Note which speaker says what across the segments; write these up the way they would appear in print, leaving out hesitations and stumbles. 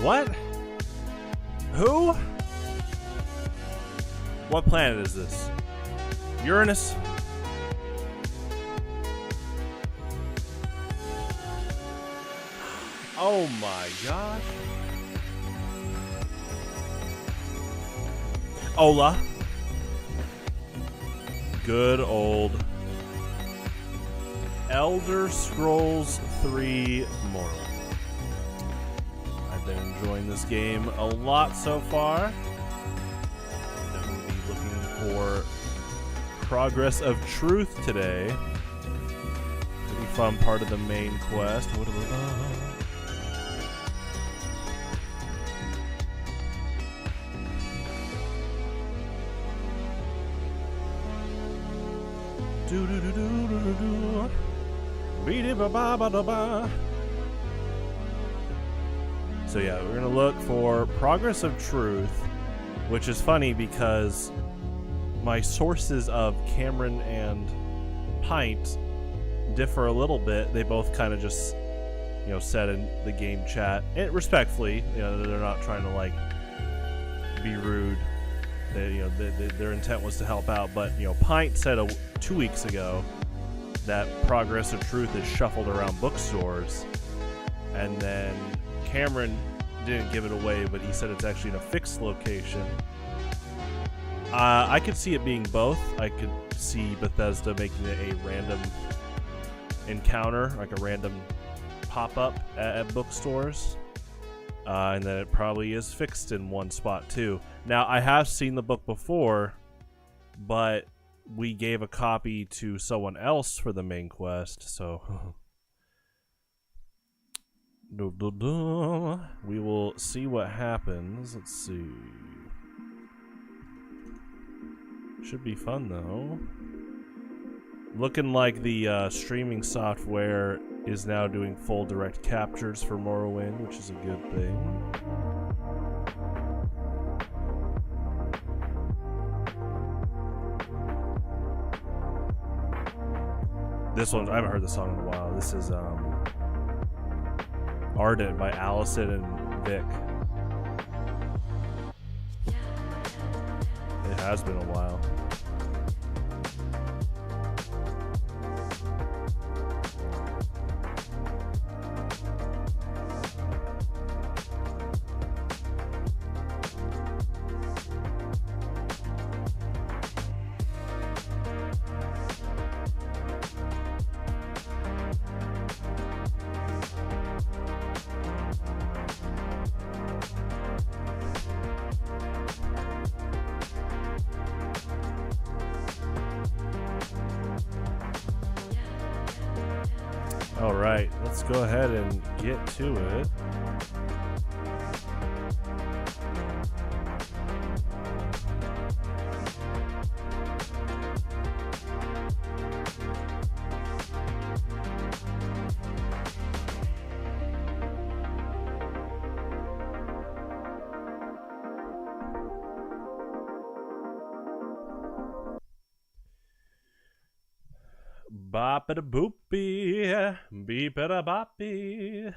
Speaker 1: What? Who? What planet is this? Uranus? Oh my gosh. Ola. Good old Elder Scrolls 3 Morrowind. I've been enjoying this game a lot so far. Definitely be looking for Progress of Truth today. Pretty fun part of the main quest. What do we do do do do do do. Beady ba ba ba da ba. So yeah, we're gonna look for Progress of Truth, which is funny because my sources of Cameron and Pint differ a little bit. They both kind of just, you know, said in the game chat, and respectfully, you know, they're not trying to like be rude. They, you know, their intent was to help out. But you know, Pint said 2 weeks ago that Progress of Truth is shuffled around bookstores, and then Cameron didn't give it away, but he said it's actually in a fixed location. I could see it being both. I could see Bethesda making it a random encounter, like a random pop-up at bookstores, and then it probably is fixed in one spot too. Now, I have seen the book before, but we gave a copy to someone else for the main quest, so we will see what happens. Let's see. Should be fun though. Looking like the streaming software is now doing full direct captures for Morrowind, which is a good thing. This one, I haven't heard the song in a while. This is Ardent by Allison and Vic. It has been a while. All right, let's go ahead and get to it. Bop-a-da boopy, beep-a-da boppy.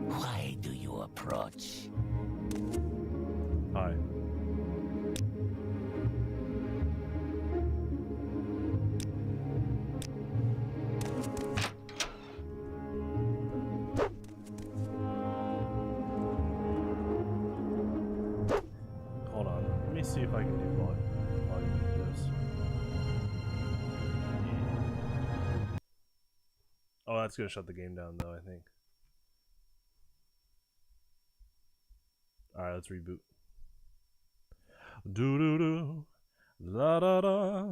Speaker 2: Why do you approach?
Speaker 1: Hi. Hold on. Let me see if I can do volume with this. Oh, that's gonna shut the game down though, I think. Alright, let's reboot. Do do do, da da da,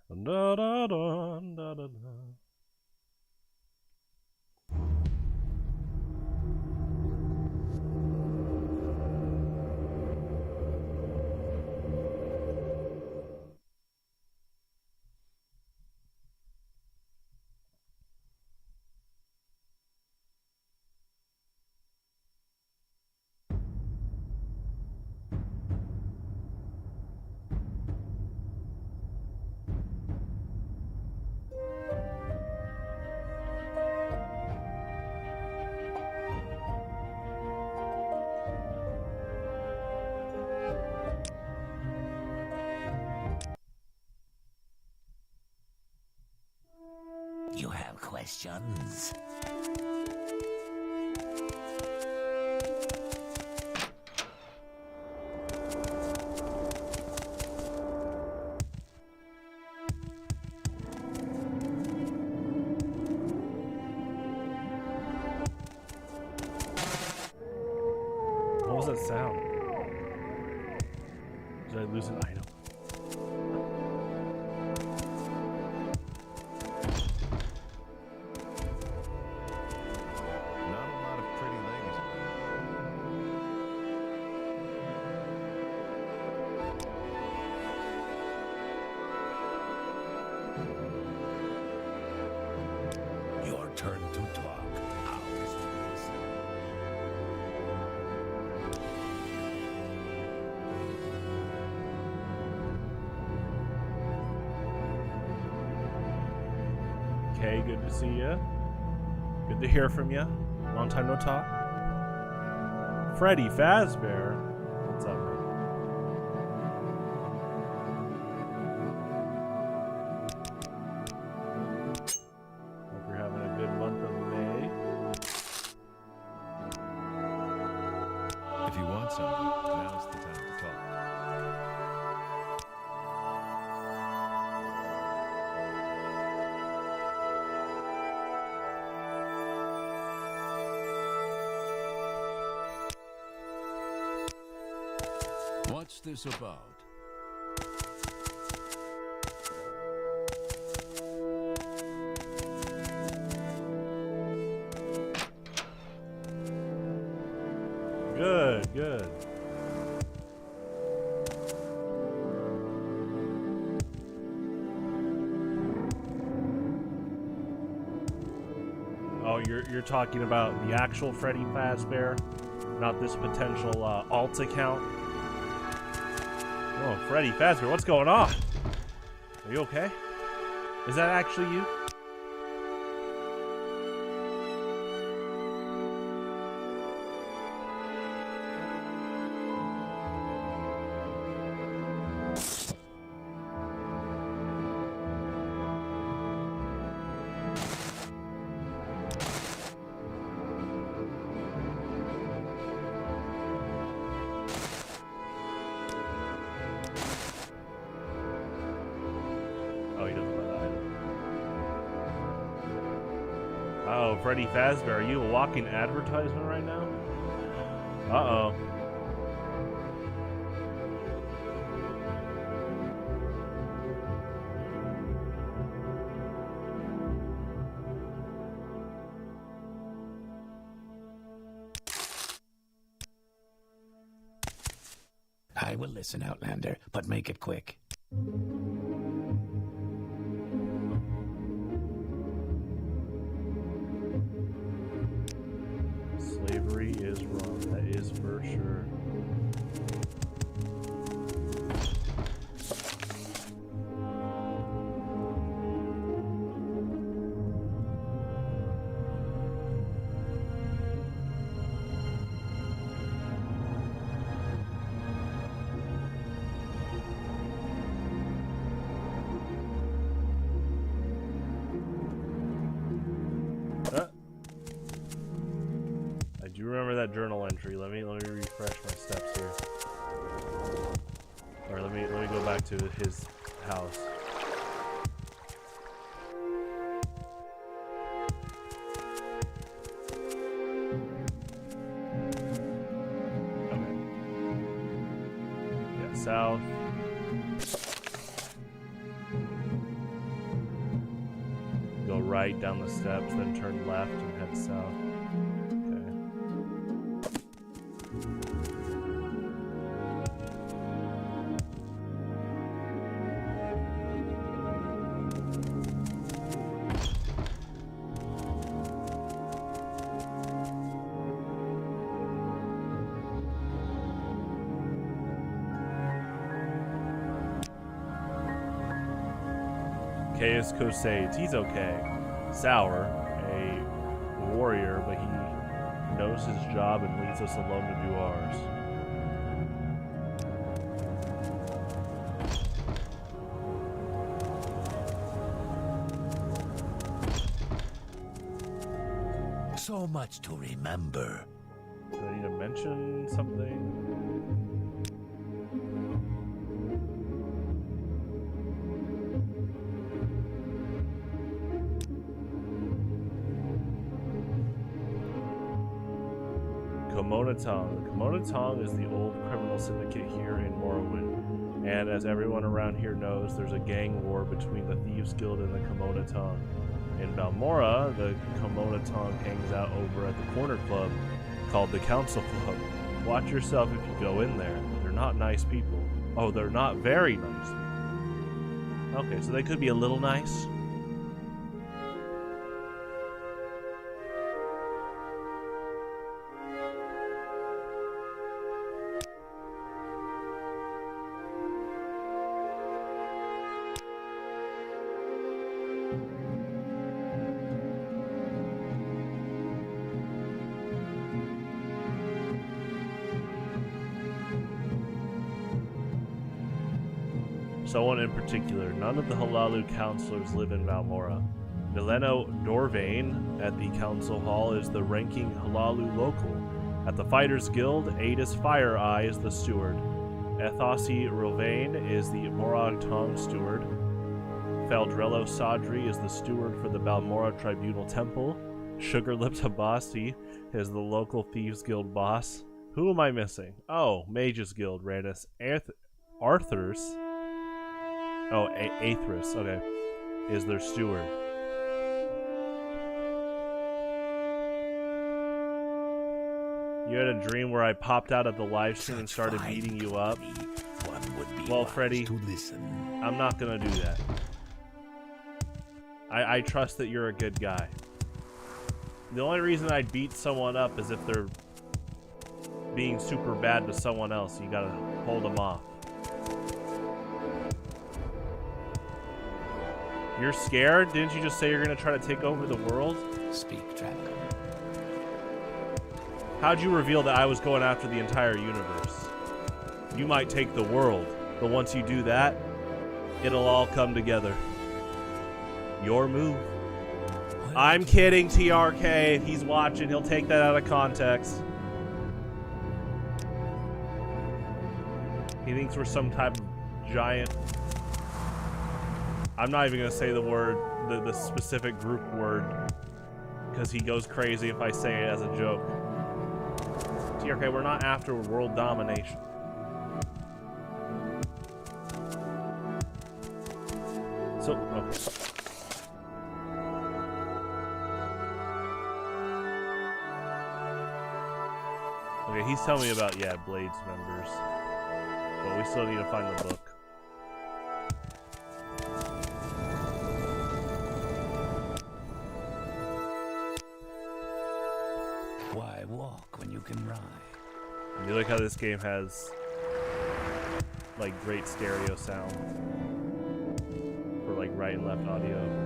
Speaker 1: da da da, da da da.
Speaker 2: You have questions?
Speaker 1: What was that sound? Did I lose an item?
Speaker 3: Not a lot of pretty ladies.
Speaker 2: Your turn to talk. Ours to listen.
Speaker 1: Okay, good to see ya. Good to hear from ya. Long time no talk. Freddy Fazbear. What's up, man? Hope you're having a good month of May.
Speaker 3: If you want something, now's the time to talk. What's this about?
Speaker 1: Good, good. Oh, you're talking about the actual Freddy Fazbear, not this potential alt account. Oh, Freddy Fazbear, what's going on? Are you okay? Is that actually you? Oh, he doesn't want that item. Oh, Freddy Fazbear, are you a walking advertisement right now? Uh-oh.
Speaker 2: I will listen, Outlander, but make it quick.
Speaker 1: Slavery is wrong. That is for sure. I do remember that journal entry. Let me refresh my steps here. Or let me go back to his house. Okay. Yeah, south. Go right down the steps, then turn left and head south. Caius Kosades, he's okay. Sour, a warrior, but he knows his job and leaves us alone to do ours.
Speaker 2: So much to remember.
Speaker 1: Do I need to mention something? Komonatong. The Komonatong is the old criminal syndicate here in Morrowind. And as everyone around here knows, there's a gang war between the Thieves Guild and the Komonatong. In Balmora, the Komonatong hangs out over at the corner club called the Council Club. Watch yourself if you go in there. They're not nice people. Oh, they're not very nice people. Okay, so they could be a little nice. Someone in particular. None of the Halalu counselors live in Balmora. Mileno Dorvain at the council hall is the ranking Halalu local. At the Fighters Guild, Adis Fire Eye is the steward. Ethossi Rilvain is the Morag Tong steward. Feldrello Sadri is the steward for the Balmora Tribunal Temple. Sugarlips Habasi is the local Thieves Guild boss. Who am I missing? Oh, Mages Guild, Randus Arthurs. Oh, Aethris, okay, is their steward. You had a dream where I popped out of the live stream and started beating you up? Well, Freddy, I'm not gonna do that. I trust that you're a good guy. The only reason I'd beat someone up is if they're being super bad to someone else. You gotta hold them off. You're scared? Didn't you just say you're gonna try to take over the world?
Speaker 2: Speak, Dragon.
Speaker 1: How'd you reveal that I was going after the entire universe? You might take the world, but once you do that, it'll all come together. Your move. I'm kidding, TRK. If he's watching, he'll take that out of context. He thinks we're some type of giant... I'm not even going to say the word, the specific group word, because he goes crazy if I say it as a joke. TRK, we're not after world domination. So, okay. Okay, he's telling me about, yeah, Blades members. But we still need to find the book.
Speaker 2: Why walk when you can ride?
Speaker 1: And you like how this game has like great stereo sound for like right and left audio.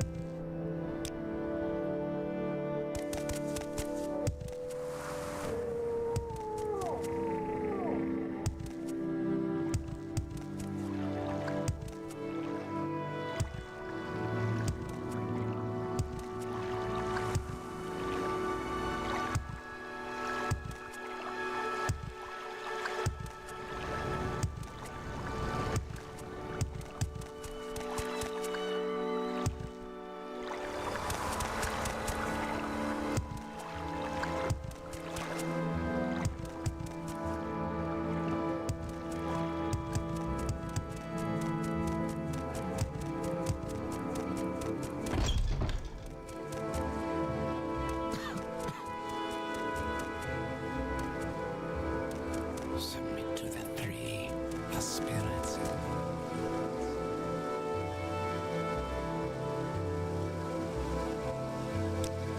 Speaker 2: Submit to the three, the spirits.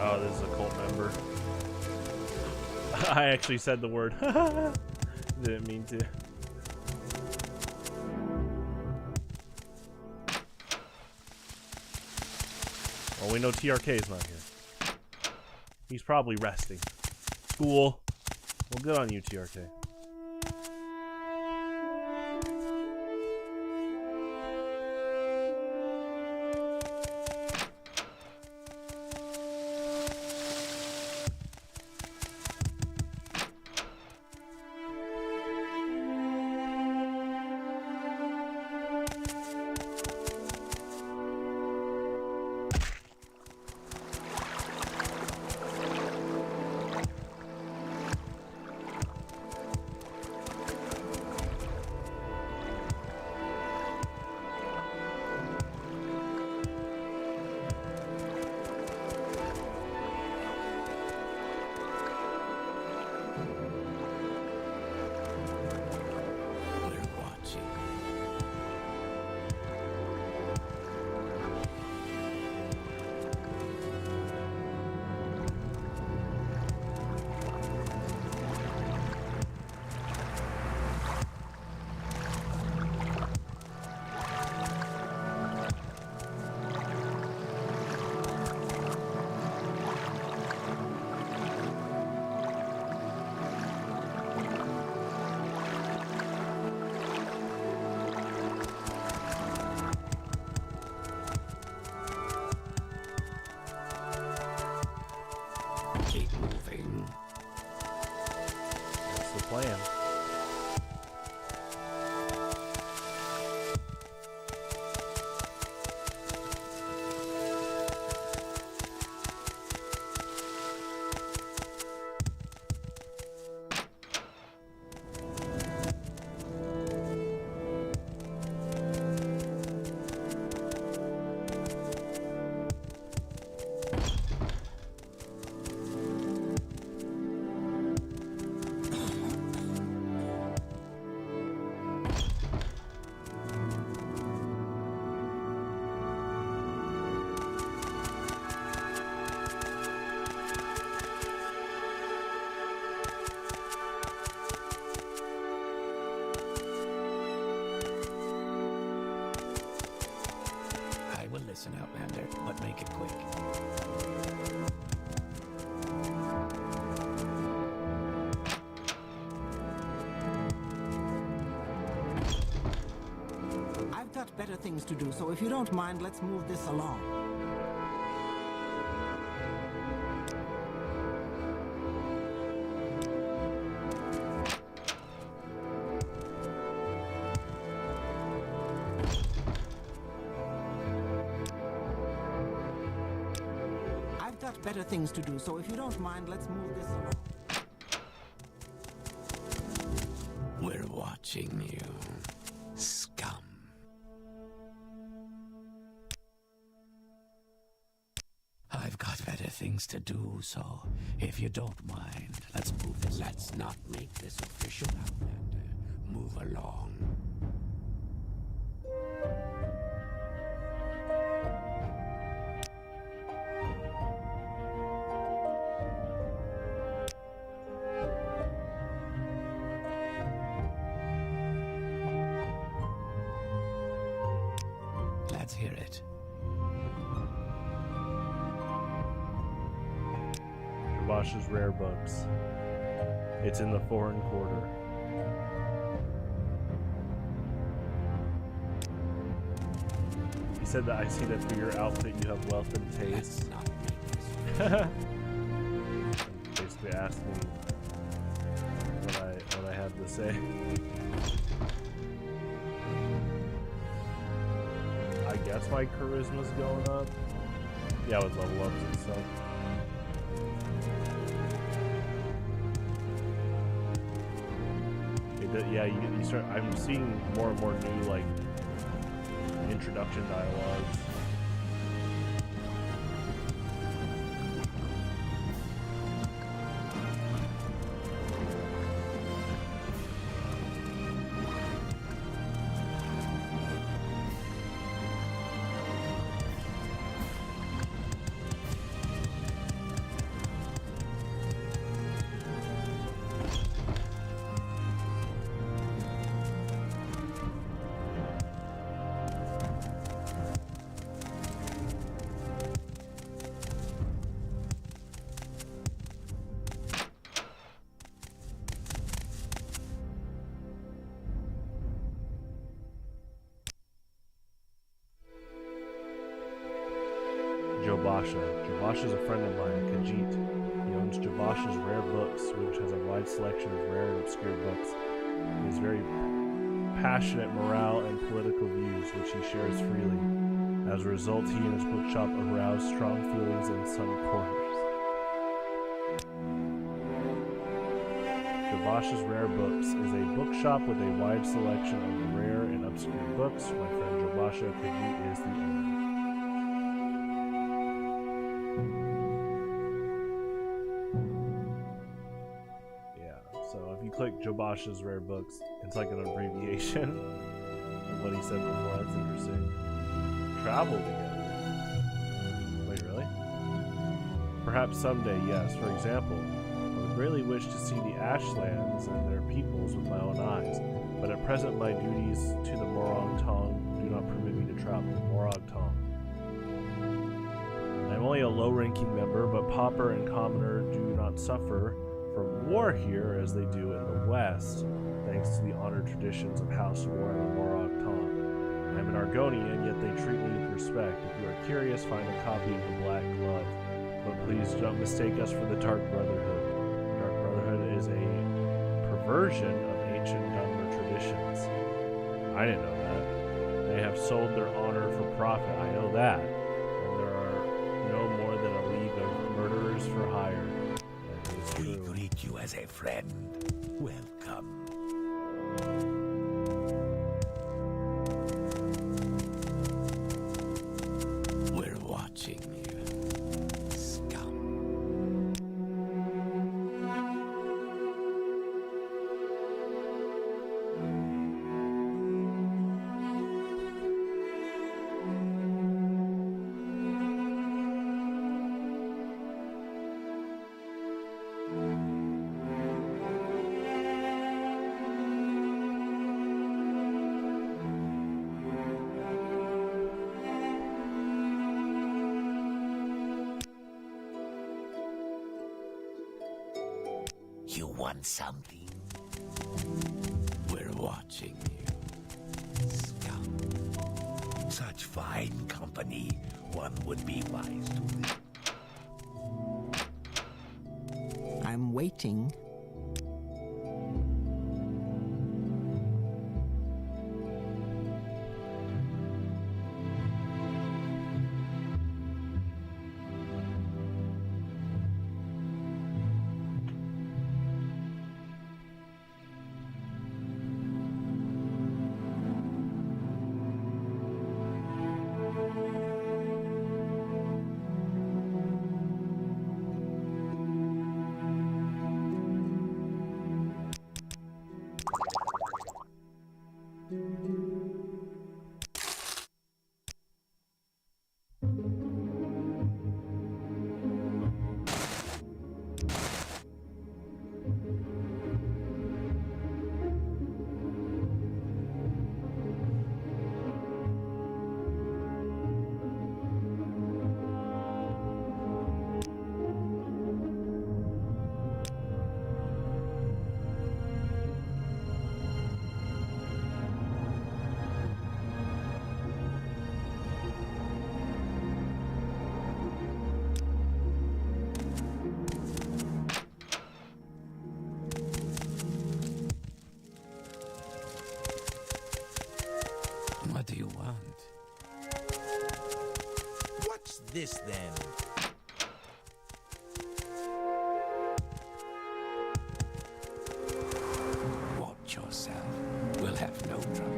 Speaker 1: Oh, this is a cult member. I actually said the word. Didn't mean to. Well, we know TRK is not here. He's probably resting. Cool. Well, good on you, TRK. plan.
Speaker 2: I will listen, Outlander, but make it quick.
Speaker 4: I've got better things to do, so if you don't mind, let's move this along. I've got better things to do, so if you don't mind, let's move this along.
Speaker 2: We're watching you, scum. I've got better things to do, so if you don't mind, let's move this. Let's not make this official, Outlander. Move along. Let's hear it.
Speaker 1: Bosch's rare books. It's in the foreign quarter. He said that I see that for your outfit you have wealth and taste.
Speaker 2: Let's not make this.
Speaker 1: Basically asked me what I have to say. I guess my charisma's going up. Yeah, with level ups and stuff. Yeah, you start. I'm seeing more and more new like introduction dialogues. Jabasha is a friend of mine, Khajiit. He owns Jabasha's rare books, which has a wide selection of rare and obscure books. He has very passionate morale and political views, which he shares freely. As a result, he and his bookshop arouse strong feelings in some corners. Jabasha's Rare Books is a bookshop with a wide selection of rare and obscure books. My friend Jabasha Khajiit is the owner. Click Jabasha's Rare Books. It's like an abbreviation of what he said before. That's interesting. Travel together. Wait, really? Perhaps someday, yes. For example, I would greatly wish to see the Ashlands and their peoples with my own eyes, but at present my duties to the Morag Tong do not permit me to travel. Morag Tong. I am only a low-ranking member, but Pauper and Commoner do not suffer from war here as they do in the West, thanks to the honored traditions of House War and the Morag Tong. I am an Argonian, yet they treat me with respect. If you are curious, find a copy of the Black Glove. But please don't mistake us for the Dark Brotherhood. The Dark Brotherhood is a version of ancient Dunmer traditions. I didn't know that. They have sold their honor for profit. I know that. And there are no more than a league of murderers for hire. That is
Speaker 2: We
Speaker 1: true.
Speaker 2: greet you as a friend. Welcome. We're watching you, scum. You want something? We're watching you, scum. Such fine company, one would be wise to live.
Speaker 4: I'm waiting.
Speaker 2: What do you want?
Speaker 5: What's this then?
Speaker 2: Watch yourself. We'll have no trouble.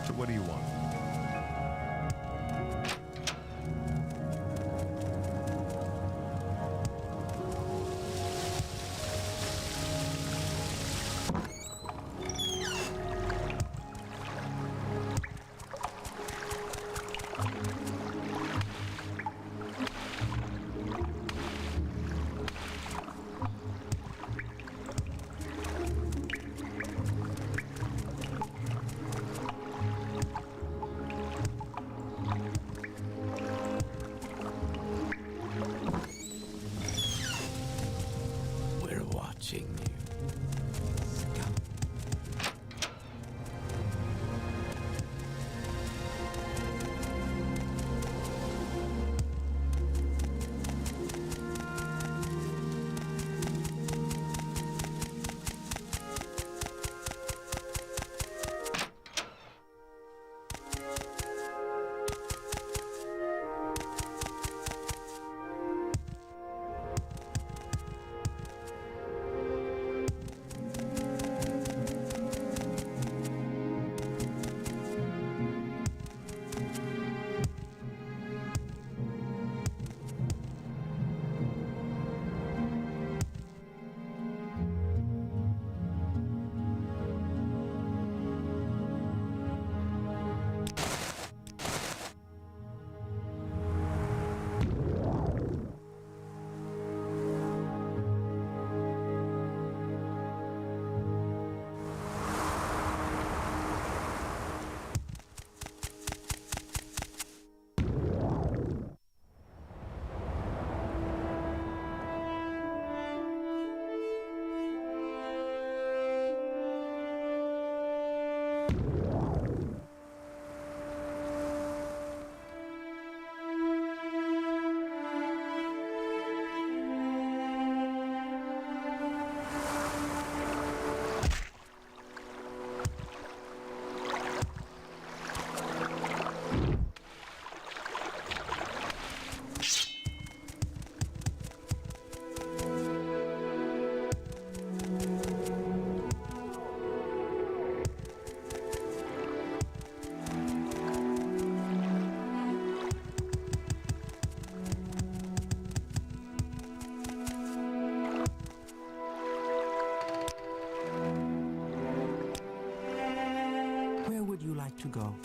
Speaker 3: So what do you want?
Speaker 2: We're watching you, scum.
Speaker 4: got to go.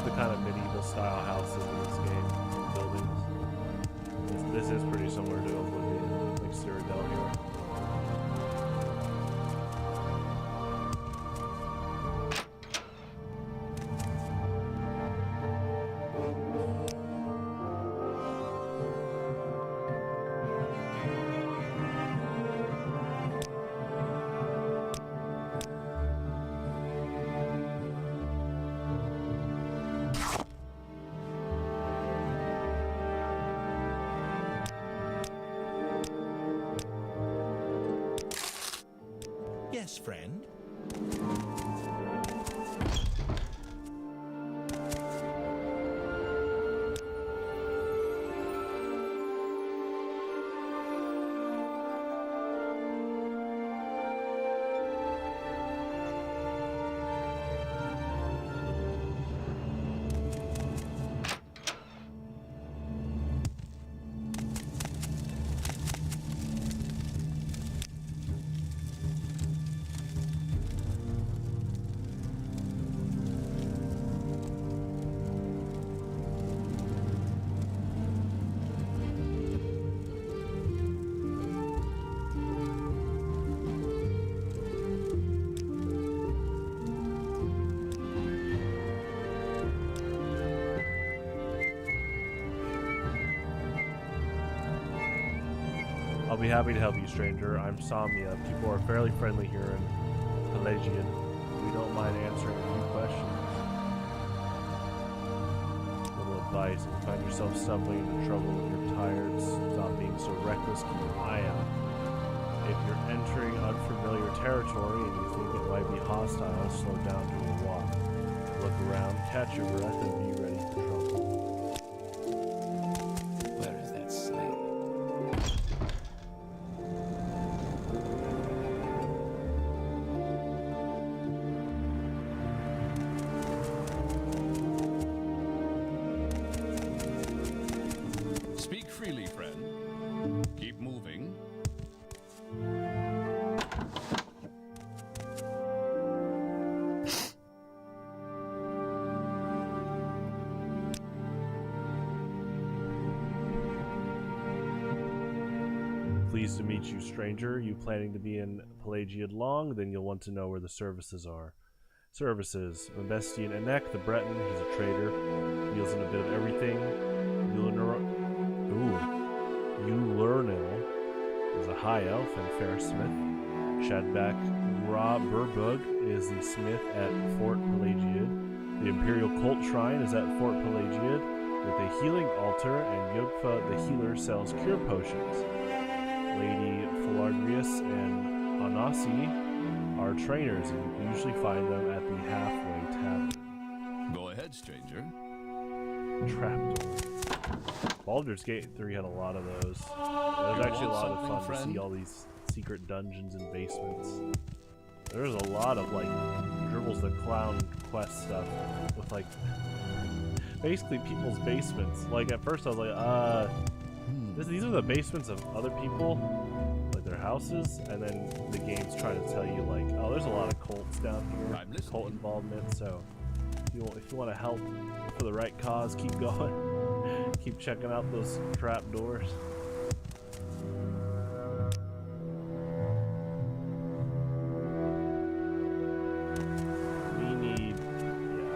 Speaker 1: The kind of medieval style houses in this game, buildings. This is pretty similar to Oblivion, like Cyrodiil here.
Speaker 5: Yes, friend.
Speaker 1: I'll be happy to help you, stranger. I'm Samia. People are fairly friendly here in Pelagian. We don't mind answering a few questions. A little advice: if you find yourself stumbling into trouble and you're tired, stop being so reckless. Keep an eye out. If you're entering unfamiliar territory and you think it might be hostile, slow down to a walk. Look around, catch your breath, and be ready for trouble.
Speaker 2: Where is that slave?
Speaker 3: Speak freely, friend. Keep moving.
Speaker 1: Pleased to meet you, stranger. You planning to be in Pelagiad long? Then you'll want to know where the services are. Services. Membestian Enek, the Breton. He's a trader. Deals in a bit of everything. Ulernil is a high elf and fair smith. Shadback Ra Burbug is the smith at Fort Pelagiad. The Imperial Cult Shrine is at Fort Pelagiad with a healing altar, and Yogfa the healer sells cure potions. Lady Philargrius and Anasi are trainers, and you usually find them at the Halfway Tavern.
Speaker 3: Go ahead, stranger.
Speaker 1: Trapdoor. Baldur's Gate 3 had a lot of those. It was actually a lot of fun to see all these secret dungeons and basements. There's a lot of like Dribbles the Clown quest stuff with like basically people's basements. Like at first I was like, these are the basements of other people, like their houses, and then the game's trying to tell you like, oh, there's a lot of cults down here, cult involvement. So if you want to help for the right cause, keep going. Keep checking out those trap doors.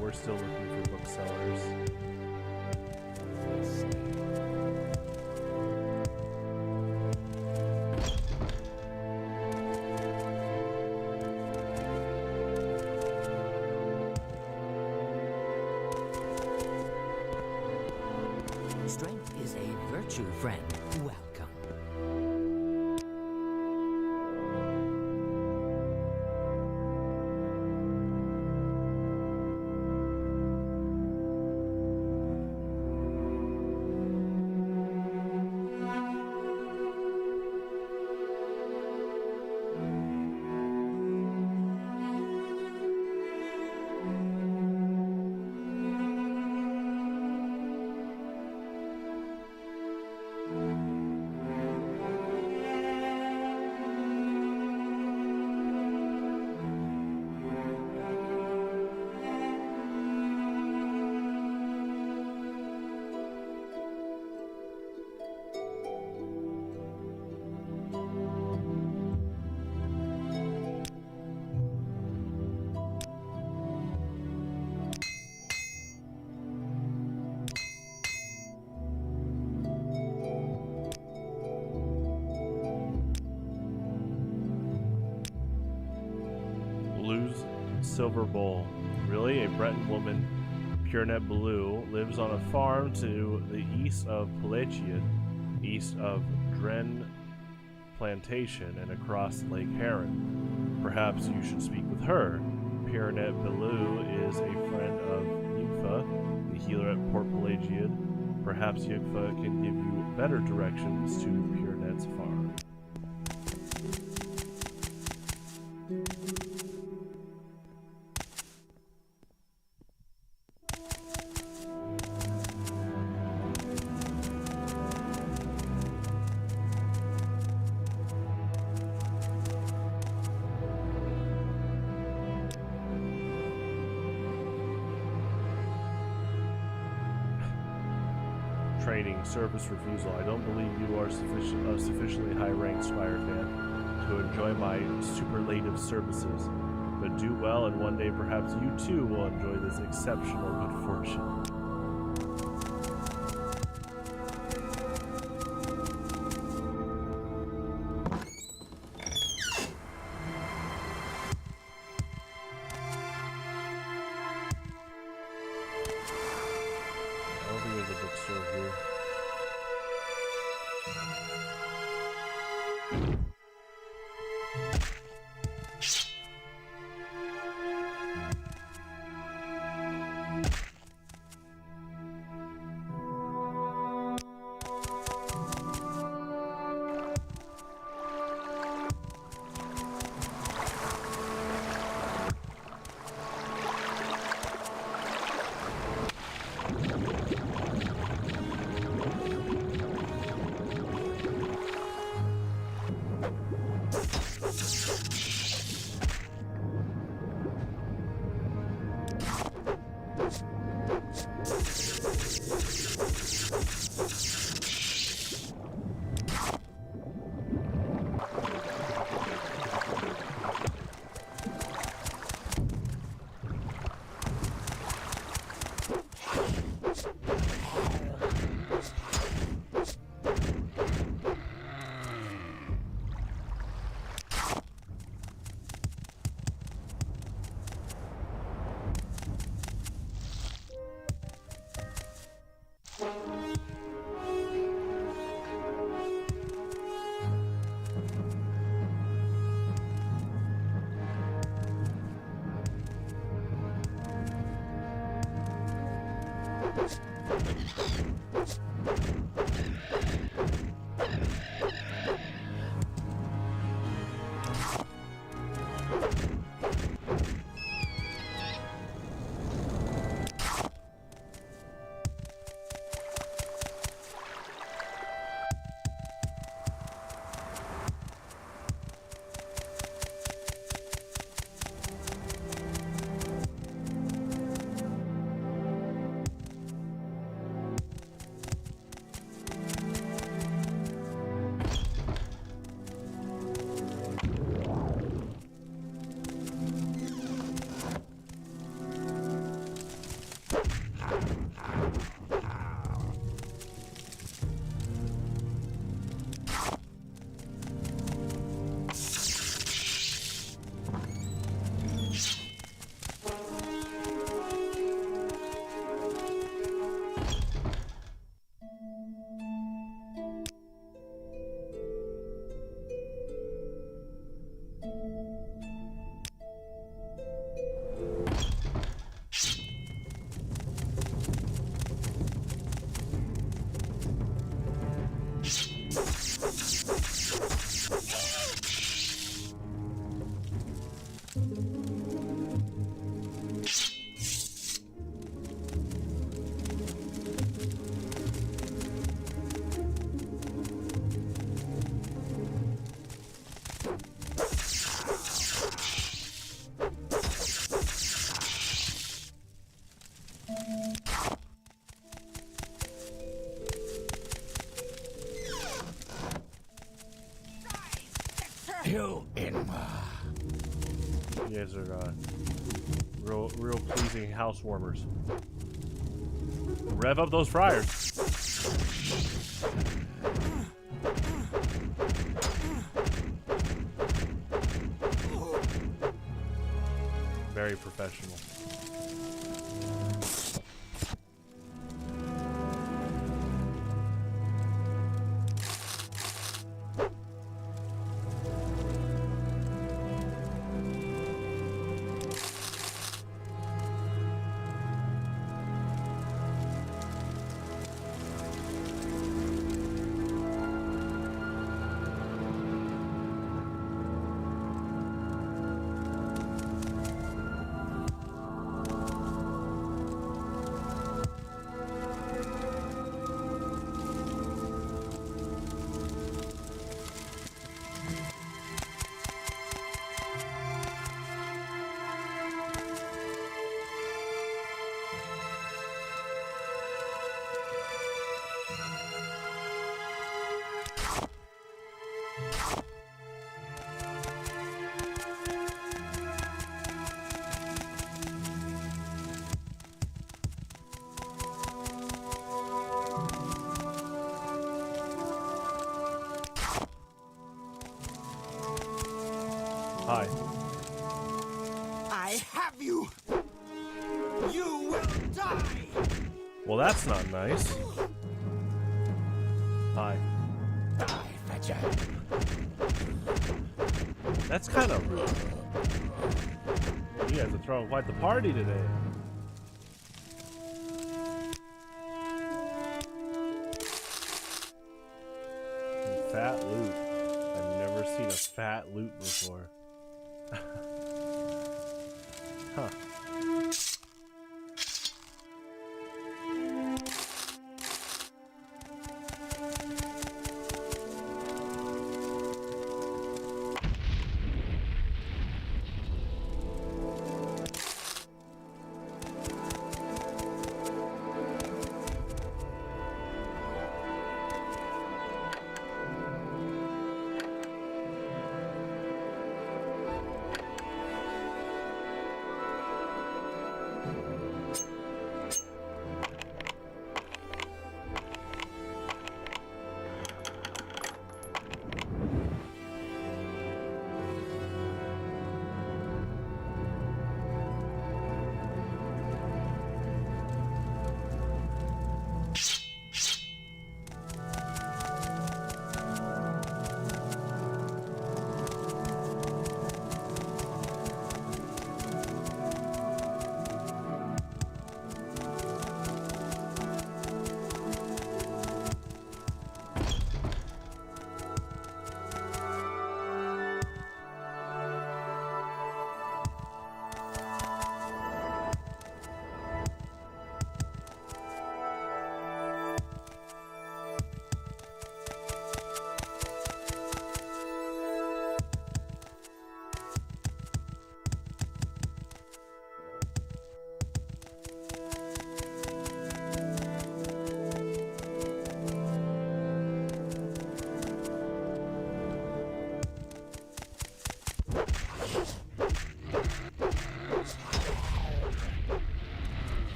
Speaker 1: We're still looking for booksellers.
Speaker 6: Strength is a virtue, friend. Welcome. Silver Bowl. Really? A Breton woman, Purenet Blue, lives on a farm to the east of Pelagiad, east of Dren Plantation, and across Lake Heron. Perhaps you should speak with her. Purenet Blue is a friend of Yugfa, the healer at Port Pelagiad. Perhaps Yugfa can give you better directions to Purenet's farm. Training, service refusal. I don't believe you are sufficiently high-ranked Spire fan to enjoy my superlative services, but do well, and one day perhaps you too will enjoy this exceptional good fortune. I don't think there's a bookstore here.
Speaker 2: You Inma.
Speaker 1: You guys are real pleasing housewarmers. Rev up those fryers. Very professional. Hi.
Speaker 4: I have you! You will die!
Speaker 1: Well, that's not nice. Hi.
Speaker 2: Die, Fetcher.
Speaker 1: That's kind of rude. You guys are throwing quite the party today. Fat loot. I've never seen a fat loot before. Huh.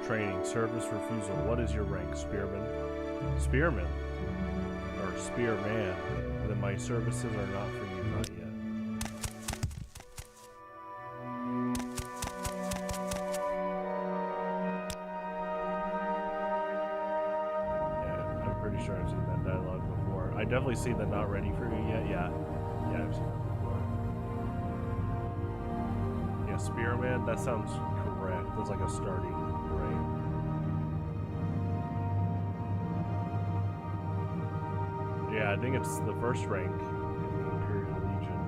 Speaker 6: Training. Service refusal. What is your rank? Spearman. Spearman. Or spearman. Then my services are not for you, not yet. Yeah, I'm pretty sure I've seen that dialogue before. I definitely seen the not ready for you yet. Yeah. Yeah, I've seen it before. Yeah, spearman, that sounds correct. That's like a starting rank. Yeah, I think it's the first rank in the Imperial Legion.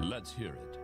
Speaker 3: Let's hear it.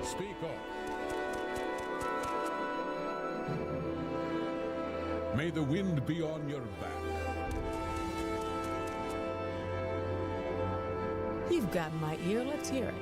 Speaker 3: Speak up. May the wind be on your back.
Speaker 7: You've got my ear, let's hear it.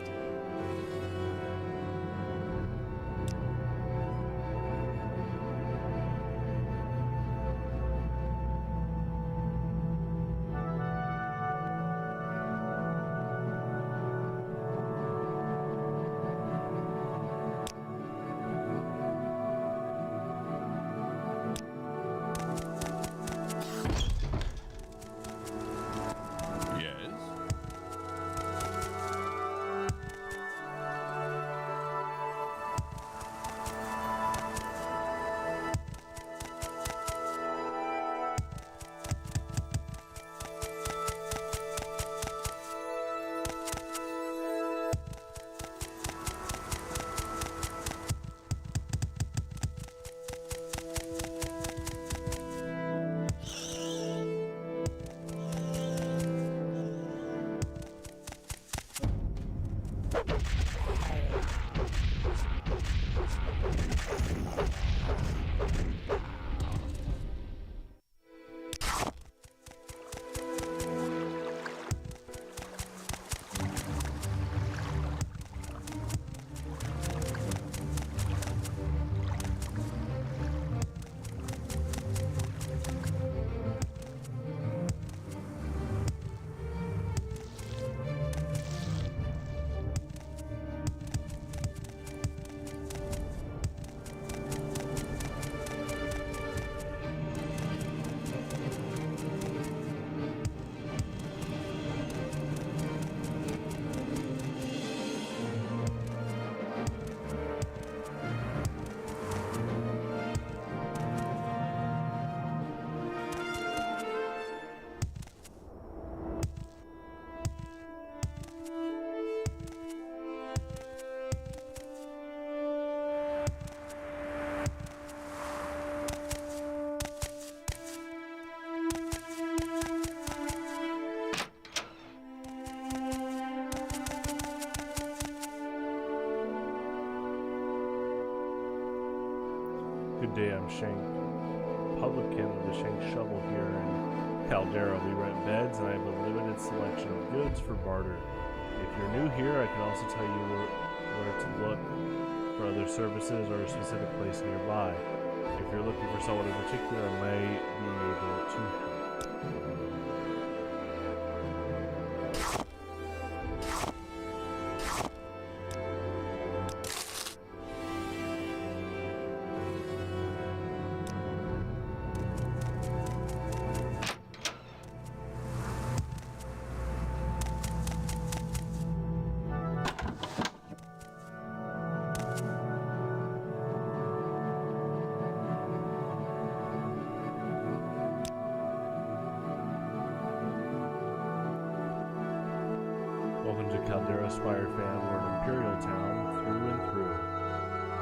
Speaker 6: Good day, I'm Shank, publican of the Shank Shovel here in Caldera. We rent beds and I have a limited selection of goods for barter. If you're new here, I can also tell you where to look for other services or a specific place nearby. If you're looking for someone in particular, I may be able to help. Welcome to Caldera Spire Fan. We're an Imperial town through and through.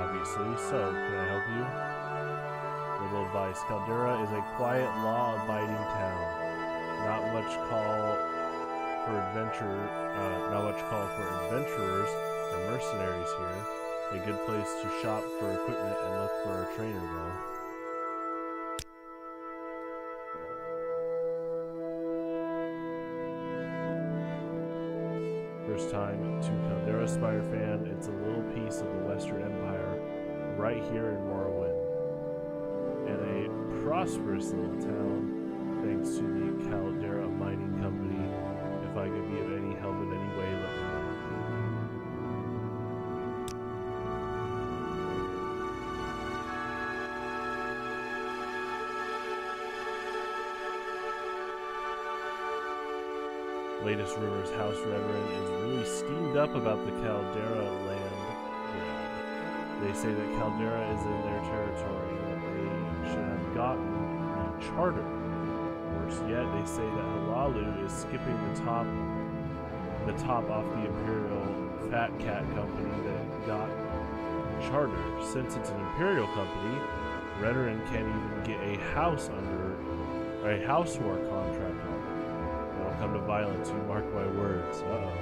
Speaker 6: Obviously, so can I help you? Little advice. Caldera is a quiet, law-abiding town. Not much call for adventurers or mercenaries here. A good place to shop for equipment and look for a trainer, though. First time to Caldera Spire Fan, it's a little piece of the Western Empire right here in Morrowind. And a prosperous little town, thanks to the Caldera Mining Company. If I could be of any help in any way, let me know. Latest rumors, House Reverend is really steamed up about the Caldera land grab. They say that Caldera is in their territory, that they should have gotten a charter. Worse yet, they say that Halalu is skipping the top off the Imperial Fat Cat company that got a charter. Since it's an Imperial company, Redoran can't even get a house war contract on it. It'll come to violence, you mark my words. Uh-oh.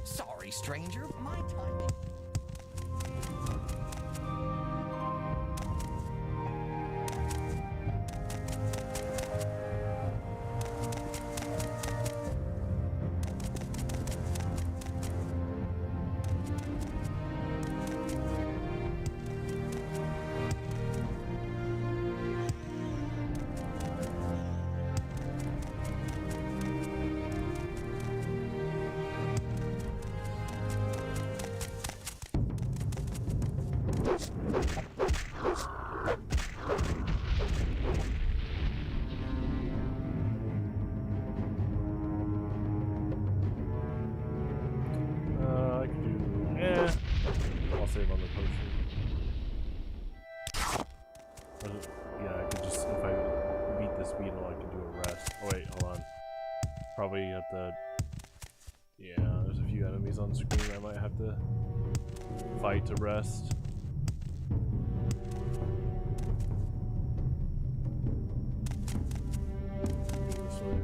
Speaker 5: Sorry, stranger. My timing.
Speaker 6: I could do. I'll save on the potion. Yeah, I could just, if I beat this this beat and I can do a rest. Oh wait, hold on. Probably at the... Yeah, there's a few enemies on screen I might have to fight to rest. This way.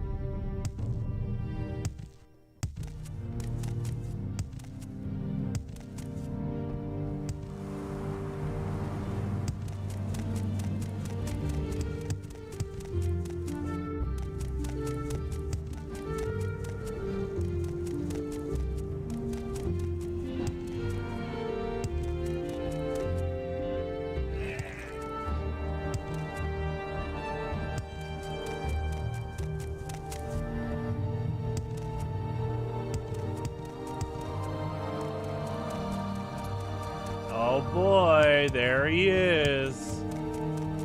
Speaker 6: Oh boy, there he is.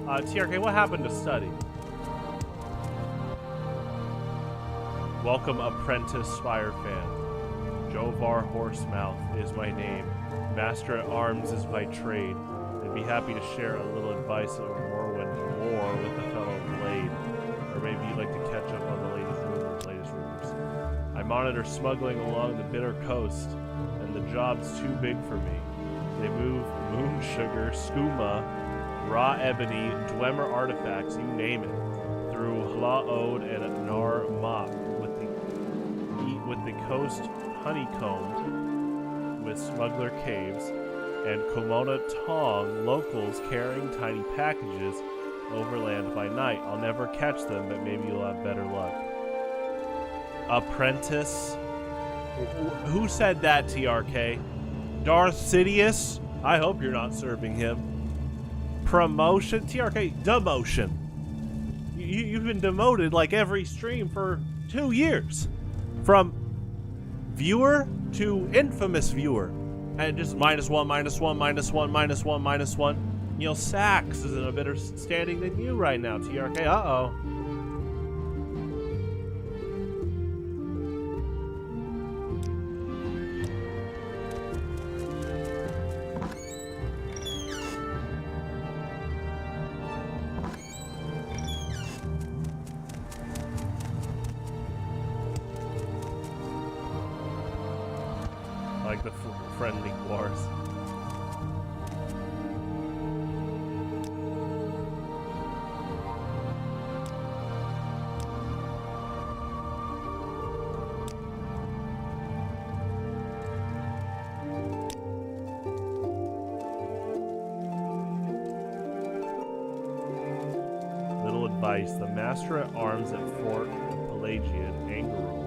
Speaker 6: TRK, what happened to study? Welcome, apprentice Spire fan. Jovar Horsemouth is my name. Master at Arms is my trade. I'd be happy to share a little advice on Morrowind lore with a fellow blade. Or maybe you'd like to catch up on the latest rumors. I monitor smuggling along the Bitter Coast, and the job's too big for me. They move moon sugar, skooma, raw ebony, Dwemer artifacts, you name it, through Hlaod and Nar Mok, with the coast honeycombed with smuggler caves, and Komona Tong locals carrying tiny packages overland by night. I'll never catch them, but maybe you'll have better luck. Apprentice? Who said that, TRK? Darth Sidious? I hope you're not serving him. Promotion? TRK, demotion. You've been demoted like every stream for 2 years. From viewer to infamous viewer. And just -1, -1, -1, -1, -1. You know, Sax is in a better standing than you right now, TRK. Uh-oh. Like the friendly wars. Little advice: the Master at Arms at Fort Pelagian, Angerol,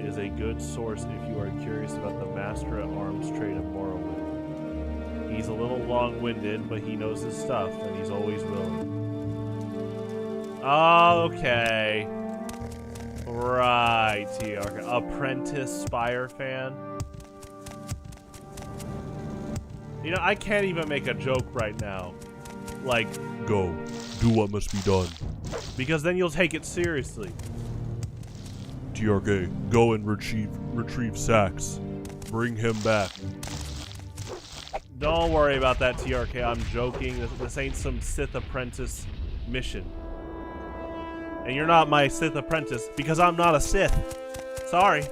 Speaker 6: is a good source if you are curious about the Master at Arms trade of Morrowind. He's a little long-winded, but he knows his stuff, and he's always willing. Okay. Right, TR. Apprentice Spire fan. You know, I can't even make a joke right now. Like,
Speaker 1: Go. Do what must be done.
Speaker 6: because then you'll take it seriously.
Speaker 1: TRK, go and retrieve Sax. Bring him back.
Speaker 6: Don't worry about that, TRK. I'm joking. This ain't some Sith apprentice mission. And you're not my Sith apprentice because I'm not a Sith. Sorry.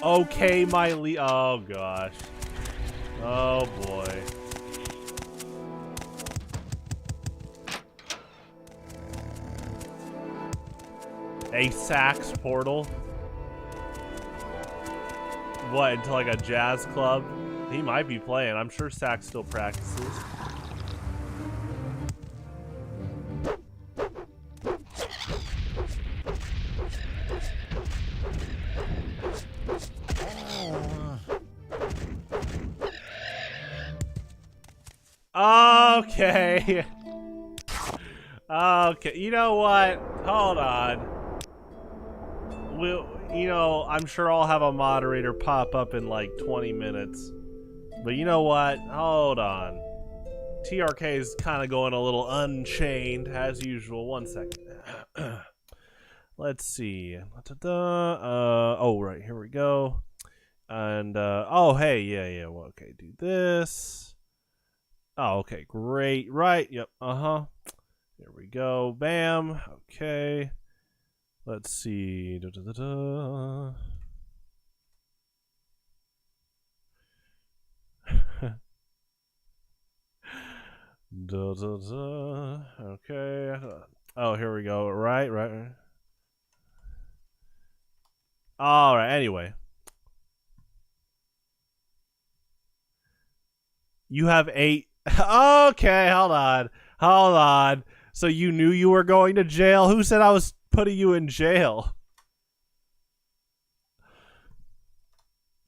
Speaker 6: Okay, oh gosh. Oh boy. A sax portal? What, into like a jazz club? He might be playing. I'm sure Sax still practices. Okay. Okay, you know what? Hold on. You know, I'm sure I'll have a moderator pop up in like 20 minutes. But you know what? Hold on. TRK is kind of going a little unchained, as usual. 1 second.
Speaker 1: Let's see. Oh, right, here we go. And, oh, hey, yeah, well, okay, do this. Oh, okay, great, right, yep, uh-huh. Here we go, bam, okay. Let's see, Okay. Oh, here we go. Right. All right. Anyway, you have 8. Okay, hold on. So you knew you were going to jail? Who said I was putting you in jail?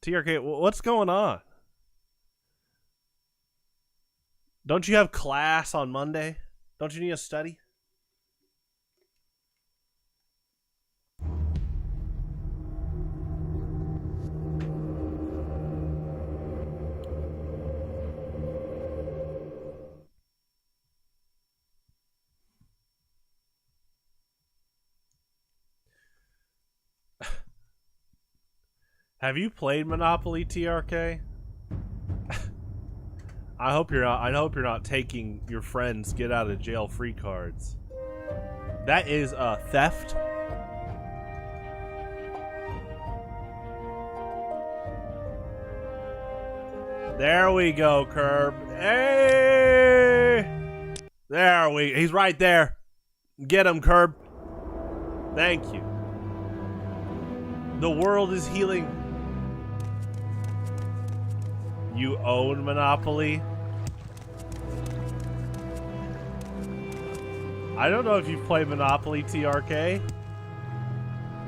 Speaker 1: TRK, what's going on? Don't you have class on Monday? Don't you need to study? Have you played Monopoly, TRK? I hope you're not taking your friends get out of jail free cards. That is theft. There we go, Curb. Hey! He's right there. Get him, Curb. Thank you. The world is healing. You own Monopoly? I don't know if you've played Monopoly, TRK.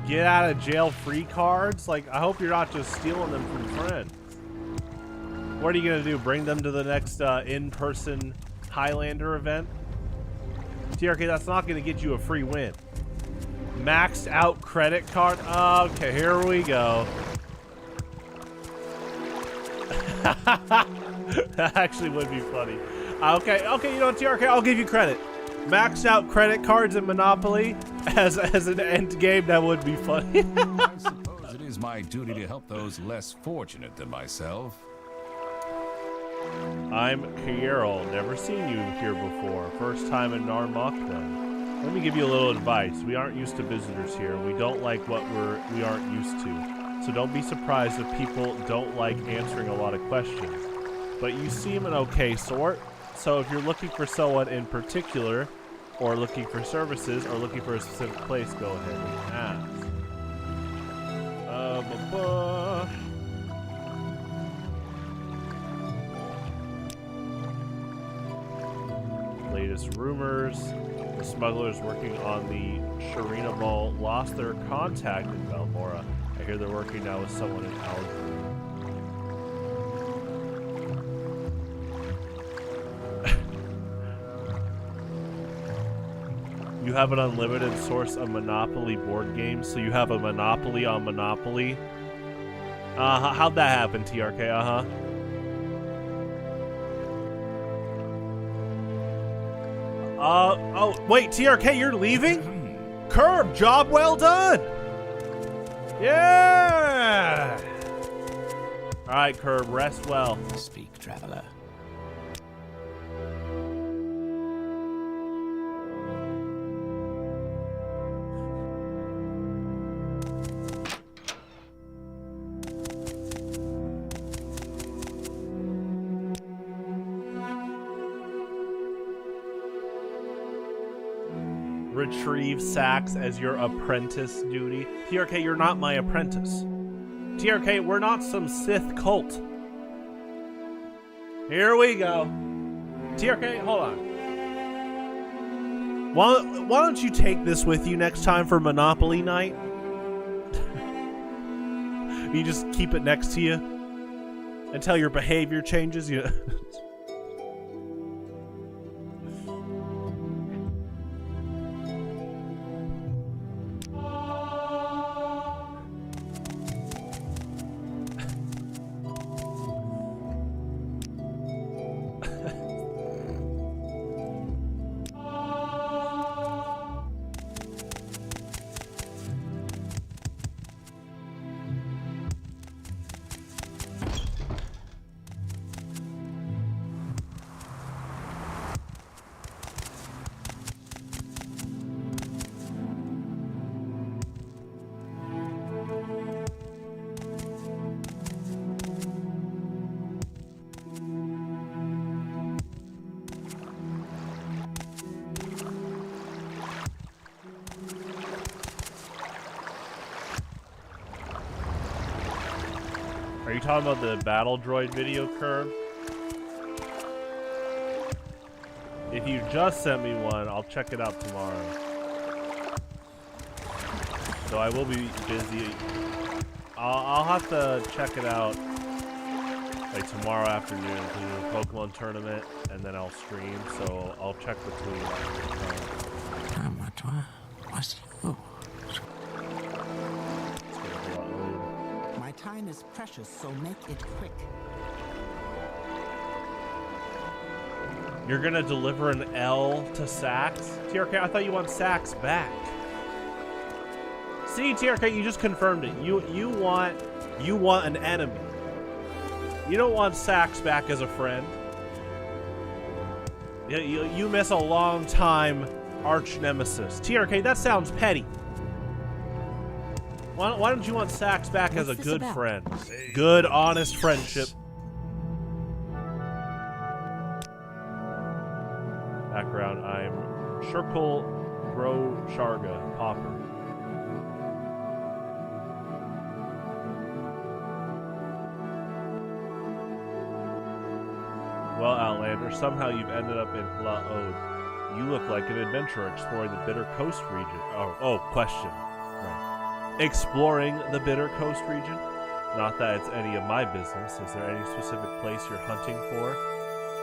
Speaker 1: Get out of jail free cards? Like, I hope you're not just stealing them from friends. What are you gonna do? Bring them to the next in-person Highlander event? TRK, that's not gonna get you a free win. Maxed out credit card? Okay, here we go. That actually would be funny. Okay, you know what, TRK, I'll give you credit. Maxed out credit cards in Monopoly as an end game, that would be funny.
Speaker 3: I suppose it is my duty to help those less fortunate than myself.
Speaker 1: I'm Kierl. Never seen you here before. First time in Narmak then. Let me give you a little advice. We aren't used to visitors here. We don't like what we aren't used to. So don't be surprised if people don't like answering a lot of questions. But you seem an okay sort. So if you're looking for someone in particular, or looking for services, or looking for a specific place, go ahead and ask. Latest rumors. The smugglers working on the Sharina Mall lost their contact in Valmora. I hear they're working now with someone in Algeria. You have an unlimited source of Monopoly board games, so you have a monopoly on Monopoly. How'd that happen, TRK? Oh, wait, TRK, you're leaving? Curb, job well done! Yeah! Alright, Curb, rest well.
Speaker 2: Speak, traveler.
Speaker 1: Retrieve sacks as your apprentice duty. TRK, you're not my apprentice. TRK, we're not some Sith cult. Here we go. TRK, hold on. Why don't you take this with you next time for Monopoly night? You just keep it next to you until your behavior changes. You.
Speaker 6: Are you talking about the battle droid video curve? If you just sent me one, I'll check it out tomorrow. So I will be busy. I'll have to check it out like tomorrow afternoon because there's a Pokemon tournament and then I'll stream. So I'll check between.
Speaker 4: My time is precious, so make it quick.
Speaker 6: You're gonna deliver an L to Sax? TRK, I thought you want Sax back. See, TRK, you just confirmed it. You want an enemy. You don't want Sax back as a friend. You miss a long time arch nemesis. TRK, that sounds petty. Why don't you want Sax back as a good friend? Good, honest friendship. Background, I'm Shirkle Bro Sharga Popper. Well, Outlander, somehow you've ended up in Laod. You look like an adventurer exploring the Bitter Coast region. Oh, question. Right. Exploring the Bitter Coast region? Not that it's any of my business. Is there any specific place you're hunting for?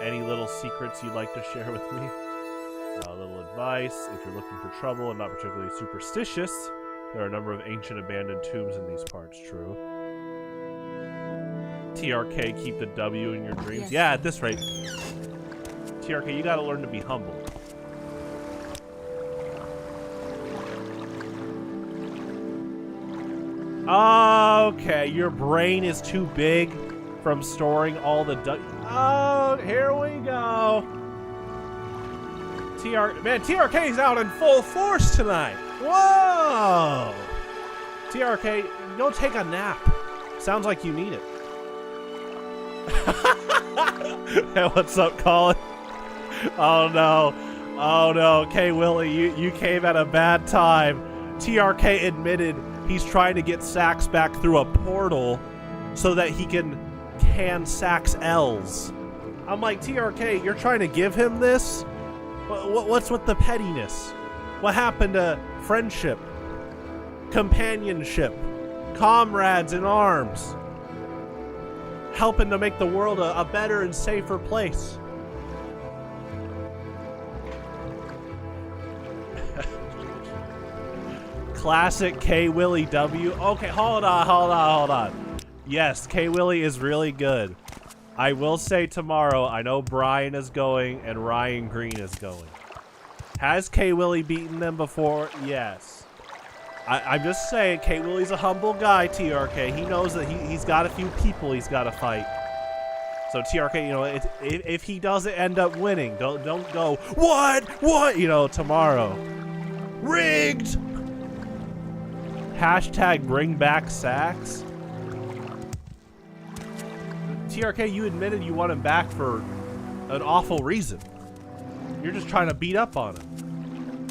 Speaker 6: Any little secrets you'd like to share with me? A little advice, if you're looking for trouble and not particularly superstitious, there are a number of ancient abandoned tombs in these parts, true. TRK, keep the W in your dreams. Yes. Yeah, at this rate. TRK, you gotta learn to be humble. Okay, your brain is too big from storing all the Oh, here we go. Man, TRK's out in full force tonight. Whoa! TRK, go take a nap. Sounds like you need it. Hey, what's up, Colin? Oh no, K Willie, you came at a bad time. TRK admitted he's trying to get Sax back through a portal so that he can Sax L's. I'm like, TRK, you're trying to give him this? What's with the pettiness? What happened to friendship, companionship, comrades in arms, helping to make the world a better and safer place? Classic K Willie W. Okay, hold on. Yes, K Willie is really good. I will say tomorrow, I know Brian is going and Ryan Green is going. Has K Willie beaten them before? Yes. I'm just saying, K Willie's a humble guy, TRK. He knows that he's got a few people he's got to fight. So TRK, you know, if he doesn't end up winning, don't go, what, you know, tomorrow. Rigged! Hashtag bring back Sax. TRK, you admitted you want him back for an awful reason. You're just trying to beat up on him.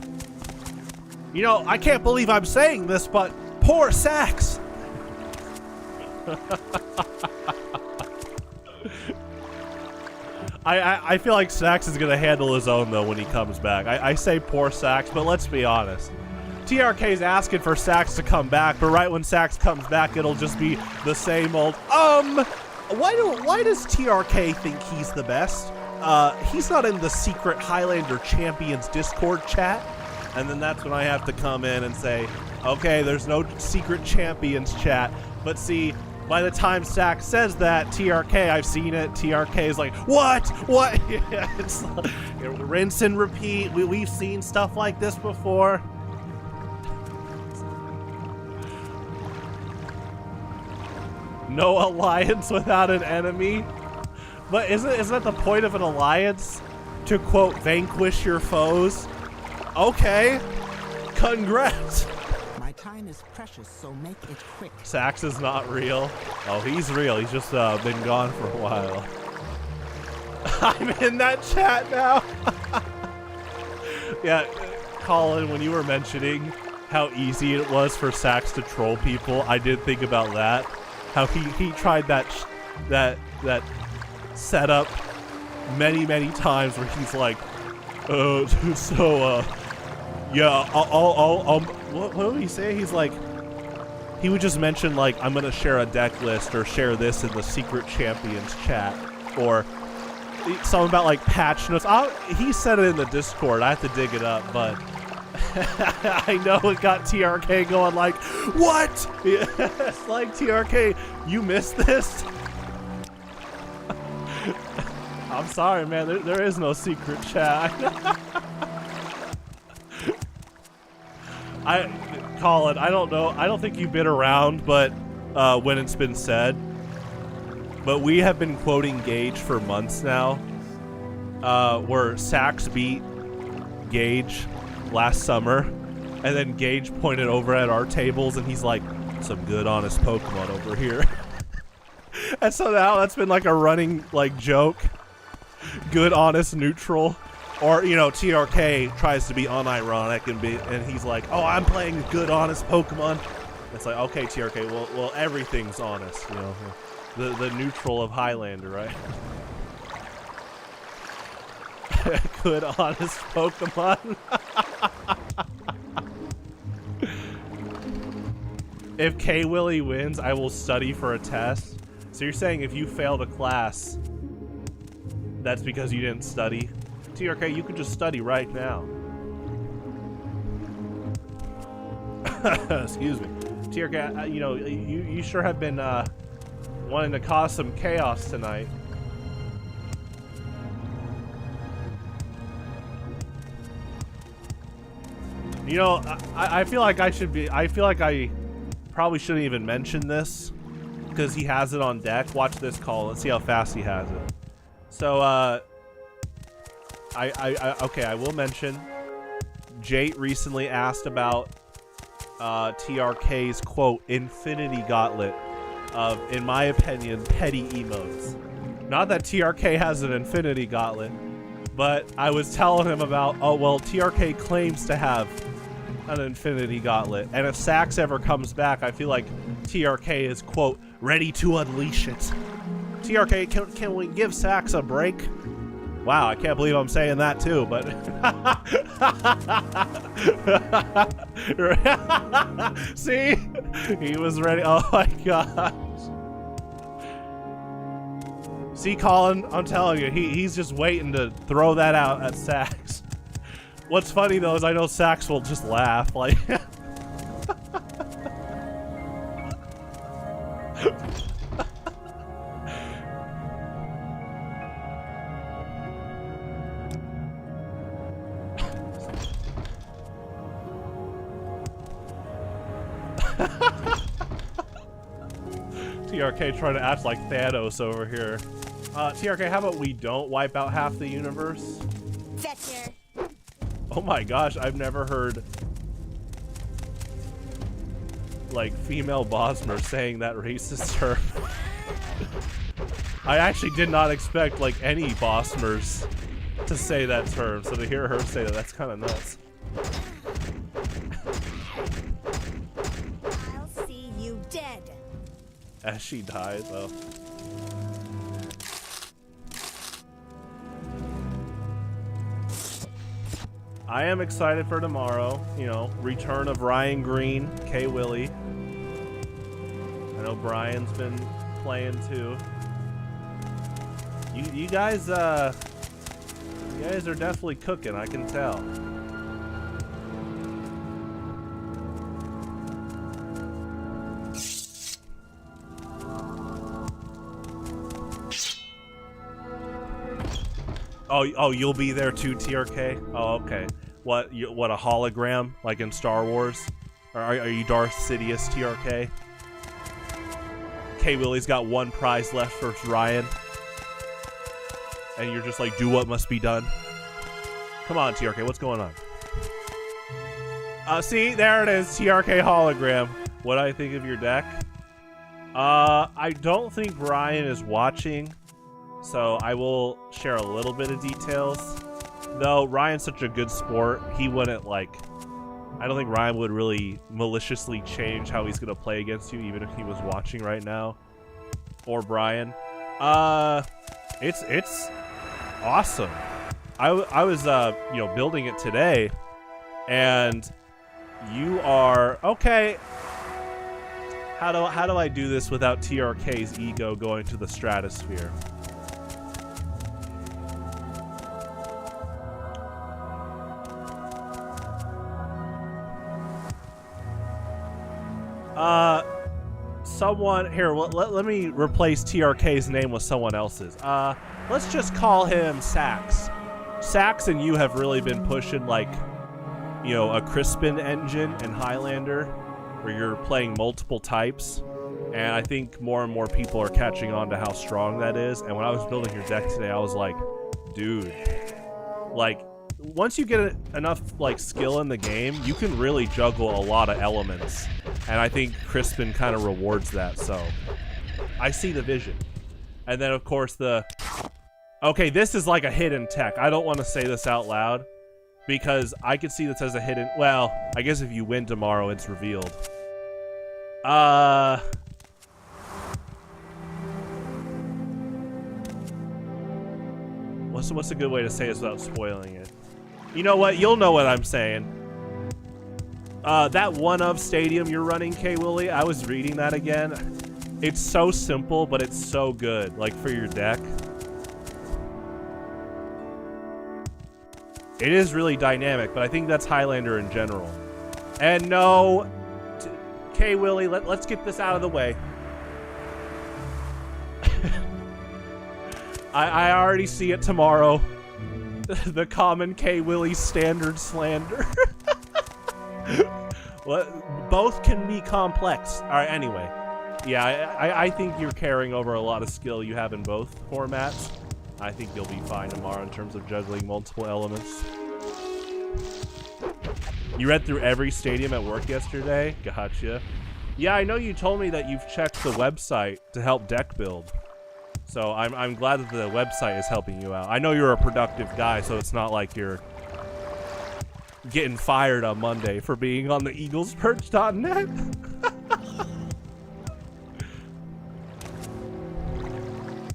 Speaker 6: You know, I can't believe I'm saying this, but poor Sax. I feel like Sax is going to handle his own, though, when he comes back. I say poor Sax, but let's be honest. TRK's asking for Sax to come back, but right when Sax comes back, it'll just be the same old, Why does TRK think he's the best? He's not in the secret Highlander Champions Discord chat. And then that's when I have to come in and say, okay, there's no secret Champions chat. But see, by the time Sax says that, TRK, I've seen it, TRK is like, what? Yeah, it's like, rinse and repeat. We've seen stuff like this before. No alliance without an enemy? But isn't that the point of an alliance? To, quote, vanquish your foes? Okay. Congrats.
Speaker 4: My time is precious, so make it quick.
Speaker 6: Sax is not real. Oh, he's real. He's just been gone for a while. I'm in that chat now. Yeah, Colin, when you were mentioning how easy it was for Sax to troll people, I did think about that.
Speaker 1: how he tried that setup many times where he's like, yeah, I'll what did he say? He's like, he would just mention like, I'm gonna share a deck list or share this in the secret champions chat, or something about like patch notes. He said it in the Discord. I have to dig it up, but I know it got TRK going like, what? It's like, TRK, you missed this? I'm sorry, man. There is no secret chat. Colin, I don't know. I don't think you've been around, but when it's been said. But we have been quoting Gage for months now, where Sax beat Gage last summer, and then Gage pointed over at our tables, and he's like, some good, honest Pokemon over here. And so now that's been like a running like joke. Good, honest, neutral. Or, you know, TRK tries to be unironic and he's like, oh, I'm playing good, honest Pokemon. It's like, okay, TRK, well, everything's honest, you know. The neutral of Highlander, right? Good, honest Pokemon. If K Willie wins, I will study for a test. So you're saying if you fail the class, that's because you didn't study? TRK, you could just study right now. Excuse me. TRK, you know, you sure have been wanting to cause some chaos tonight. You know, I feel like I probably shouldn't even mention this because he has it on deck. Watch this call. Let's see how fast he has it. So, okay, I will mention Jate recently asked about TRK's quote Infinity Gauntlet of, in my opinion, petty emotes. Not that TRK has an Infinity Gauntlet, but I was telling him about, oh well, TRK claims to have an Infinity Gauntlet, and if Sax ever comes back, I feel like TRK is quote ready to unleash it. TRK, can we give Sax a break? Wow, I can't believe I'm saying that too, but see, he was ready. Oh my gosh. See, Colin, I'm telling you, he's just waiting to throw that out at Sax. What's funny though is I know Sax will just laugh, like. TRK trying to act like Thanos over here. TRK, how about we don't wipe out half the universe?
Speaker 8: Fetcher.
Speaker 1: Oh my gosh, I've never heard like female Bosmer saying that racist term. I actually did not expect like any Bosmers to say that term, so to hear her say that, that's kind of nuts.
Speaker 8: I'll see you dead.
Speaker 1: As she dies, though. I am excited for tomorrow. You know, return of Ryan Green, K Willie. I know Brian's been playing too. You guys are definitely cooking, I can tell. Oh, you'll be there too, TRK? Oh, okay. What a hologram, like in Star Wars? Or are you Darth Sidious, TRK? K Willie's got one prize left for Ryan. And you're just like, do what must be done. Come on, TRK, what's going on? See, there it is, TRK hologram. What do I think of your deck? I don't think Brian is watching, so I will share a little bit of details. Though Ryan's such a good sport, he wouldn't like, I don't think Ryan would really maliciously change how he's gonna play against you, even if he was watching right now. or Brian. It's awesome. I was you know, building it today, and you are okay. How do I do this without TRK's ego going to the stratosphere? Someone here. Let me replace TRK's name with someone else's. Let's just call him Sax. Sax and you have really been pushing, like, you know, a Crispin engine in Highlander, where you're playing multiple types, and I think more and more people are catching on to how strong that is. And when I was building your deck today, I was like, dude, like, once you get enough like skill in the game, you can really juggle a lot of elements, and I think Crispin kind of rewards that. So I see the vision. And then of course okay, this is like a hidden tech. I don't want to say this out loud because I could see this as a hidden, well, I guess if you win tomorrow it's revealed. What's a good way to say this without spoiling it? You know what? You'll know what I'm saying. That one-of stadium you're running, K-Willie, I was reading that again. It's so simple, but it's so good, like, for your deck. It is really dynamic, but I think that's Highlander in general. And no, K-Willie, let's get this out of the way. I already see it tomorrow. The common K-Willie standard slander. Well, both can be complex. All right, anyway. Yeah, I think you're carrying over a lot of skill you have in both formats. I think you'll be fine tomorrow in terms of juggling multiple elements. You read through every stadium at work yesterday? Gotcha. Yeah, I know you told me that you've checked the website to help deck build. So I'm glad that the website is helping you out. I know you're a productive guy, so it's not like you're getting fired on Monday for being on the eaglesperch.net.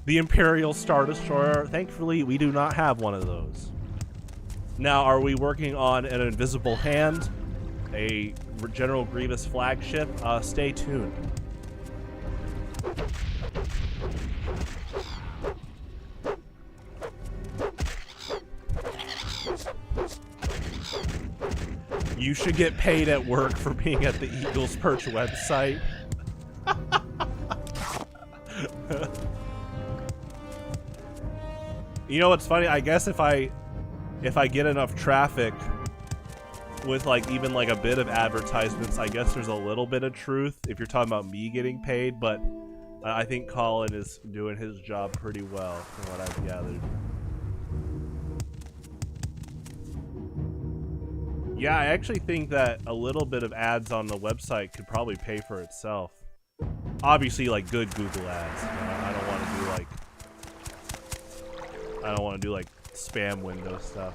Speaker 1: The Imperial Star Destroyer. Thankfully, we do not have one of those. Now, are we working on an Invisible Hand? A General Grievous flagship? Stay tuned. You should get paid at work for being at the Eagles Perch website. You know what's funny? I guess if I get enough traffic with like even like a bit of advertisements, I guess there's a little bit of truth if you're talking about me getting paid, but I think Colin is doing his job pretty well from what I've gathered. Yeah, I actually think that a little bit of ads on the website could probably pay for itself. Obviously, like good Google ads. You know, I don't want to do like spam window stuff.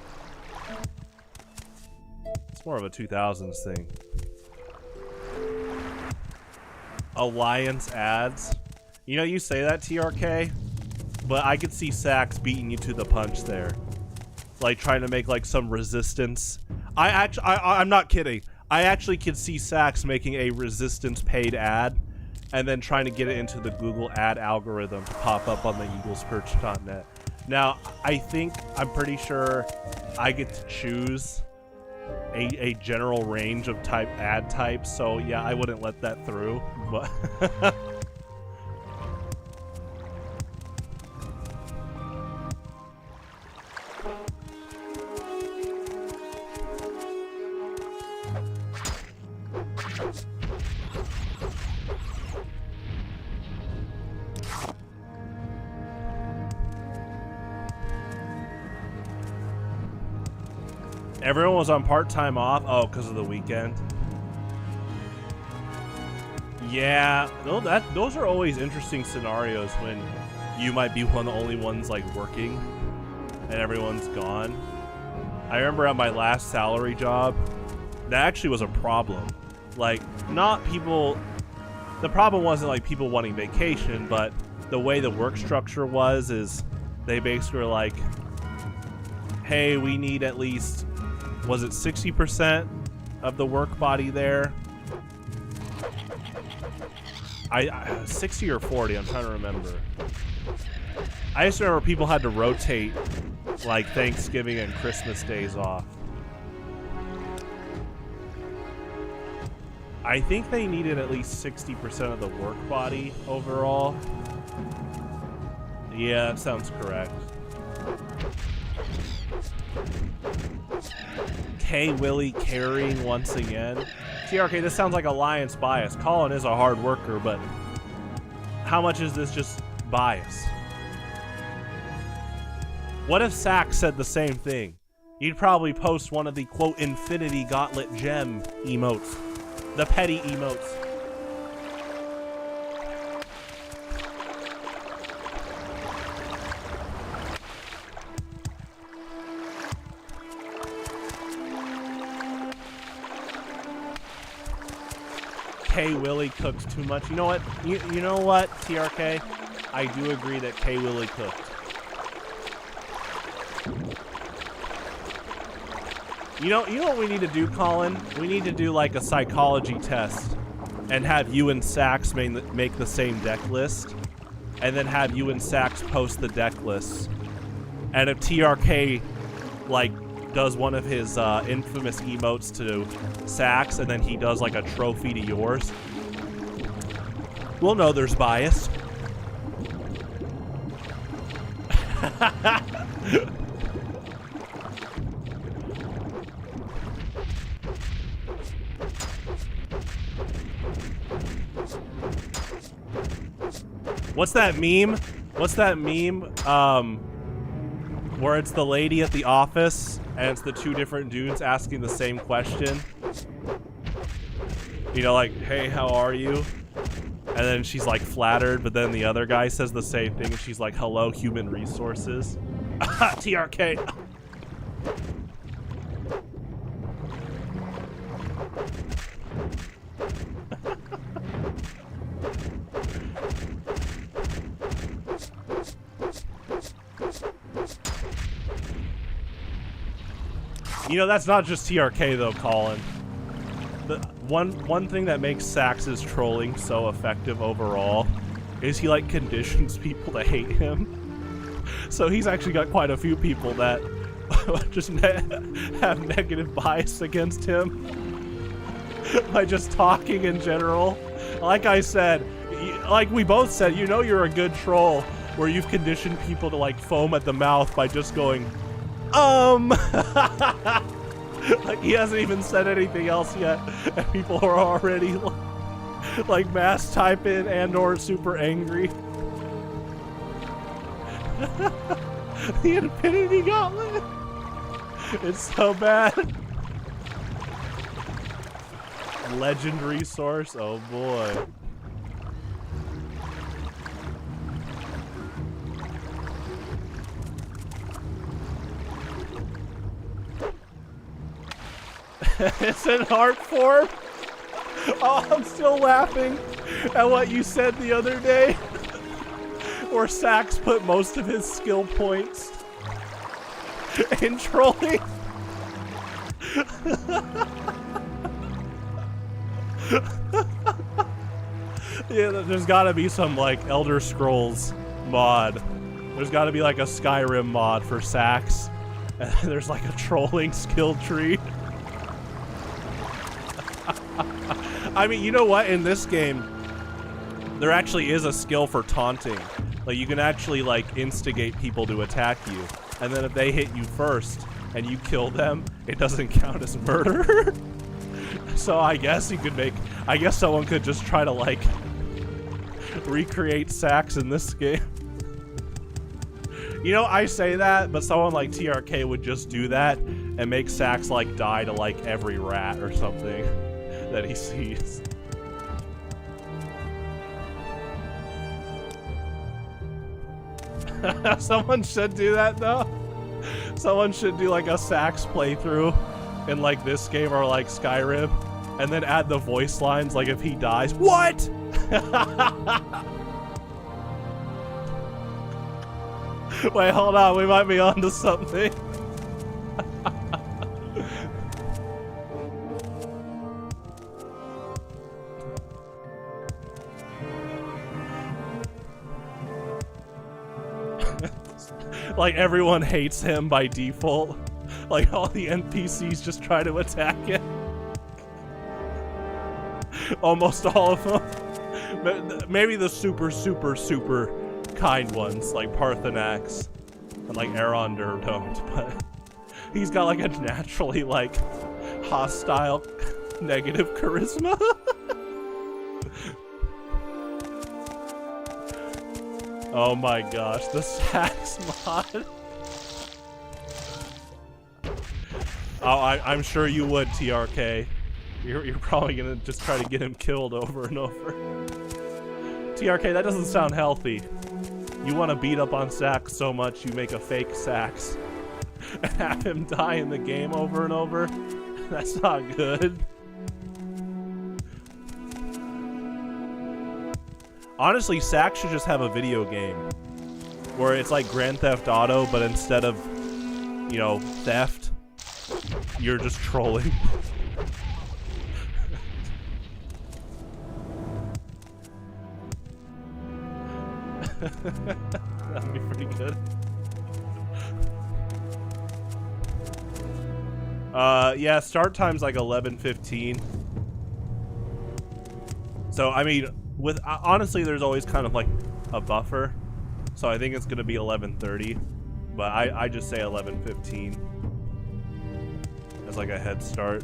Speaker 1: It's more of a 2000s thing. Alliance ads. You know, you say that, TRK, but I could see Sax beating you to the punch there. Like trying to make like some resistance. I'm not kidding. I actually could see Sax making a resistance paid ad and then trying to get it into the Google ad algorithm to pop up on the eaglesperch.net. Now, I'm pretty sure I get to choose a general range of ad types, so yeah, I wouldn't let that through, but everyone was on part-time off. Oh, because of the weekend. Yeah, those are always interesting scenarios when you might be one of the only ones like working and everyone's gone. I remember at my last salary job, that actually was a problem. Like, not people, the problem wasn't like people wanting vacation, but the way the work structure was is they basically were like, hey, we need at least, was it 60% of the work body there? I 60 or 40, I'm trying to remember. I just remember people had to rotate like Thanksgiving and Christmas days off. I think they needed at least 60% of the work body overall. Yeah, that sounds correct. K. Willie carrying once again. TRK, this sounds like alliance bias. Colin is a hard worker, but how much is this just bias? What if Sax said the same thing? You'd probably post one of the, quote, Infinity Gauntlet Gem emotes. The petty emotes. K. Willie cooks too much. You know what? You know what, TRK? I do agree that K. Willie cooked. You know what we need to do, Colin? We need to do like a psychology test and have you and Sax make the same deck list, and then have you and Sax post the deck lists. And if TRK like does one of his infamous emotes to Sax, and then he does like a trophy to yours, we'll know there's bias. What's that meme? What's that meme? Where it's the lady at the office and it's the two different dudes asking the same question. You know, like, hey, how are you? And then she's like flattered, but then the other guy says the same thing and she's like, hello, human resources. TRK. You know, that's not just TRK though, Colin. The one thing that makes Sax's trolling so effective overall is he like conditions people to hate him. So he's actually got quite a few people that just have negative bias against him by just talking in general. Like I said, like we both said, you know you're a good troll where you've conditioned people to like foam at the mouth by just going, like he hasn't even said anything else yet, and people are already like mass typing and or super angry. The Infinity Gauntlet. It's so bad. Legend resource. Oh boy. It's an art form. Oh, I'm still laughing at what you said the other day, where Sax put most of his skill points in trolling. Yeah, there's gotta be some like Elder Scrolls mod. There's gotta be like a Skyrim mod for Sax. And there's like a trolling skill tree. I mean, you know what? In this game, there actually is a skill for taunting. Like, you can actually, like, instigate people to attack you. And then if they hit you first and you kill them, it doesn't count as murder. So I guess you could make... I guess someone could just try to, like, recreate Sax in this game. You know, I say that, but someone like TRK would just do that and make Sax, like, die to, like, every rat or something that he sees. Someone should do that though. Someone should do like a Sax playthrough in like this game or like Skyrim, and then add the voice lines like if he dies. What? Wait, hold on. We might be onto something. Like, everyone hates him by default. Like, all the NPCs just try to attack him. Almost all of them. Maybe the super kind ones, like Parthenax and like Aronder don't, but he's got like a naturally like hostile negative charisma. Oh my gosh, the sax mod. Oh, I'm sure you would, TRK. You're probably gonna just try to get him killed over and over. TRK, that doesn't sound healthy. You want to beat up on Sax so much you make a fake Sax and have him die in the game over and over? That's not good. Honestly, Sax should just have a video game where it's like Grand Theft Auto, but instead of, you know, theft, you're just trolling. That'd be pretty good. Yeah, start time's like 11:15. So I mean, with honestly, there's always kind of like a buffer. So I think it's gonna be 11:30, but I just say 11:15 as like a head start.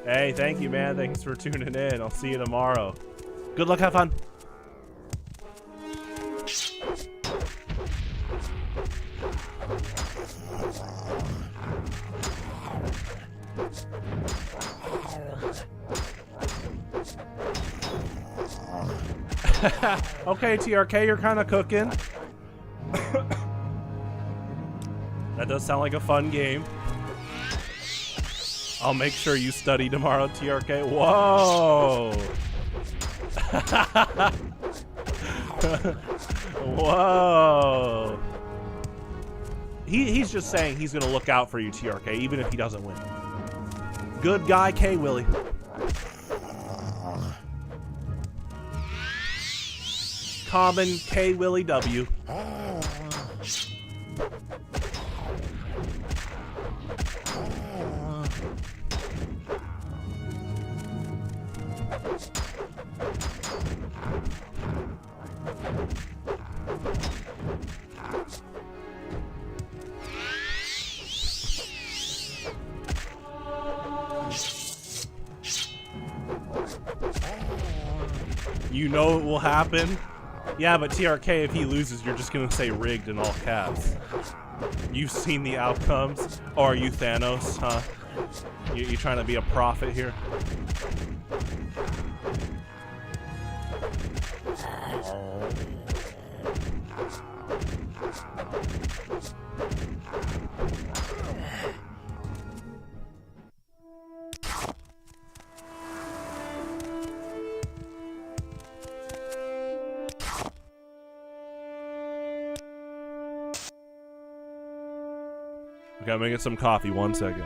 Speaker 1: Hey, thank you, man. Thanks for tuning in. I'll see you tomorrow. Good luck, have fun. Okay, TRK, you're kind of cooking. That does sound like a fun game. I'll make sure you study tomorrow, TRK. Whoa! Whoa! He's just saying he's gonna look out for you, TRK, even if he doesn't win. Good guy, K Willie. Common K Willie W. You know it will happen? Yeah, but TRK, if he loses, you're just gonna say rigged in all caps. You've seen the outcomes. Or are you Thanos, huh? You trying to be a prophet here? Okay, I'm gonna get some coffee. 1 second.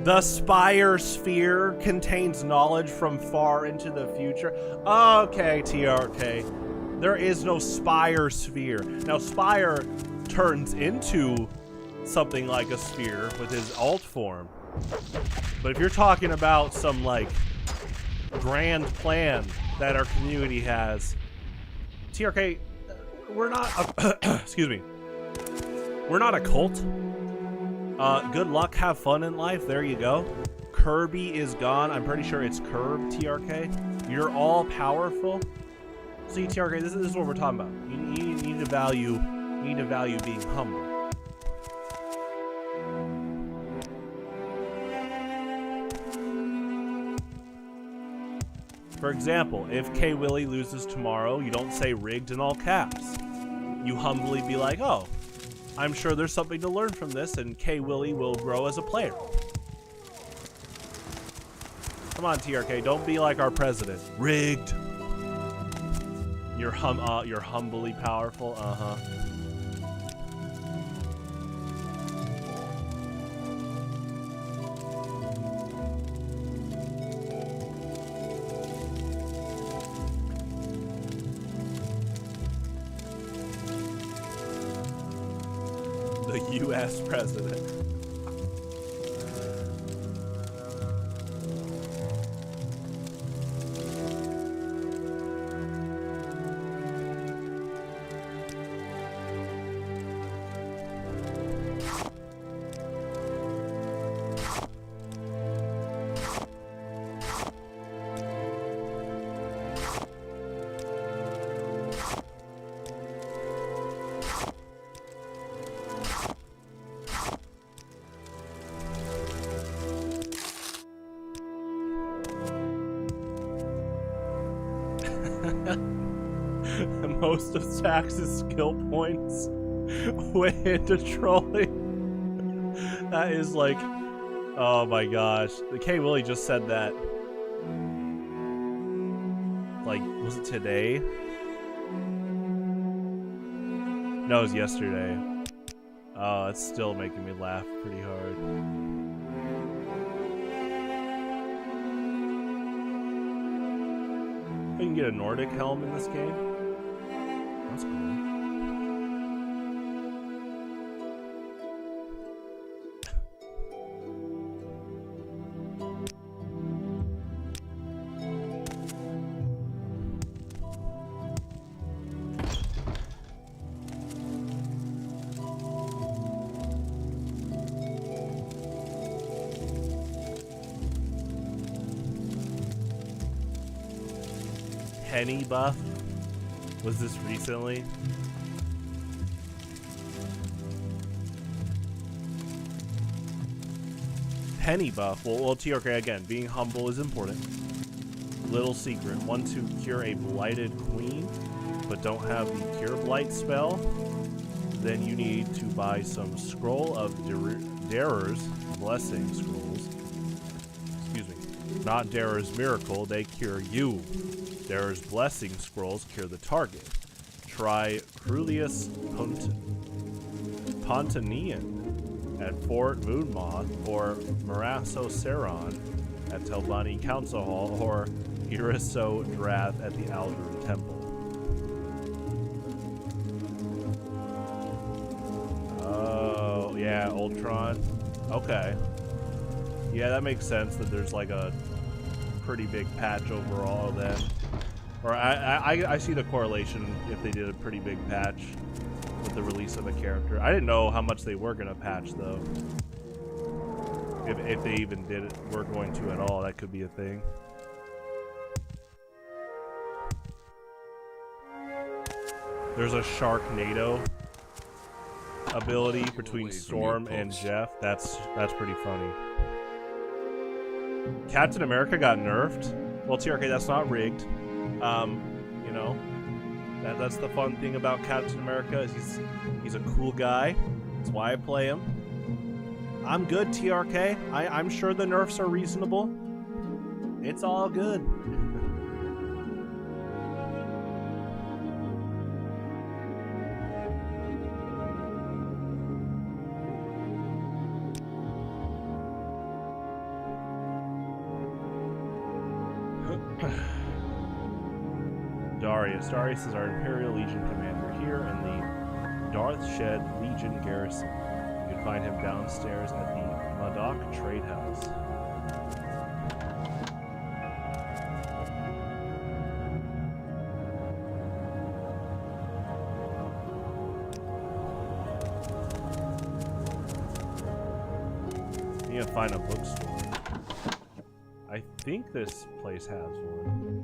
Speaker 1: The Spire Sphere contains knowledge from far into the future. Okay, TRK. There is no Spire Sphere. Now, Spire turns into something like a sphere with his alt form. But if you're talking about some, like, grand plan that our community has, TRK, we're not... excuse me. We're not a cult. Good luck, have fun in life. There you go. Kirby is gone. I'm pretty sure it's Curb, TRK. You're all powerful. See, TRK, this is what we're talking about. You need to value being humble. For example, if K. Willie loses tomorrow, you don't say rigged in all caps. You humbly be like, oh, I'm sure there's something to learn from this, and K. Willie will grow as a player. Come on, TRK, don't be like our president. Rigged. You're humbly powerful. Uh-huh. The U.S. president. Most of Sax's skill points went into trolling. That is like, oh my gosh. The K. Willie just said that. Like, was it today? No, it was yesterday. Oh, it's still making me laugh pretty hard. I can get a Nordic helm in this game. That's cool. Penny buff? Was this recently? Penny buff. Well, TRK again. Being humble is important. Little secret. Want to cure a blighted queen, but don't have the cure blight spell? Then you need to buy some scroll of Darer's blessing scrolls. Excuse me. Not Darer's miracle. They cure you. Darer's blessing scrolls cure the target. Try Crulius Pontanian at Fort Moonmoth, or Marasso Seron at Telbani Council Hall, or Iriso Drath at the Aldrin Temple. Oh, yeah, Ultron. Okay. Yeah, that makes sense that there's like a pretty big patch overall then. Or I see the correlation if they did a pretty big patch with the release of a character. I didn't know how much they were going to patch, though. If they even did it, were going to at all, that could be a thing. There's a Sharknado ability between Storm and Jeff. That's pretty funny. Captain America got nerfed. Well, TRK, that's not rigged. You know, that's the fun thing about Captain America is he's a cool guy. That's why I play him. I'm good, TRK. I'm sure the nerfs are reasonable. It's all good. Darius is our Imperial Legion commander here in the Darthshed Legion garrison. You can find him downstairs at the Madoc Trade House. You need to find a bookstore. I think this place has one.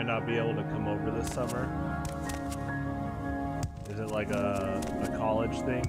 Speaker 1: Not be able to come over this summer? Is it like a college thing?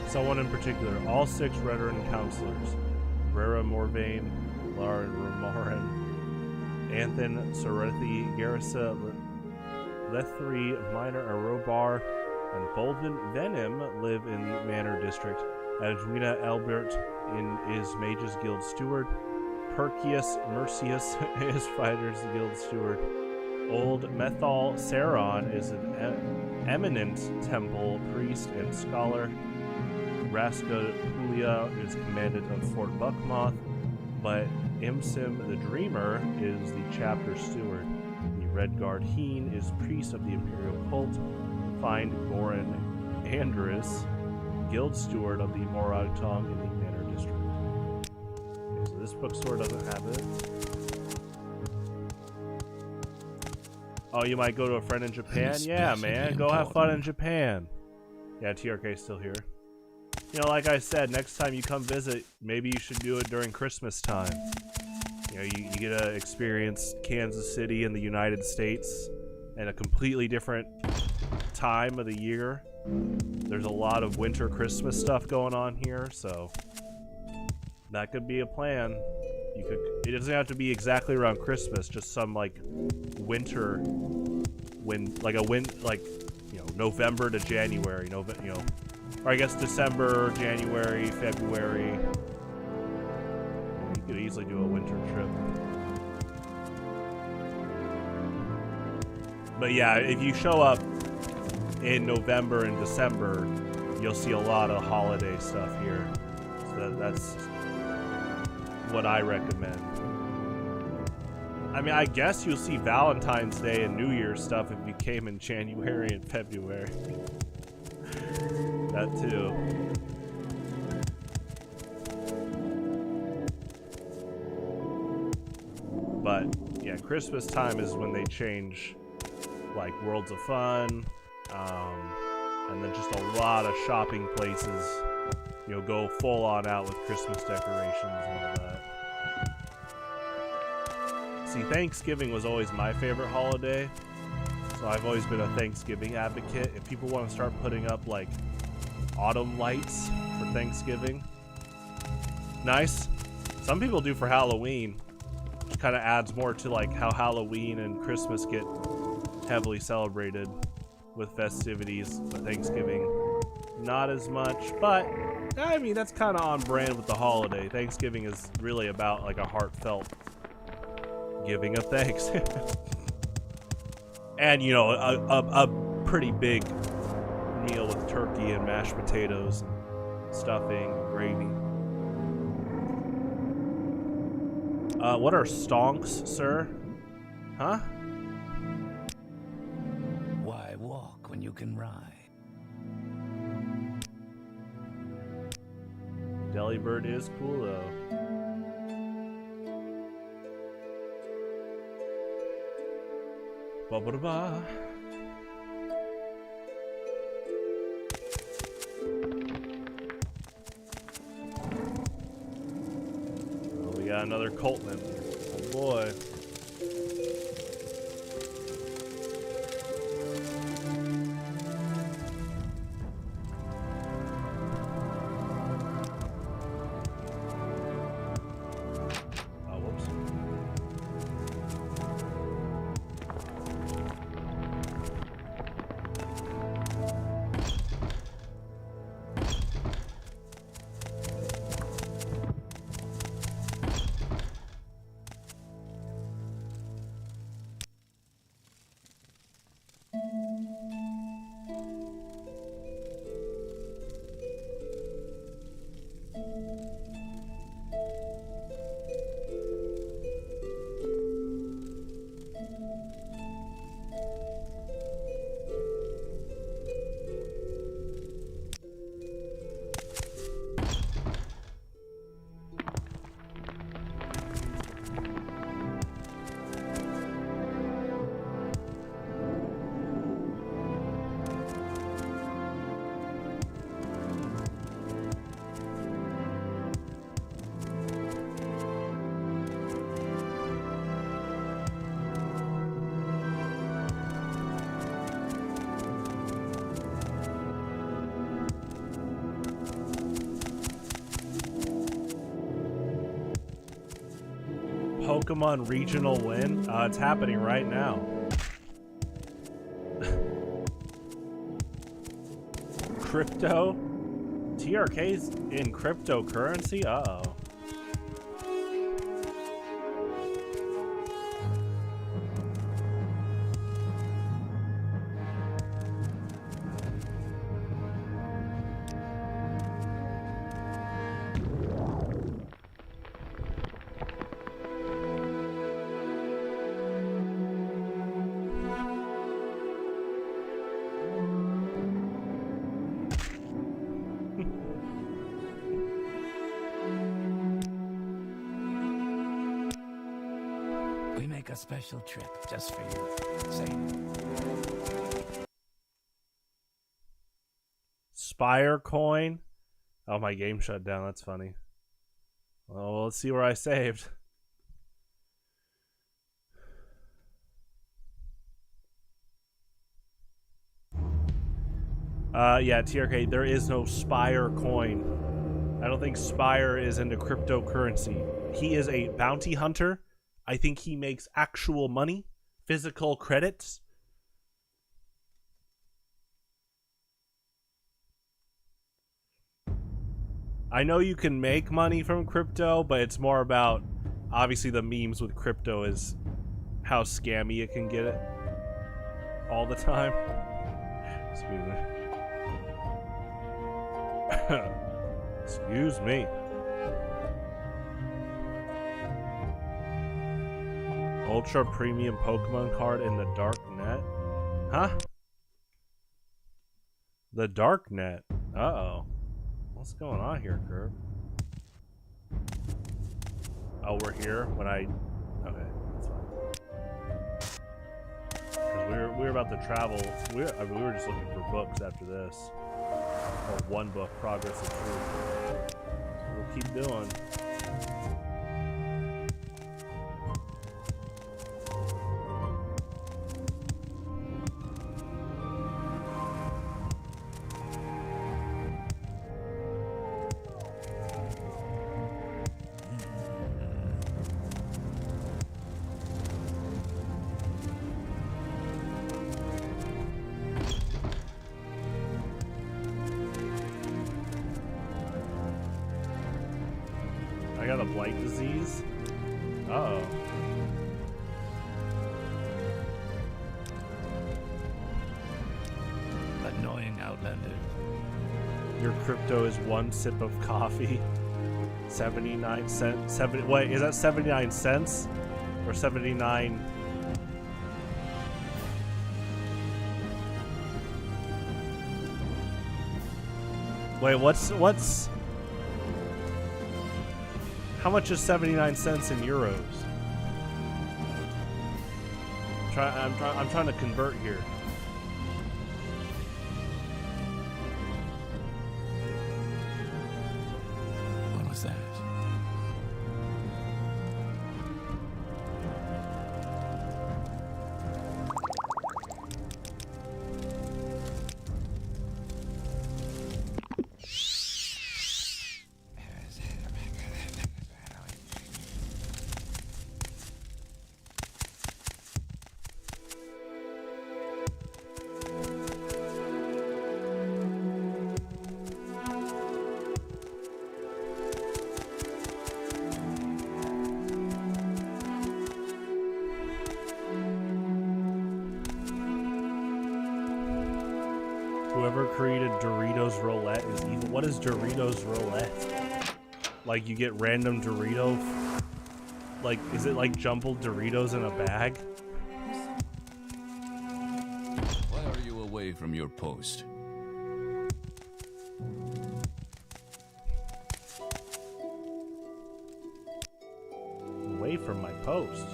Speaker 1: Someone in particular. All 6 veteran counselors. Brera Morvain, Lara Romarin, Anthan Sorethi, Garissa Lethri, Minor Arobar, and Bolvin Venom live in Manor District.
Speaker 6: Edwina Elbert is Mage's Guild Steward. Perkius Mercius is Fighters Guild Steward. Old Methal Saron is an eminent temple priest and scholar. Raska Julia is commandant of Fort Buckmoth, but Imsim the Dreamer is the chapter steward. The Redguard Heen is priest of the Imperial Cult. Find Goran Andrus, guild steward of the Moragtong in the Manor District. Okay, so this bookstore doesn't have it. Oh, you might go to a friend in Japan? Yeah, man, go have fun in Japan. Yeah, TRK's still here. You know, like I said, next time you come visit, maybe you should do it during Christmas time. You know, you get to experience Kansas City in the United States in a completely different time of the year. There's a lot of winter Christmas stuff going on here, so that could be a plan. You could. It doesn't have to be exactly around Christmas, just some like winter, November to January, or I guess December, January, February. You could easily do a winter trip. But yeah, if you show up in November and December, you'll see a lot of holiday stuff here. So that's what I recommend. I mean, I guess you'll see Valentine's Day and New Year's stuff if you came in January and February. That too. But yeah, Christmas time is when they change like Worlds of Fun, and then just a lot of shopping places, go full on out with Christmas decorations and all that. See, Thanksgiving was always my favorite holiday, so I've always been a Thanksgiving advocate. If people want to start putting up like autumn lights for Thanksgiving, nice. Some people do for Halloween, which kind of adds more to like how Halloween and Christmas get heavily celebrated with festivities, but Thanksgiving not as much. But I mean, that's kind of on brand with the holiday. Thanksgiving is really about like a heartfelt giving of thanks. And a pretty big meal with turkey and mashed potatoes and stuffing and gravy. What are stonks, sir? Huh?
Speaker 2: Why walk when you can ride?
Speaker 6: Delibird is cool though. Ba ba da ba. Oh, we got another cult member. Oh boy. Pokemon regional win? It's happening right now. Crypto
Speaker 1: TRK's in cryptocurrency? Uh-oh.
Speaker 2: We make a special trip just for you. Say.
Speaker 1: Spire coin? Oh, my game shut down. That's funny. Well, let's see where I saved. Yeah, TRK, there is no Spire coin. I don't think Spire is into cryptocurrency. He is a bounty hunter. I think he makes actual money, physical credits. I know you can make money from crypto, but it's more about, obviously the memes with crypto is how scammy it can get it all the time. Excuse me. Excuse me. Ultra premium Pokemon card in the dark net? Huh? The dark net? Uh-oh. What's going on here, Curb? Oh, we're here when I... Okay, that's fine. Because we were about to travel. We were just looking for books after this. Or one book, Progress of Truth. So we'll keep doing. I got a blight disease? Uh-oh.
Speaker 2: Annoying Outlander.
Speaker 1: Your crypto is one sip of coffee. 79 cents. Wait, is that 79 cents? Or 79... Wait, what's... How much is 79 cents in euros? I'm trying to convert here.
Speaker 2: What was that?
Speaker 1: Whoever created Doritos Roulette is evil. What is Doritos Roulette? Like you get random Dorito? Like, is it like jumbled Doritos in a bag?
Speaker 3: Why are you away from your post?
Speaker 1: Away from my post.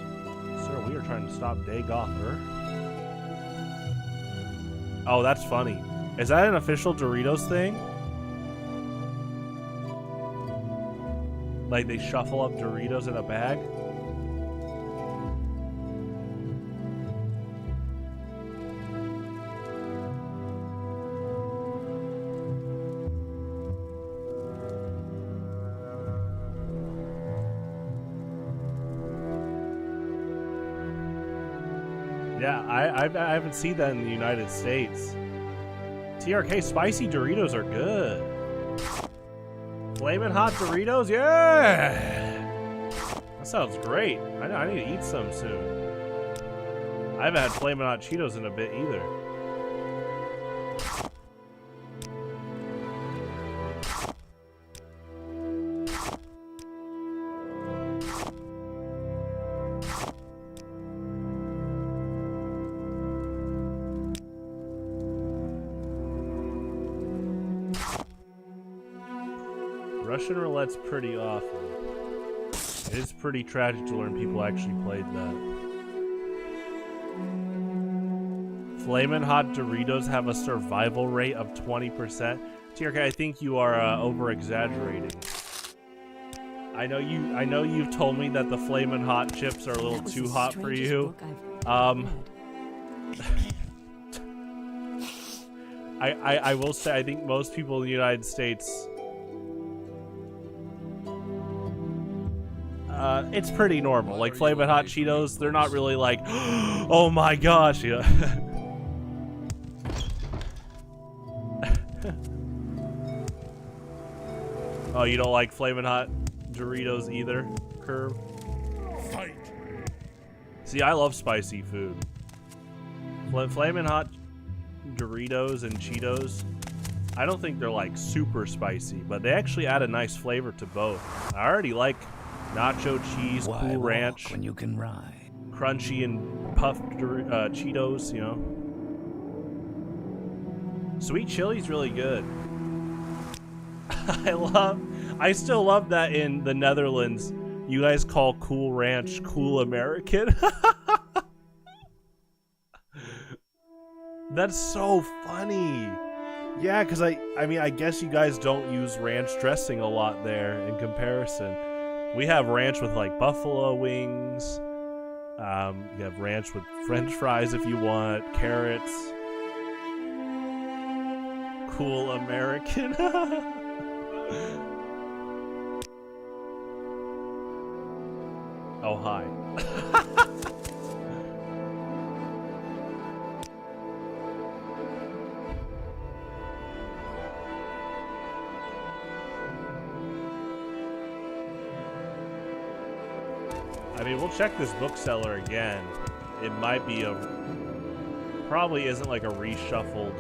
Speaker 1: Sir, we are trying to stop Dagoth Earth. Oh, that's funny. Is that an official Doritos thing? Like they shuffle up Doritos in a bag? Yeah, I haven't seen that in the United States. TRK, spicy Doritos are good. Flamin' hot Doritos? Yeah! That sounds great. I need to eat some soon. I haven't had Flamin' hot Cheetos in a bit either. Russian roulette's pretty awful. It is pretty tragic to learn people actually played that. Flamin' hot Doritos have a survival rate of 20%. TRK, I think you are over exaggerating. I know you've told me that the Flamin' hot chips are a little too hot for you. I will say I think most people in the United States, it's pretty normal. Like Flamin' hot Cheetos, they're not really like, oh my gosh. Yeah. Oh, you don't like Flamin' hot Doritos either, Curb?
Speaker 3: Fight.
Speaker 1: See, I love spicy food. Flamin' hot Doritos and Cheetos, I don't think they're like super spicy, but they actually add a nice flavor to both. I already like nacho cheese,
Speaker 2: Why
Speaker 1: Cool
Speaker 2: walk
Speaker 1: Ranch,
Speaker 2: when you can ride?
Speaker 1: crunchy and puffed Cheetos, you know. Sweet chili's really good. I still love that in the Netherlands, you guys call Cool Ranch Cool American. That's so funny. Yeah, because I mean, I guess you guys don't use ranch dressing a lot there in comparison. We have ranch with like buffalo wings. You have ranch with French fries if you want, carrots. Cool American. Oh, hi. I mean, we'll check this bookseller again. It might be probably isn't like a reshuffled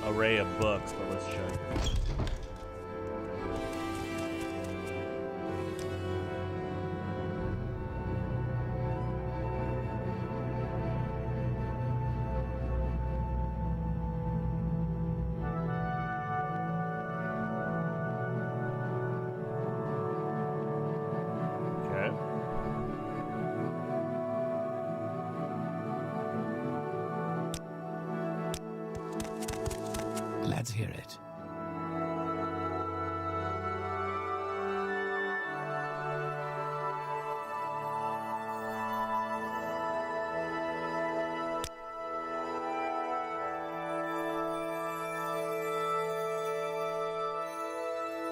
Speaker 1: array of books, but let's check.
Speaker 2: Let's hear it.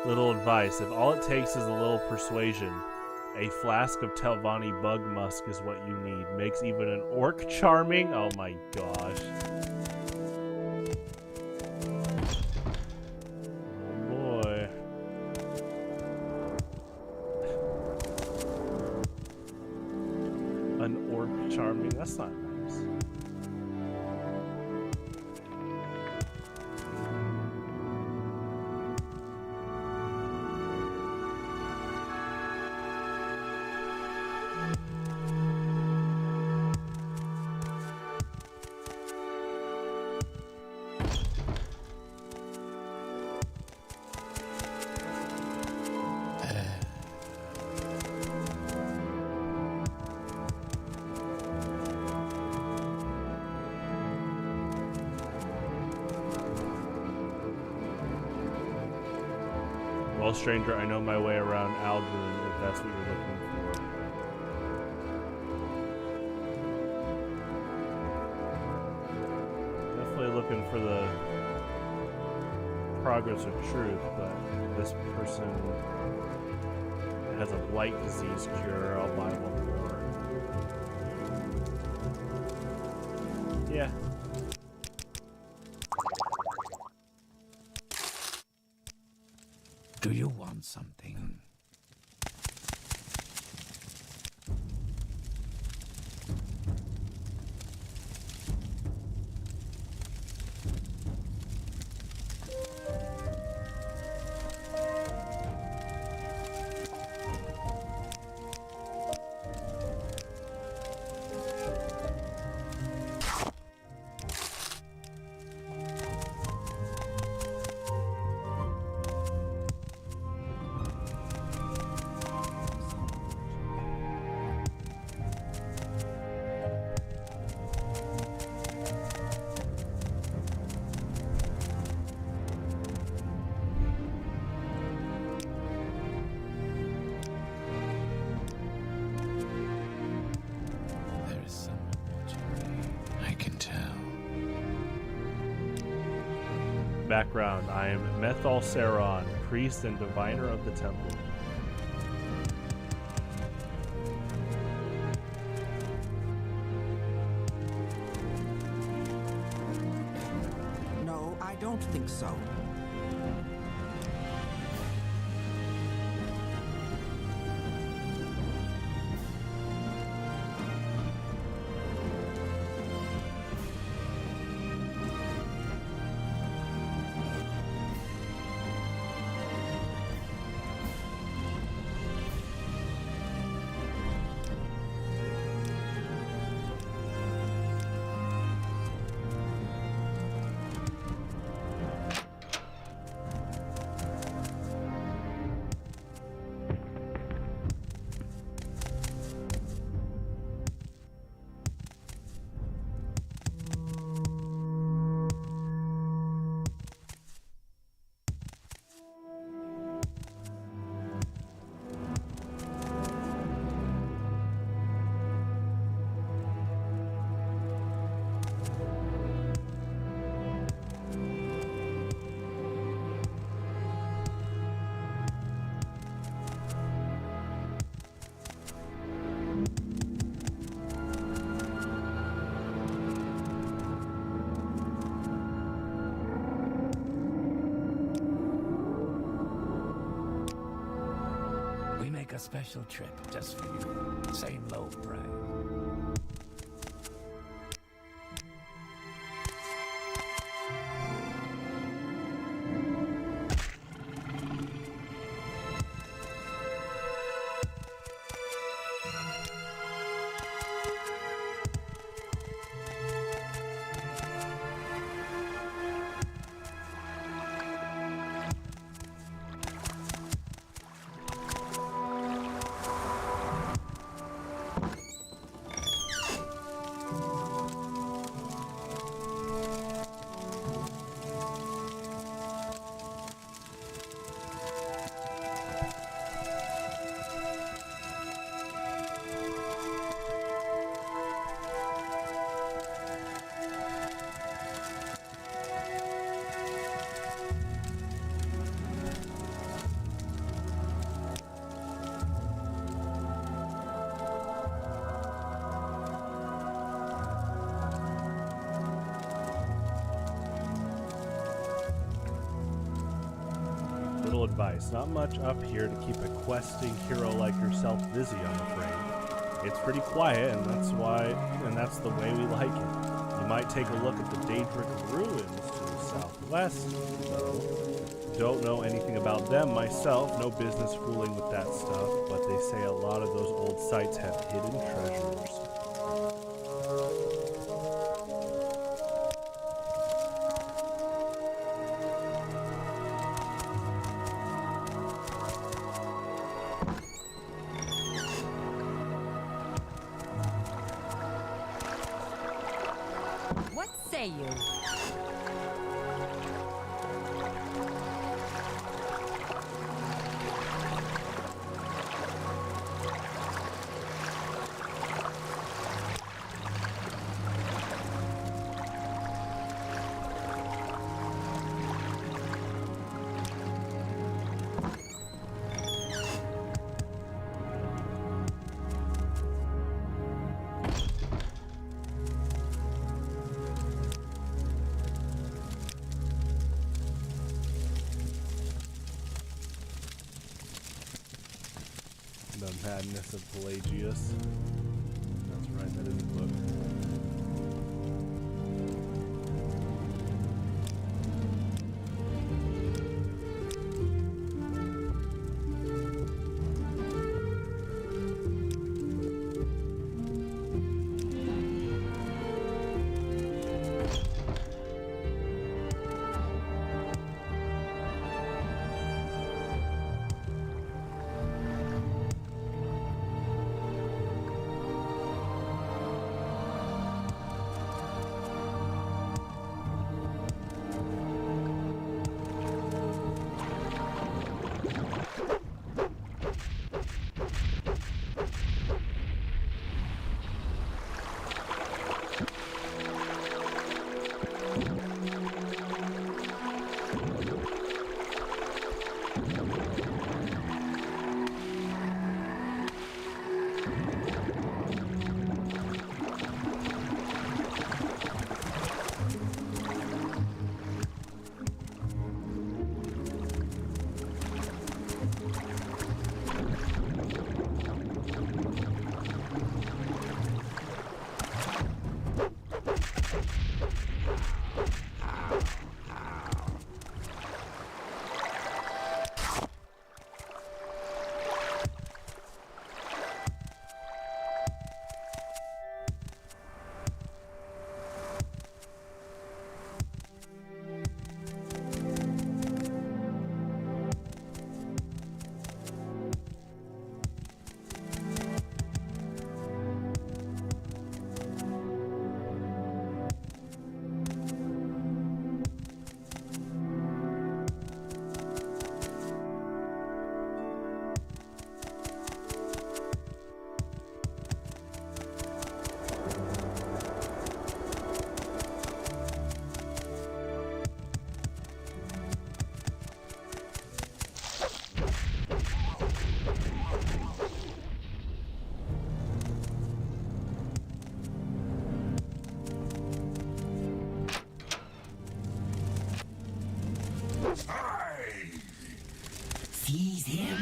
Speaker 1: Little advice, if all it takes is a little persuasion, a flask of Telvanni bug musk is what you need. Makes even an orc charming? Oh my gosh. Oh boy. An orc charming? That's not nice. Well, stranger, I know my way around Aldrin, if that's what you're looking for. Definitely looking for the progress of truth, but this person has a blight disease cure. I'll buy one more. Yeah.
Speaker 2: on something.
Speaker 6: Background, I am Methal Saron, priest and diviner of the temple.
Speaker 4: No, I don't think so.
Speaker 2: A special trip just for you. Same low price.
Speaker 6: Advice. Not much up here to keep a questing hero like yourself busy, I'm afraid. It's pretty quiet, and that's the way we like it. You might take a look at the Daedric ruins to the southwest, though. Don't know anything about them myself, no business fooling with that stuff, but they say a lot of those old sites have hidden treasures.
Speaker 9: What say you?
Speaker 6: The Madness of Pelagius. That's right, that is a book.
Speaker 2: Seize him.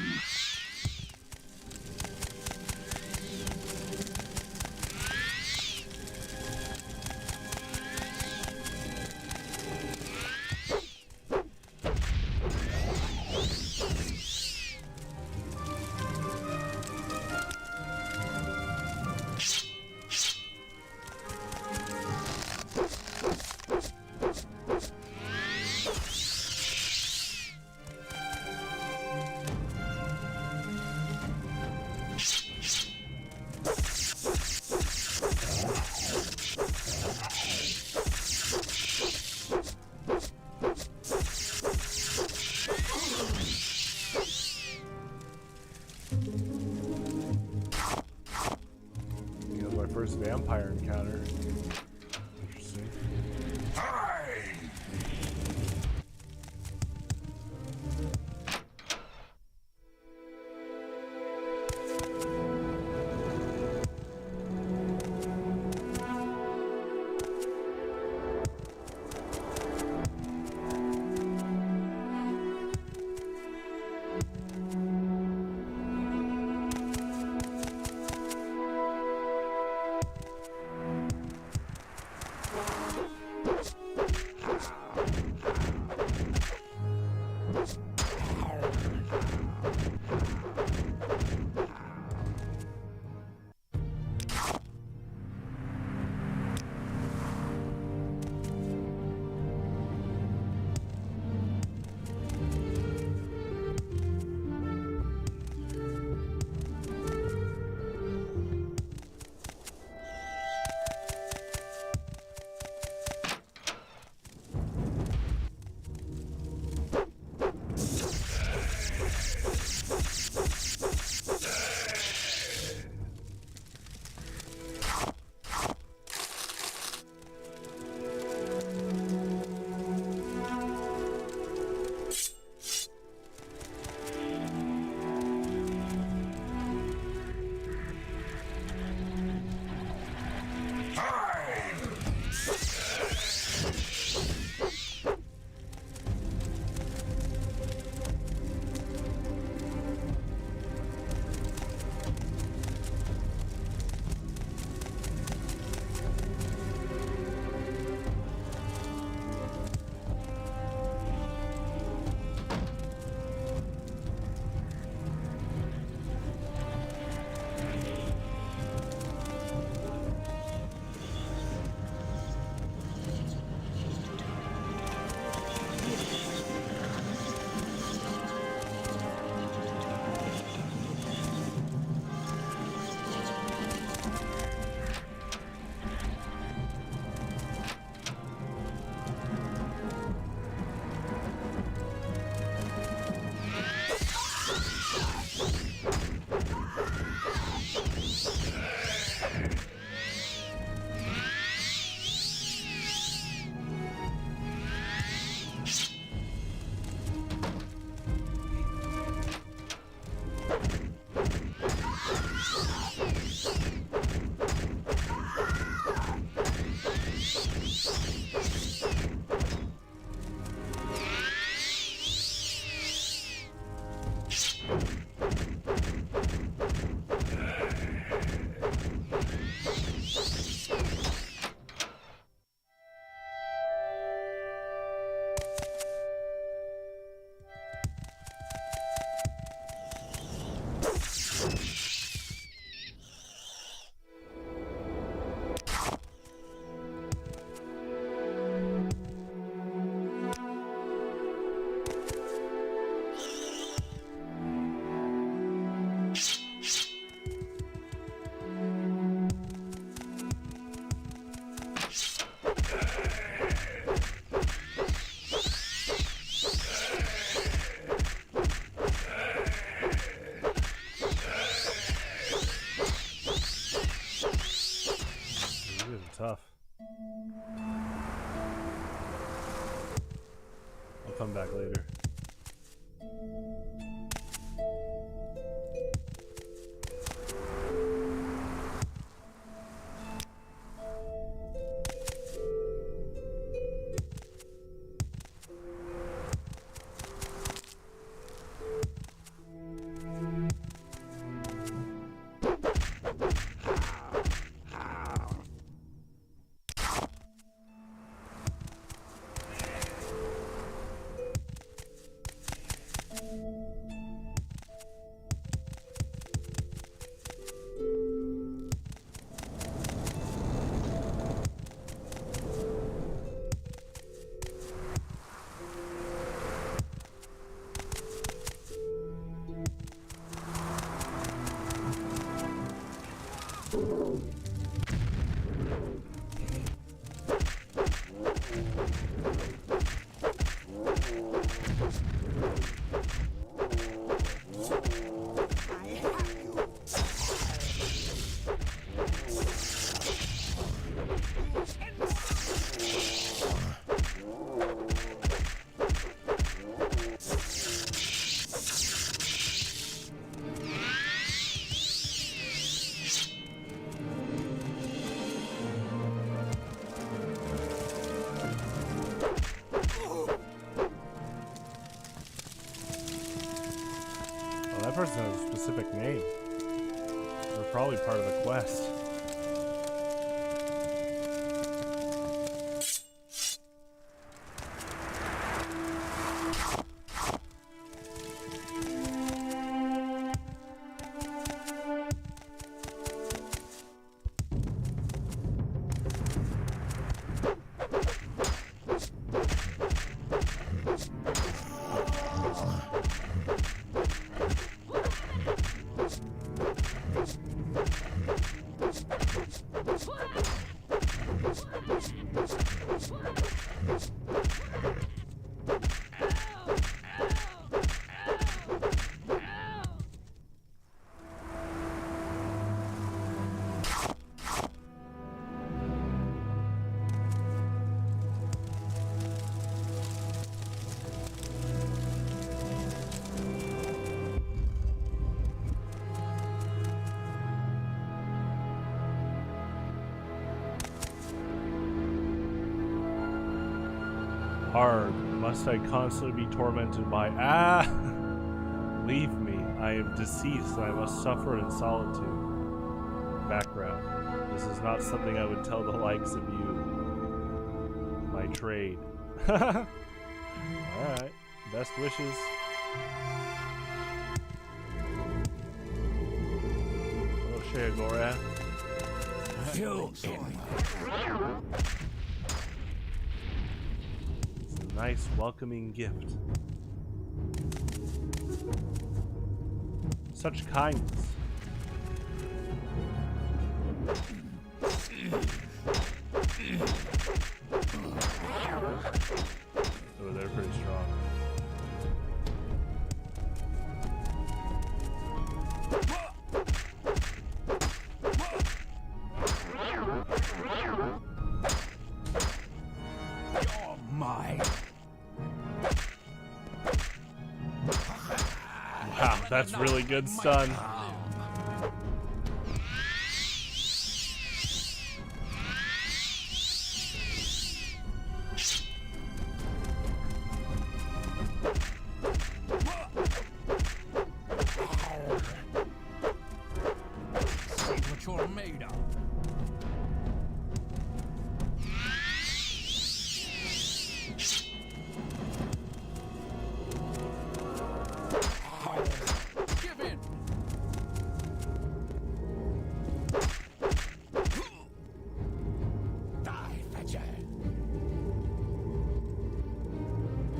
Speaker 6: First vampire encounter. Interesting. tough. I'll come back later. That person has a specific name. They're probably part of the quest. Hard. Must I constantly be tormented by leave me. I am deceased and I must suffer in solitude. Background. This is not something I would tell the likes of you. My trade. Alright. Best wishes. Hello, Shayagora.
Speaker 2: You
Speaker 6: Nice, welcoming gift. Such kindness. Oh, they're pretty strong.
Speaker 2: You're mine.
Speaker 6: Wow, that's really good stun.
Speaker 2: See what you're made of. Give in. Die, Fetcher.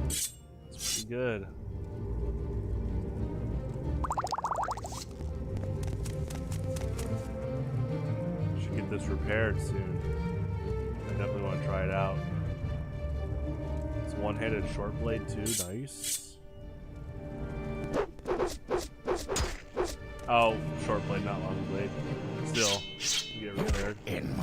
Speaker 6: It's pretty good. Should get this repaired soon. I definitely want to try it out. It's one-handed short blade too. Nice. Oh, short blade, not long blade. Still, get repaired.
Speaker 2: In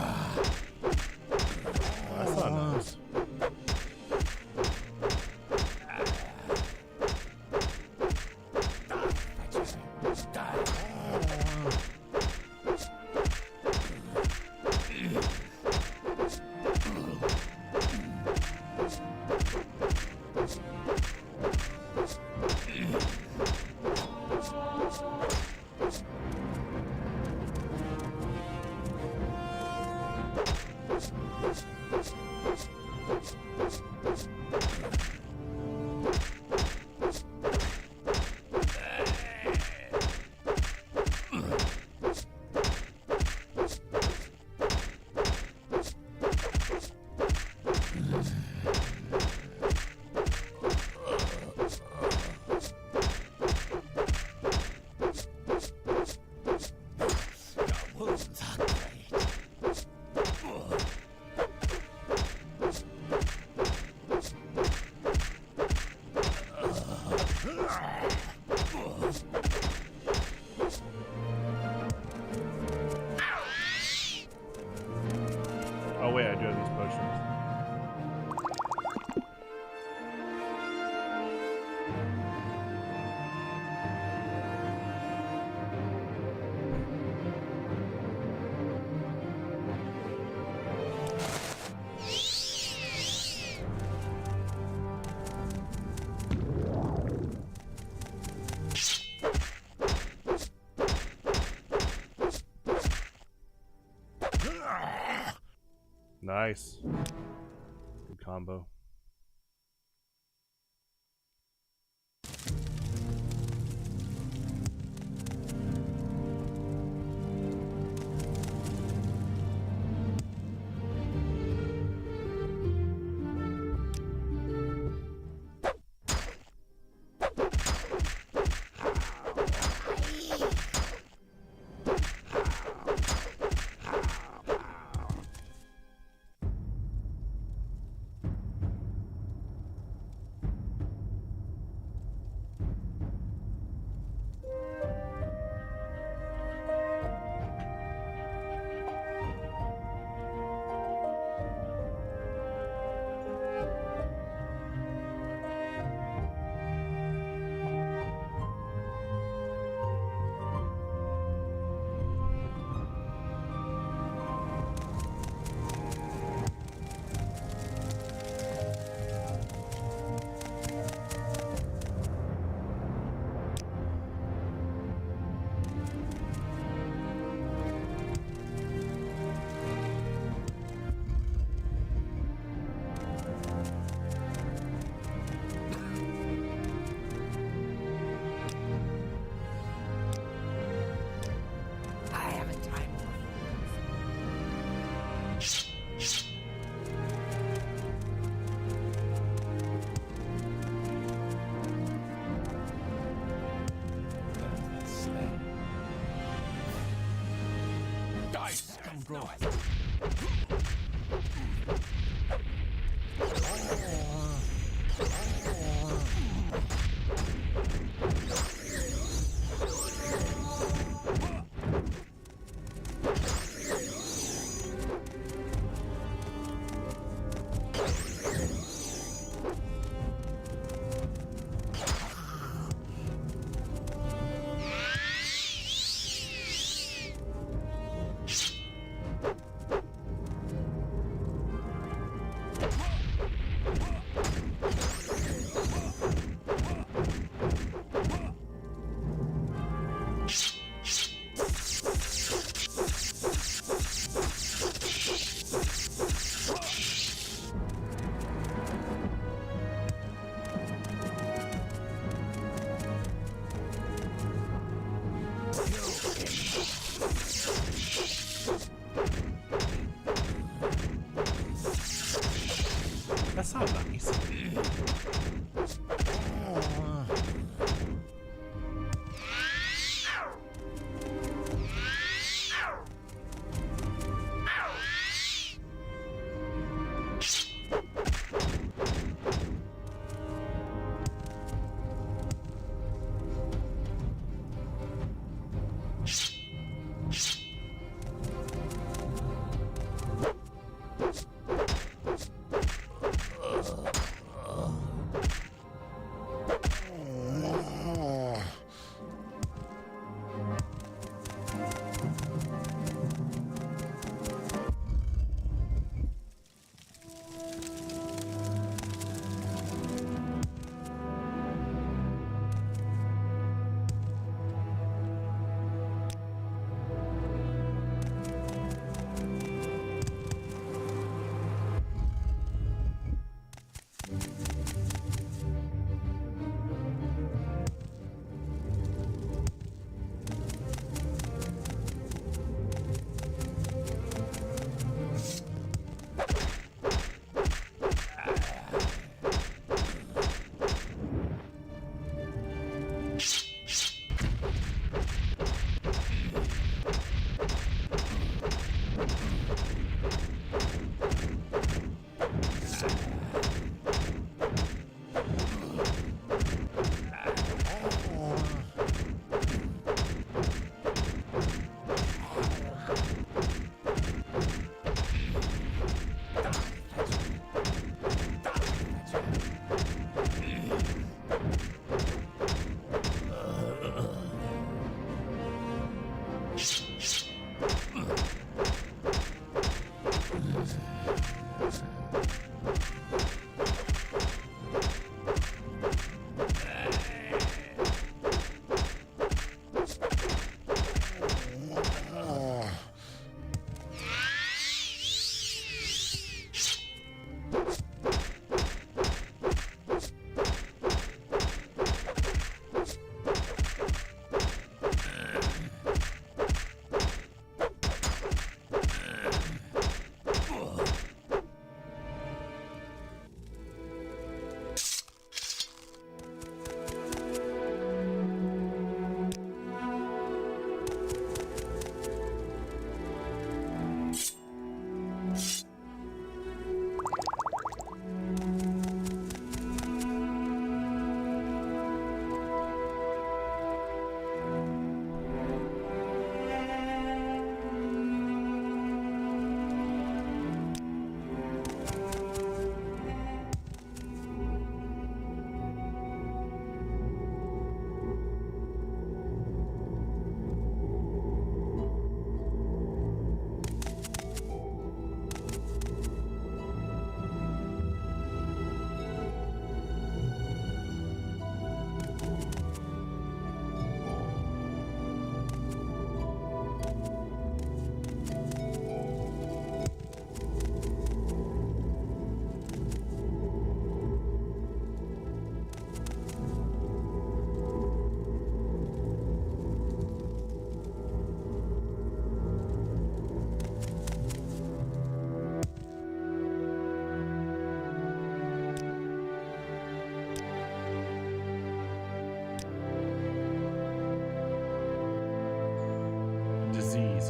Speaker 6: Oh wait, I do have these potions. Nice. Good combo. That's not nice.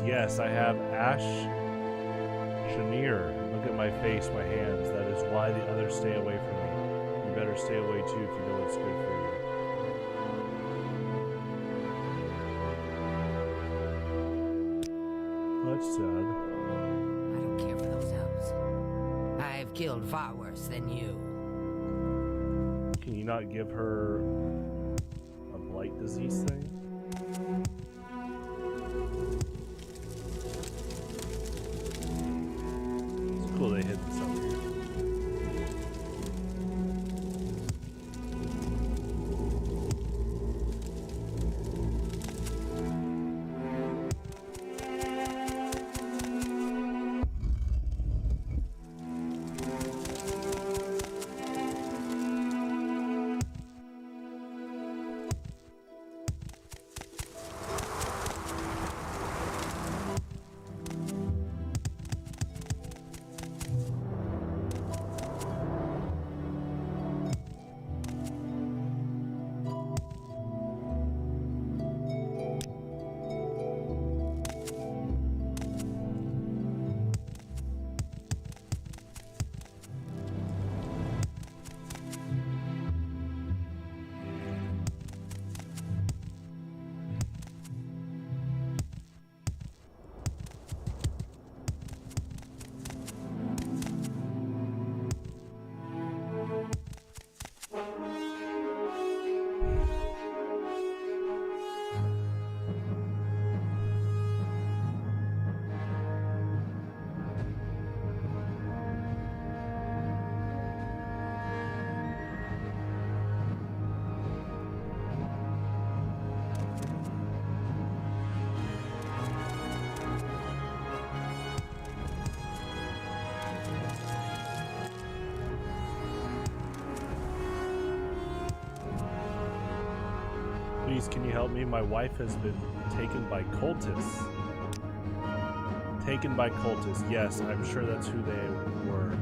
Speaker 6: Yes, I have Ash Chenier. Look at my face, my hands. That is why the others stay away from me. You better stay away too if you know what's good for you. That's sad.
Speaker 9: I don't care for those elves. I've killed far worse than you.
Speaker 6: Can you not give her a blight disease thing? Cool, they hid this up here. Please, can you help me? My wife has been taken by cultists. Taken by cultists. Yes, I'm sure that's who they were.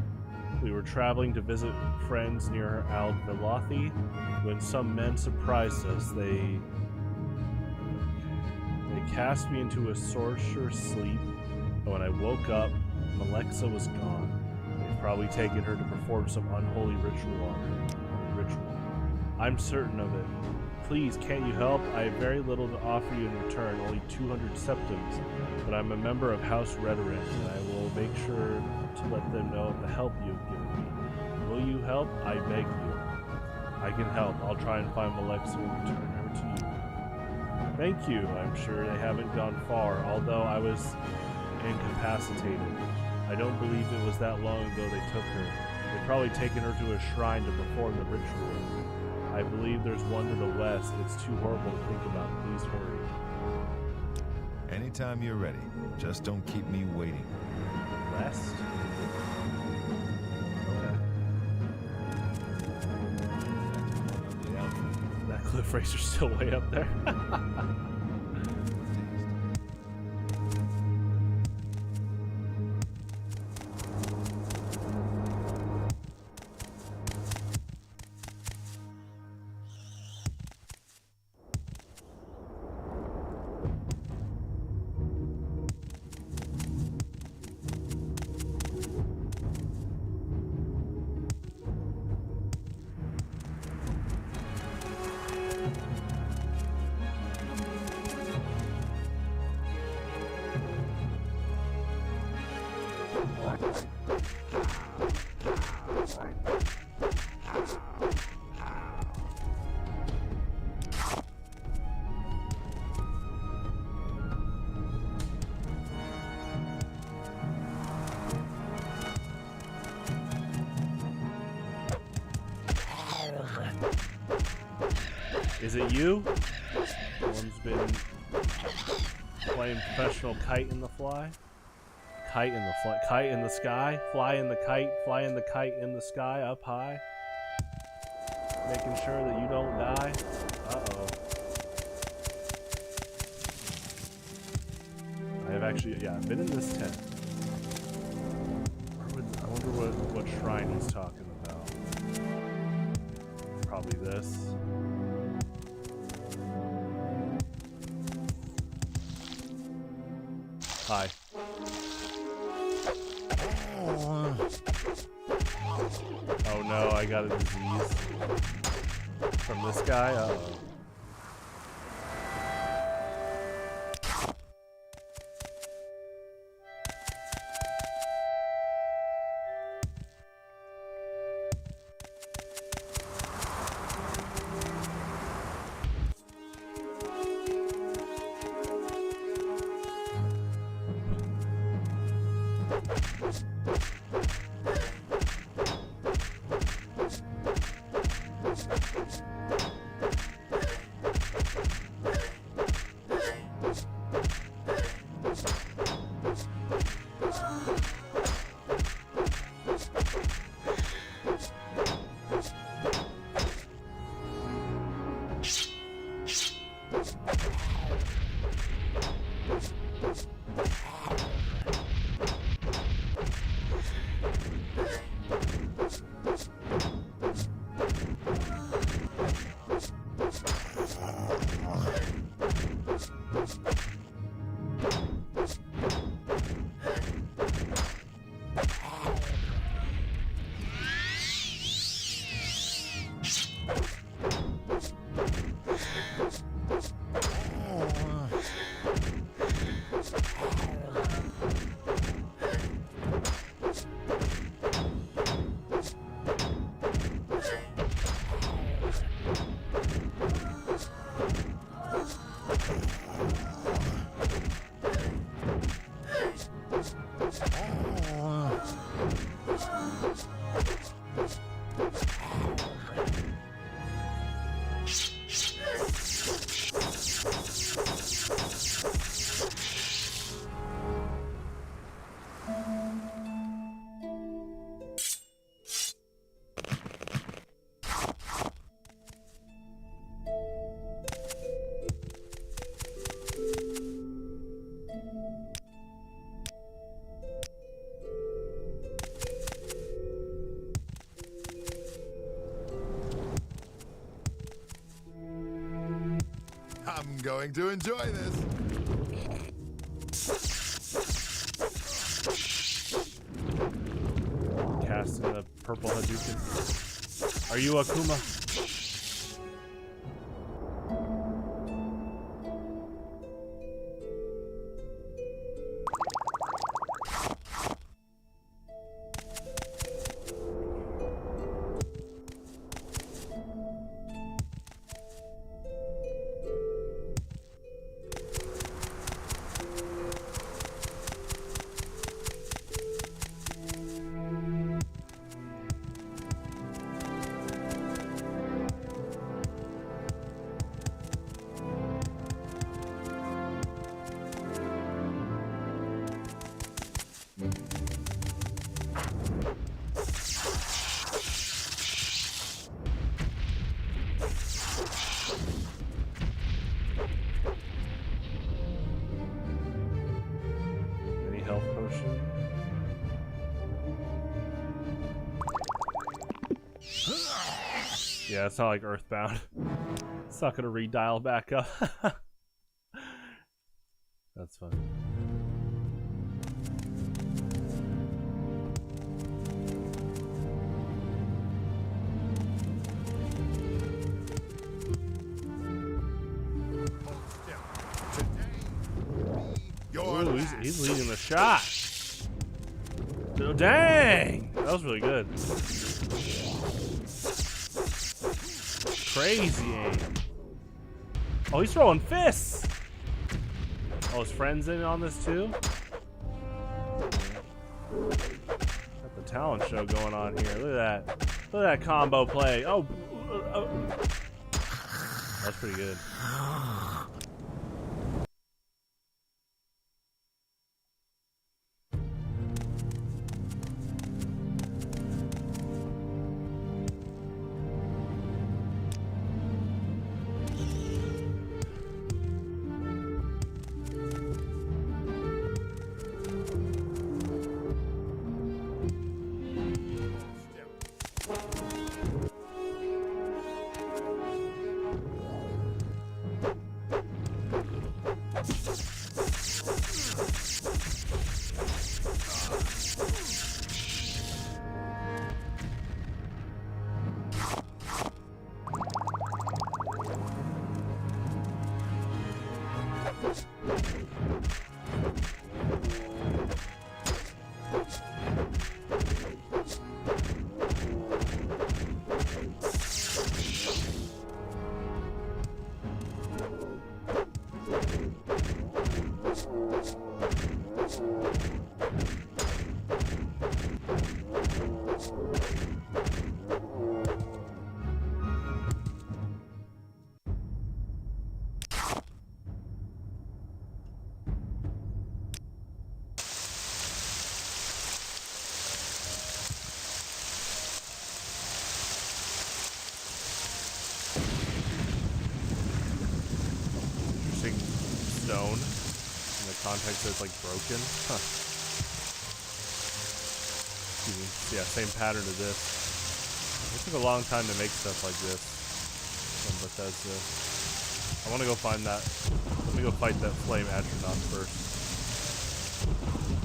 Speaker 6: We were traveling to visit friends near Al Velothi when some men surprised us. They cast me into a sorcerer's sleep, and when I woke up, Alexa was gone. They've probably taken her to perform some unholy ritual on her. I'm certain of it. Please, can't you help? I have very little to offer you in return, only 200 septums, but I'm a member of House Rhetoric, and I will make sure to let them know of the help you've given me. Will you help? I beg you. I can help. I'll try and find Alexa and return her to you. Thank you. I'm sure they haven't gone far, although I was incapacitated. I don't believe it was that long ago they took her. They've probably taken her to a shrine to perform the ritual. I believe there's one to the west. It's too horrible to think about. Please hurry.
Speaker 10: Anytime you're ready. Just don't keep me waiting.
Speaker 6: West? That cliff racer's still way up there. Is it you? Someone's been playing professional kite in the fly? Kite in the fly, kite in the sky, fly in the kite in the sky up high. Making sure that you don't die. Uh-oh. I have actually, yeah, I've been in this tent. I wonder what shrine he's talking about. Probably this. Hi. Oh no, I got a disease from this guy. Uh-oh.
Speaker 10: I'm going to enjoy this.
Speaker 6: Casting the purple Hadouken. Are you Akuma?
Speaker 1: Yeah, it's not like Earthbound. It's not gonna redial back up. That's fun. Ooh, he's leading the shot. Oh, dang! That was really good. Crazy aim. Oh, he's throwing fists! Oh, his friend's in on this too? Got the talent show going on here. Look at that. Look at that combo play. Oh, that's pretty good. Stone. In the context that it's like broken. Huh. Excuse me. Yeah, same pattern to this. It took a long time to make stuff like this. From Bethesda. I want to go find that. Let me go fight that flame astronaut first.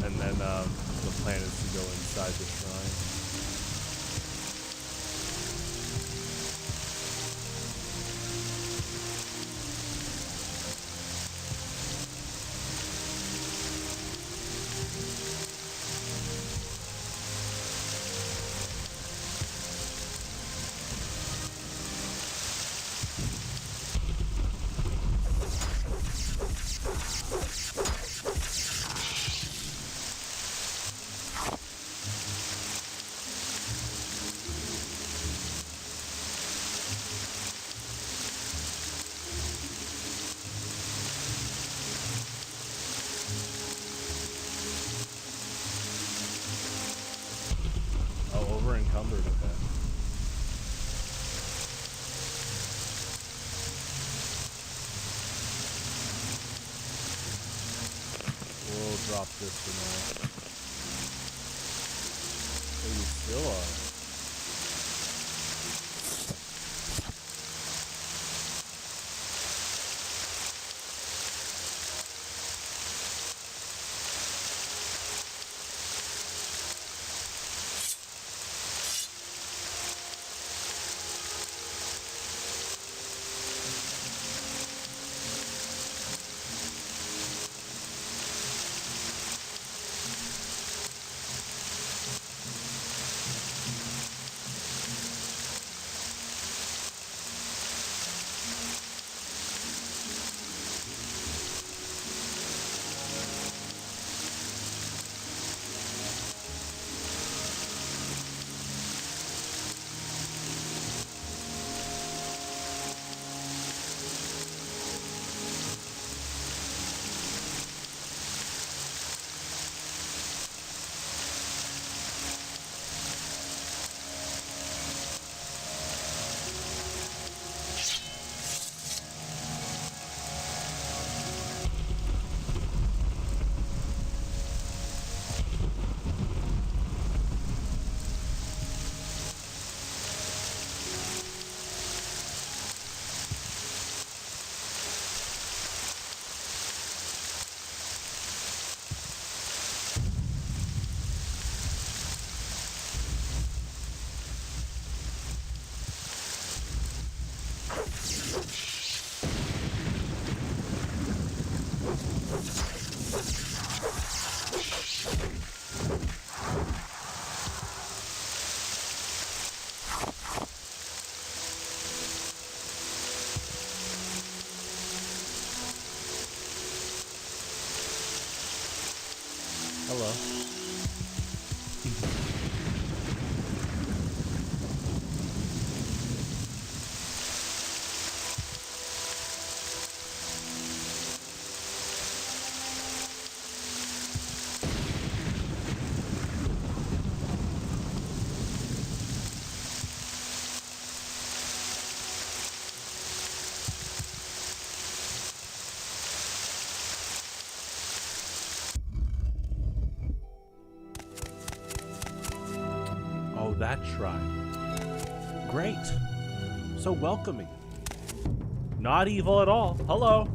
Speaker 1: And then the plan is to go inside the shrine. Encumbered with that. We'll drop this for now. Oh, you still are.
Speaker 6: Hello. Oh, that shrine. Great. So welcoming. Not evil at all. Hello.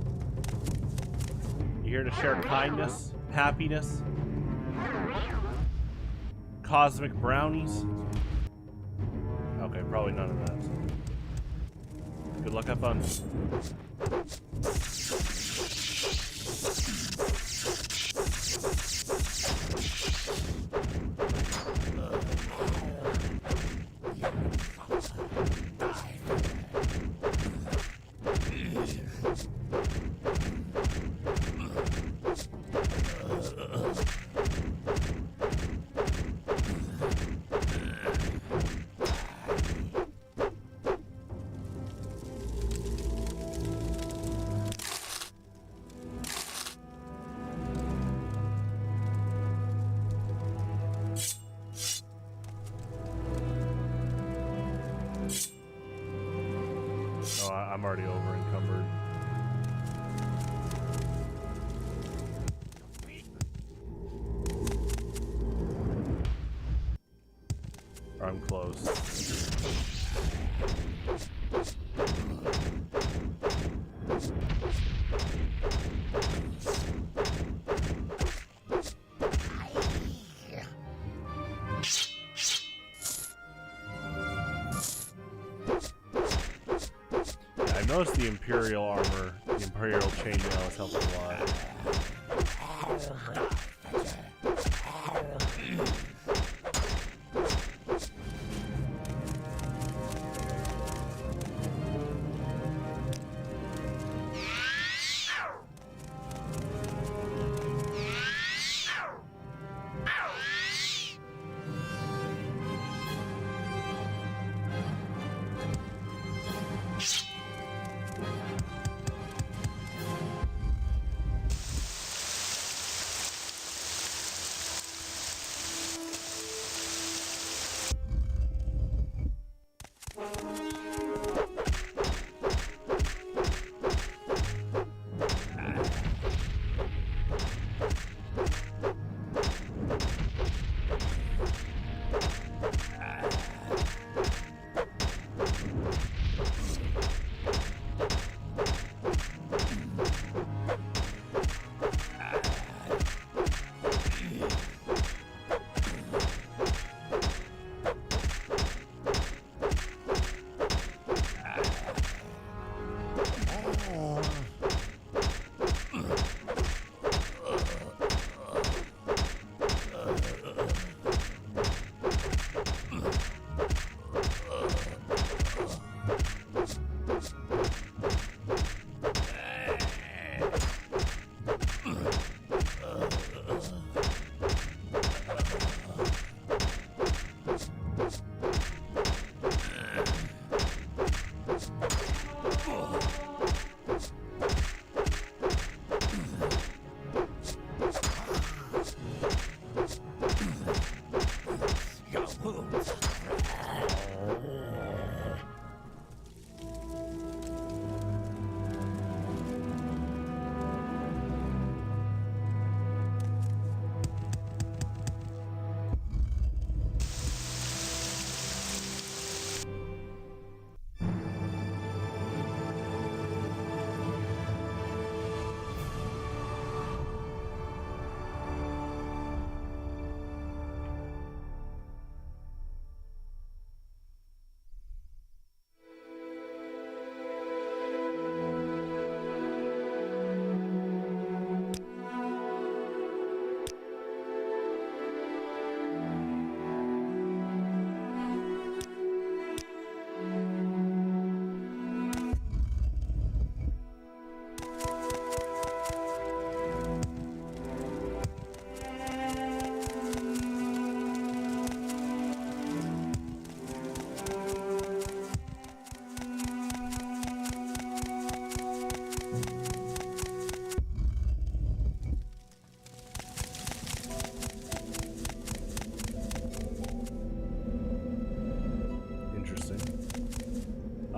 Speaker 6: You here to share kindness, happiness, cosmic brownies? Okay, probably none of that. Good luck, have fun. I'm already over encumbered. Or I'm close. I noticed the Imperial armor, the Imperial chainmail is helping a lot.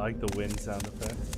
Speaker 6: like the wind sound effects.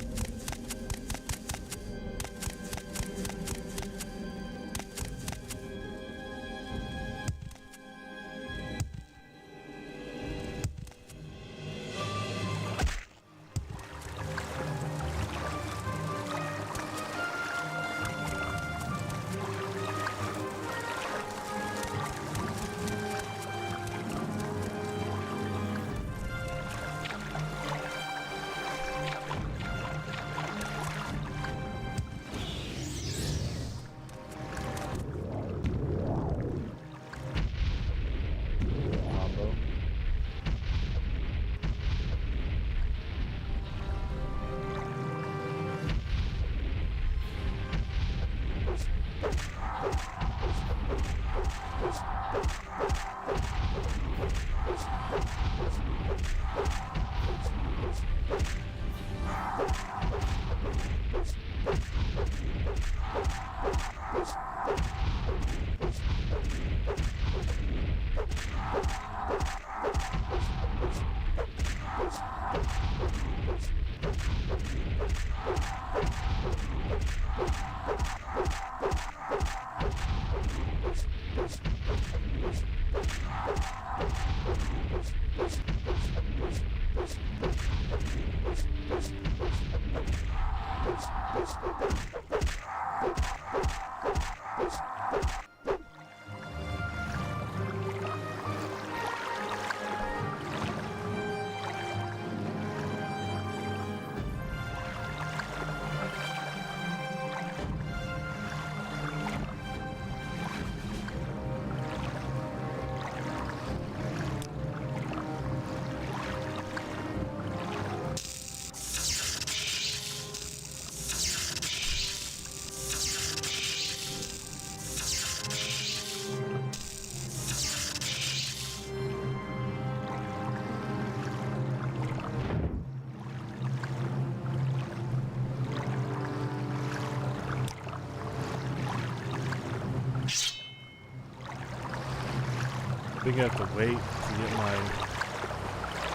Speaker 6: I think I have to wait to get my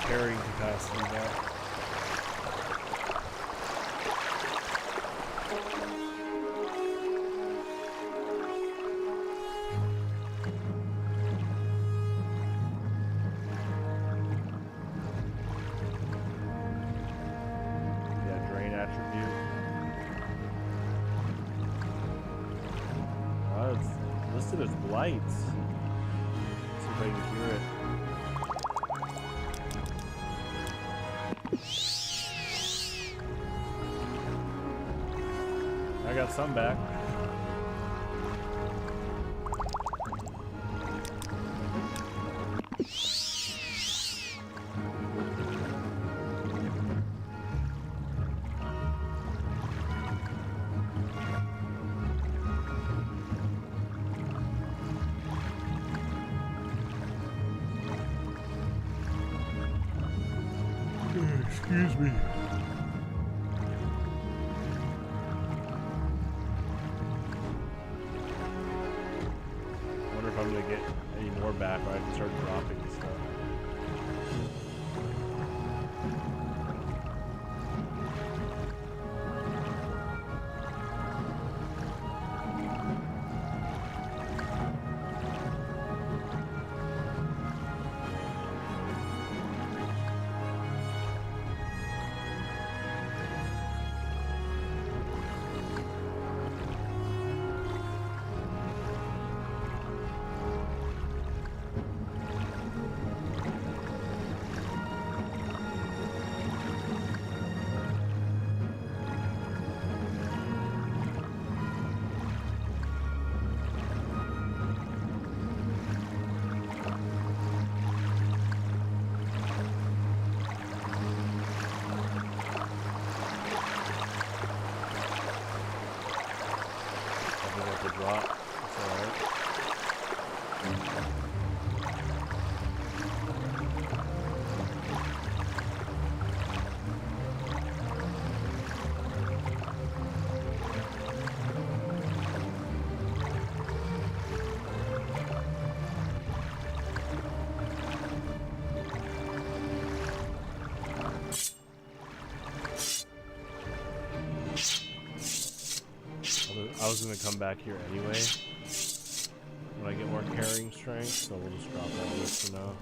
Speaker 6: carrying capacity back. Yeah, drain attribute. Oh, it's listed as lights. I can hear it. I got some back. Excuse me. I wonder if I'm gonna get any more back or I can start dropping stuff. Drop. It's alright. was gonna come back here anyway when I get more carrying strength, so we'll just drop all this for now.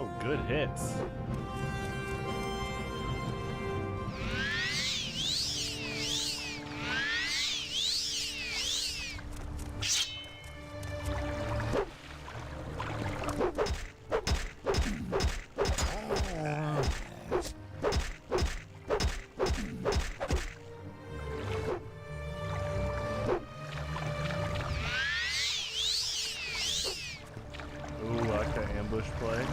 Speaker 6: Oh, good hits. Ambush play.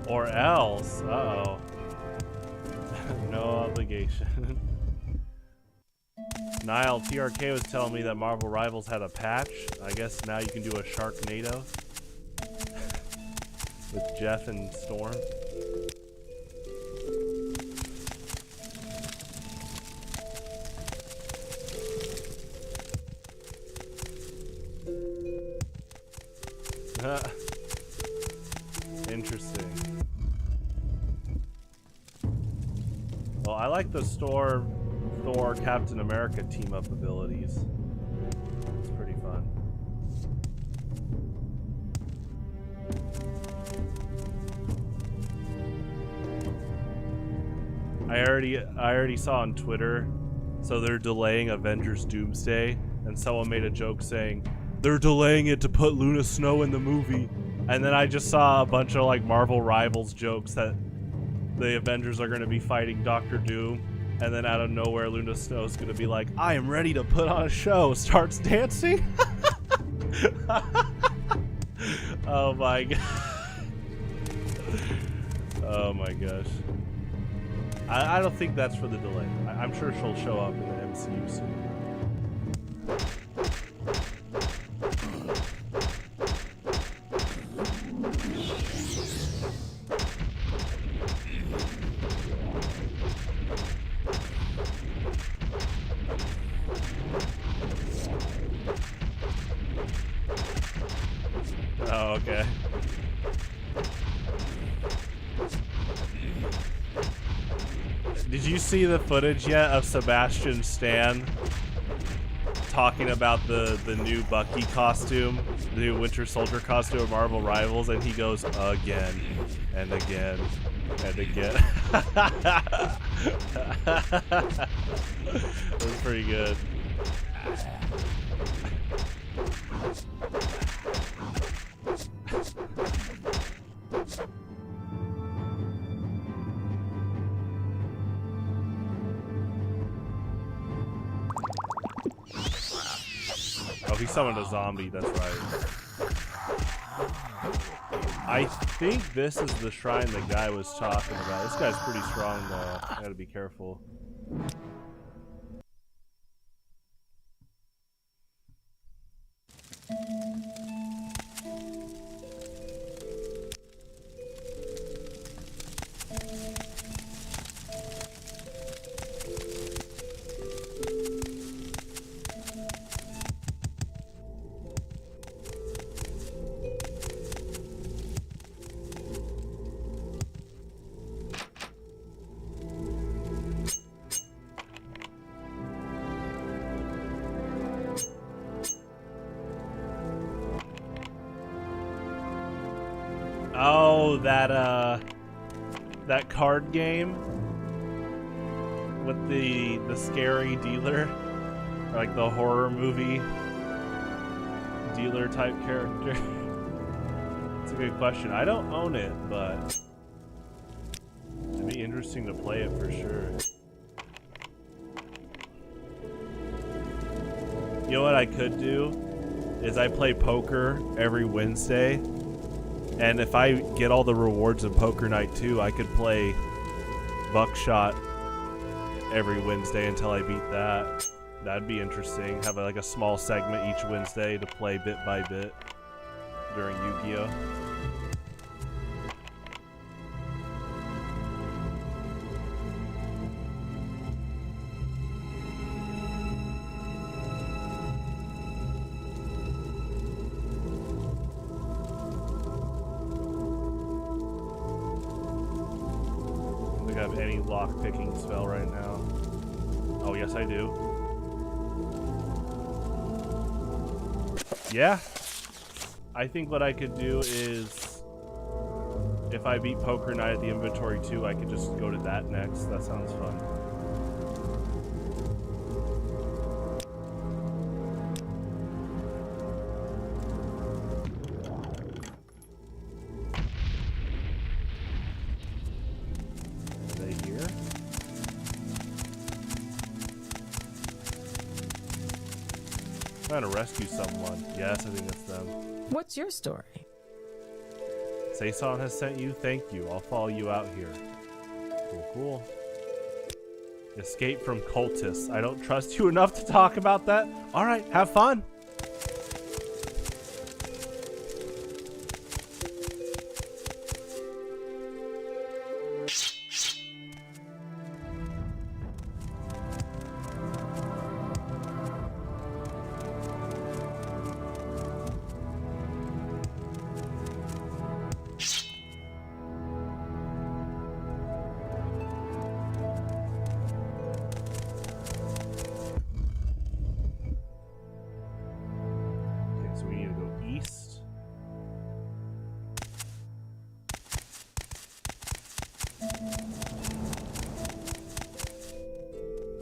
Speaker 6: Or else, uh-oh. No obligation. Niall, TRK was telling me that Marvel Rivals had a patch. I guess now you can do a Sharknado. With Jeff and Storm. Interesting. Well, I like the Thor Captain America team up abilities. It's pretty fun. I already saw on Twitter, so they're delaying Avengers Doomsday, and someone made a joke saying they're delaying it to put Luna Snow in the movie. And then I just saw a bunch of like Marvel Rivals jokes that the Avengers are going to be fighting Doctor Doom, and then out of nowhere Luna Snow's going to be like, I am ready to put on a show, starts dancing. Oh my god. Oh my gosh. I don't think that's for the delay. I'm sure she'll show up in the MCU soon. Oh, okay. Did you see the footage yet of Sebastian Stan talking about the new Bucky costume, the new Winter Soldier costume of Marvel Rivals, and he goes again and again and again. It was pretty good.
Speaker 1: Oh, he summoned a zombie, that's right. I think this is the shrine the guy was talking about. This guy's pretty strong though. I gotta be careful. Oh, that card game with the scary dealer, or like the horror movie dealer type character. It's a good question. I don't own it, but it'd be interesting to play it for sure. You know what I could do is I play poker every Wednesday. And if I get all the rewards in Poker Night too, I could play Buckshot every Wednesday until I beat that. That'd be interesting. Have like a small segment each Wednesday to play bit by bit during Yu-Gi-Oh! Have any lock picking spell right now? Oh yes, I do. Yeah, I think what I could do is if I beat Poker Night at the inventory too, I could just go to that next. That sounds fun. Trying to rescue someone. Yes, I think it's them.
Speaker 7: What's your story?
Speaker 1: Saison has sent you. Thank you. I'll follow you out here. Cool, cool. Escape from cultists. I don't trust you enough to talk about that. All right, have fun.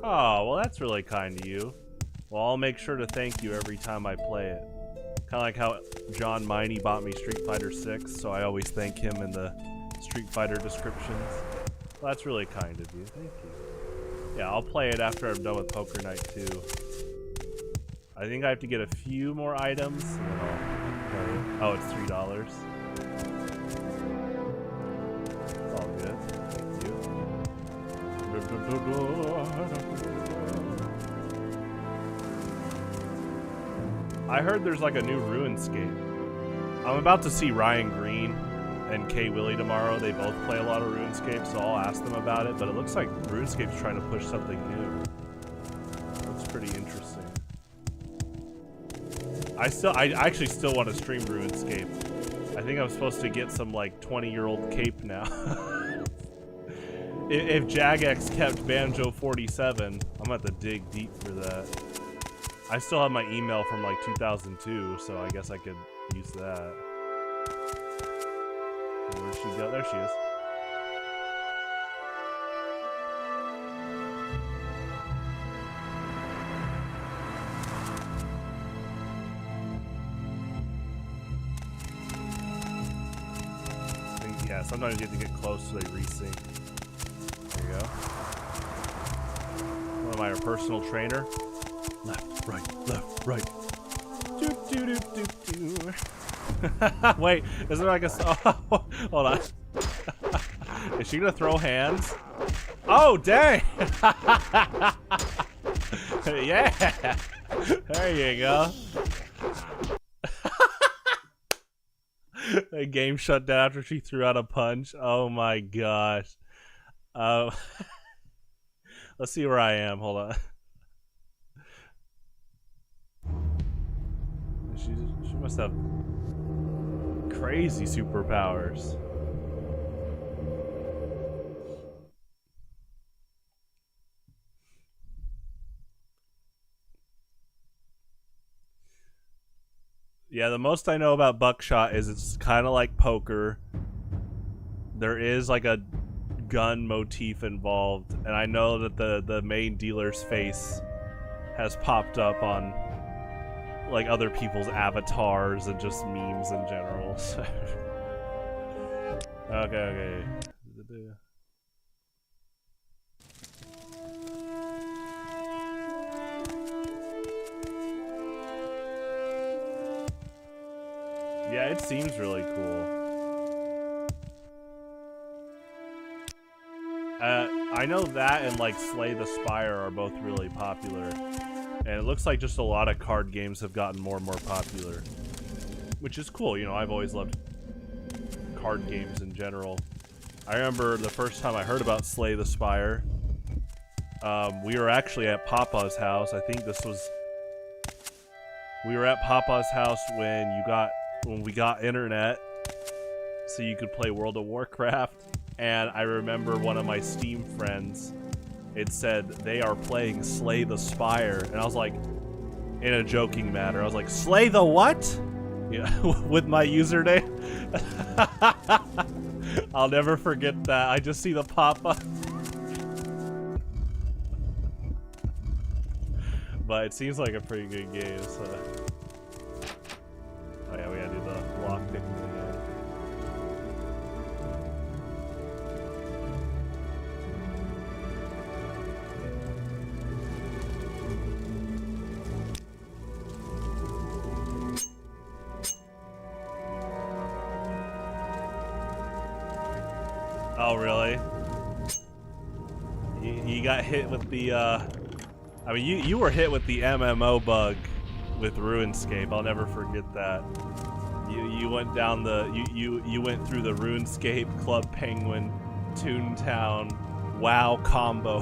Speaker 1: Oh, well that's really kind of you. Well, I'll make sure to thank you every time I play it. Kind of like how John Miney bought me Street Fighter 6, so I always thank him in the Street Fighter descriptions. Well, that's really kind of you. Thank you. Yeah, I'll play it after I'm done with Poker Night too. I think I have to get a few more items, and then I'll play. Oh, it's $3. It's all good. Thank you. I heard there's like a new RuneScape. I'm about to see Ryan Green and Kay Willie tomorrow. They both play a lot of RuneScape, so I'll ask them about it. But it looks like RuneScape's trying to push something new. Looks pretty interesting. I actually still want to stream RuneScape. I think I'm supposed to get some like 20-year-old cape now. If Jagex kept Banjo 47, I'm gonna have to dig deep for that. I still have my email from like 2002, so I guess I could use that. Where'd she go? There she is. Yeah, sometimes you have to get close so they resync. There you go. What am I, a personal trainer? Left, right, left, right.
Speaker 6: Wait, is there like a... Oh, hold on. Is she gonna throw hands? Oh, dang! Yeah! There you go. The game shut down after she threw out a punch. Oh my gosh. Let's see where I am. Hold on. She must have crazy superpowers. Yeah, the most I know about Buckshot is it's kind of like poker. There is like a gun motif involved, and I know that the main dealer's face has popped up on like other people's avatars and just memes in general. So. Okay. Yeah, it seems really cool. I know that and like Slay the Spire are both really popular. And it looks like just a lot of card games have gotten more and more popular. Which is cool, you know, I've always loved card games in general. I remember the first time I heard about Slay the Spire, we were actually at Papa's house. I think this was... We were at Papa's house when we got internet, so you could play World of Warcraft. And I remember one of my Steam friends, it said they are playing Slay the Spire, and I was like, in a joking manner, I was like, Slay the what? Yeah, with my username. I'll never forget that. I just see the pop-up. But it seems like a pretty good game, so... Oh yeah, we gotta do the lock picking again. Oh, really? You got hit with the, I mean, you were hit with the MMO bug with RuneScape. I'll never forget that. You went down the, you went through the RuneScape, Club Penguin, Toontown, WoW combo,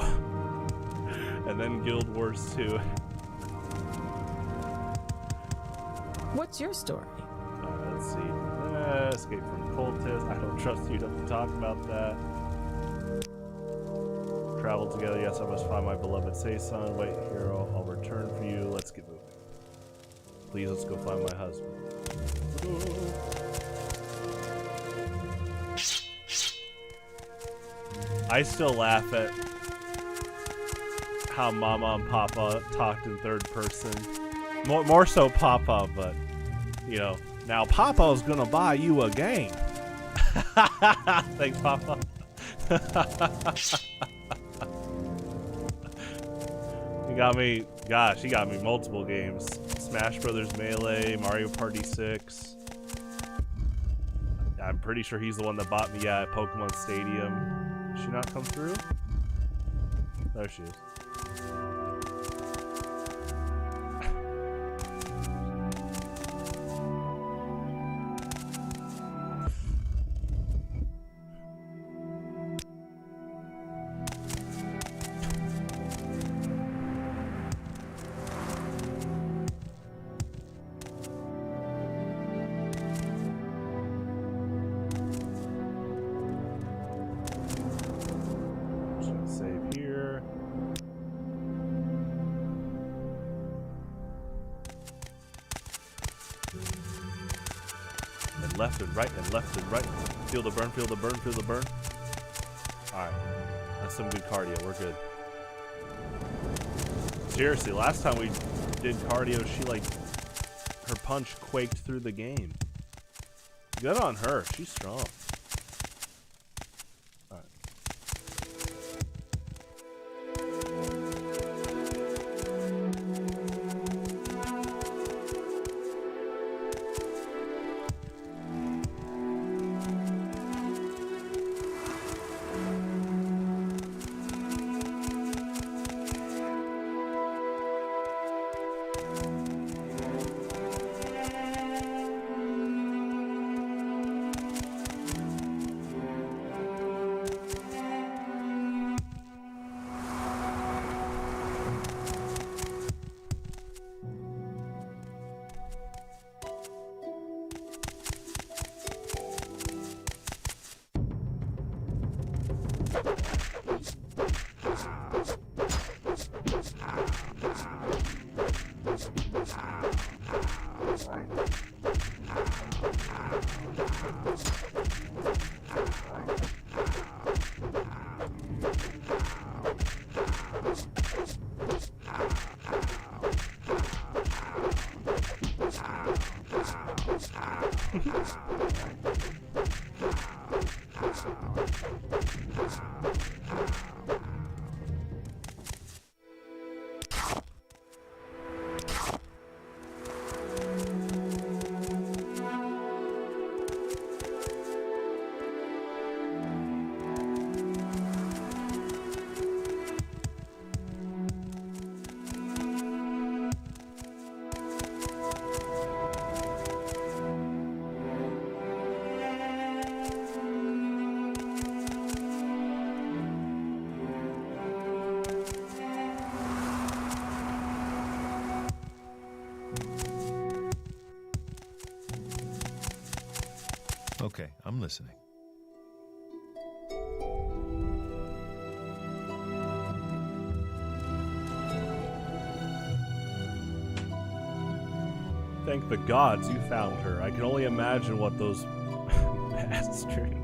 Speaker 6: and then Guild Wars 2.
Speaker 7: What's your story?
Speaker 6: Let's see. Escape from cultists. I don't trust you to talk about that. Travel together. Yes, I must find my beloved Sei-san. Wait here. I'll return for you. Let's get moving. Please, let's go find my husband. I still laugh at how Mama and Papa talked in third person. More so Papa, but you know. Now Papa's gonna buy you a game. Thanks, Papa. He got me, gosh, he got me multiple games. Smash Brothers Melee, Mario Party 6. I'm pretty sure he's the one that bought me at Pokemon Stadium. Did she not come through? There she is. Left and right and left and right. Feel the burn, feel the burn, feel the burn. Alright. That's some good cardio. We're good. Seriously, last time we did cardio, she like, her punch quaked through the game. Good on her. She's strong. Alright.
Speaker 10: Okay, I'm listening.
Speaker 1: Thank the gods you found her. I can only imagine what those bastards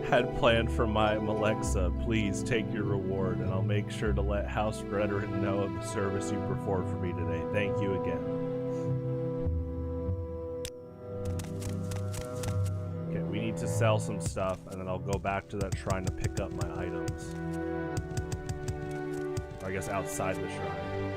Speaker 1: had planned for my Malexa. Please take your reward, and I'll make sure to let House Veteran know of the service you performed for me today. Thank you again. Okay, we need to sell some stuff, and then I'll go back to that shrine to pick up my items. Or I guess outside the shrine.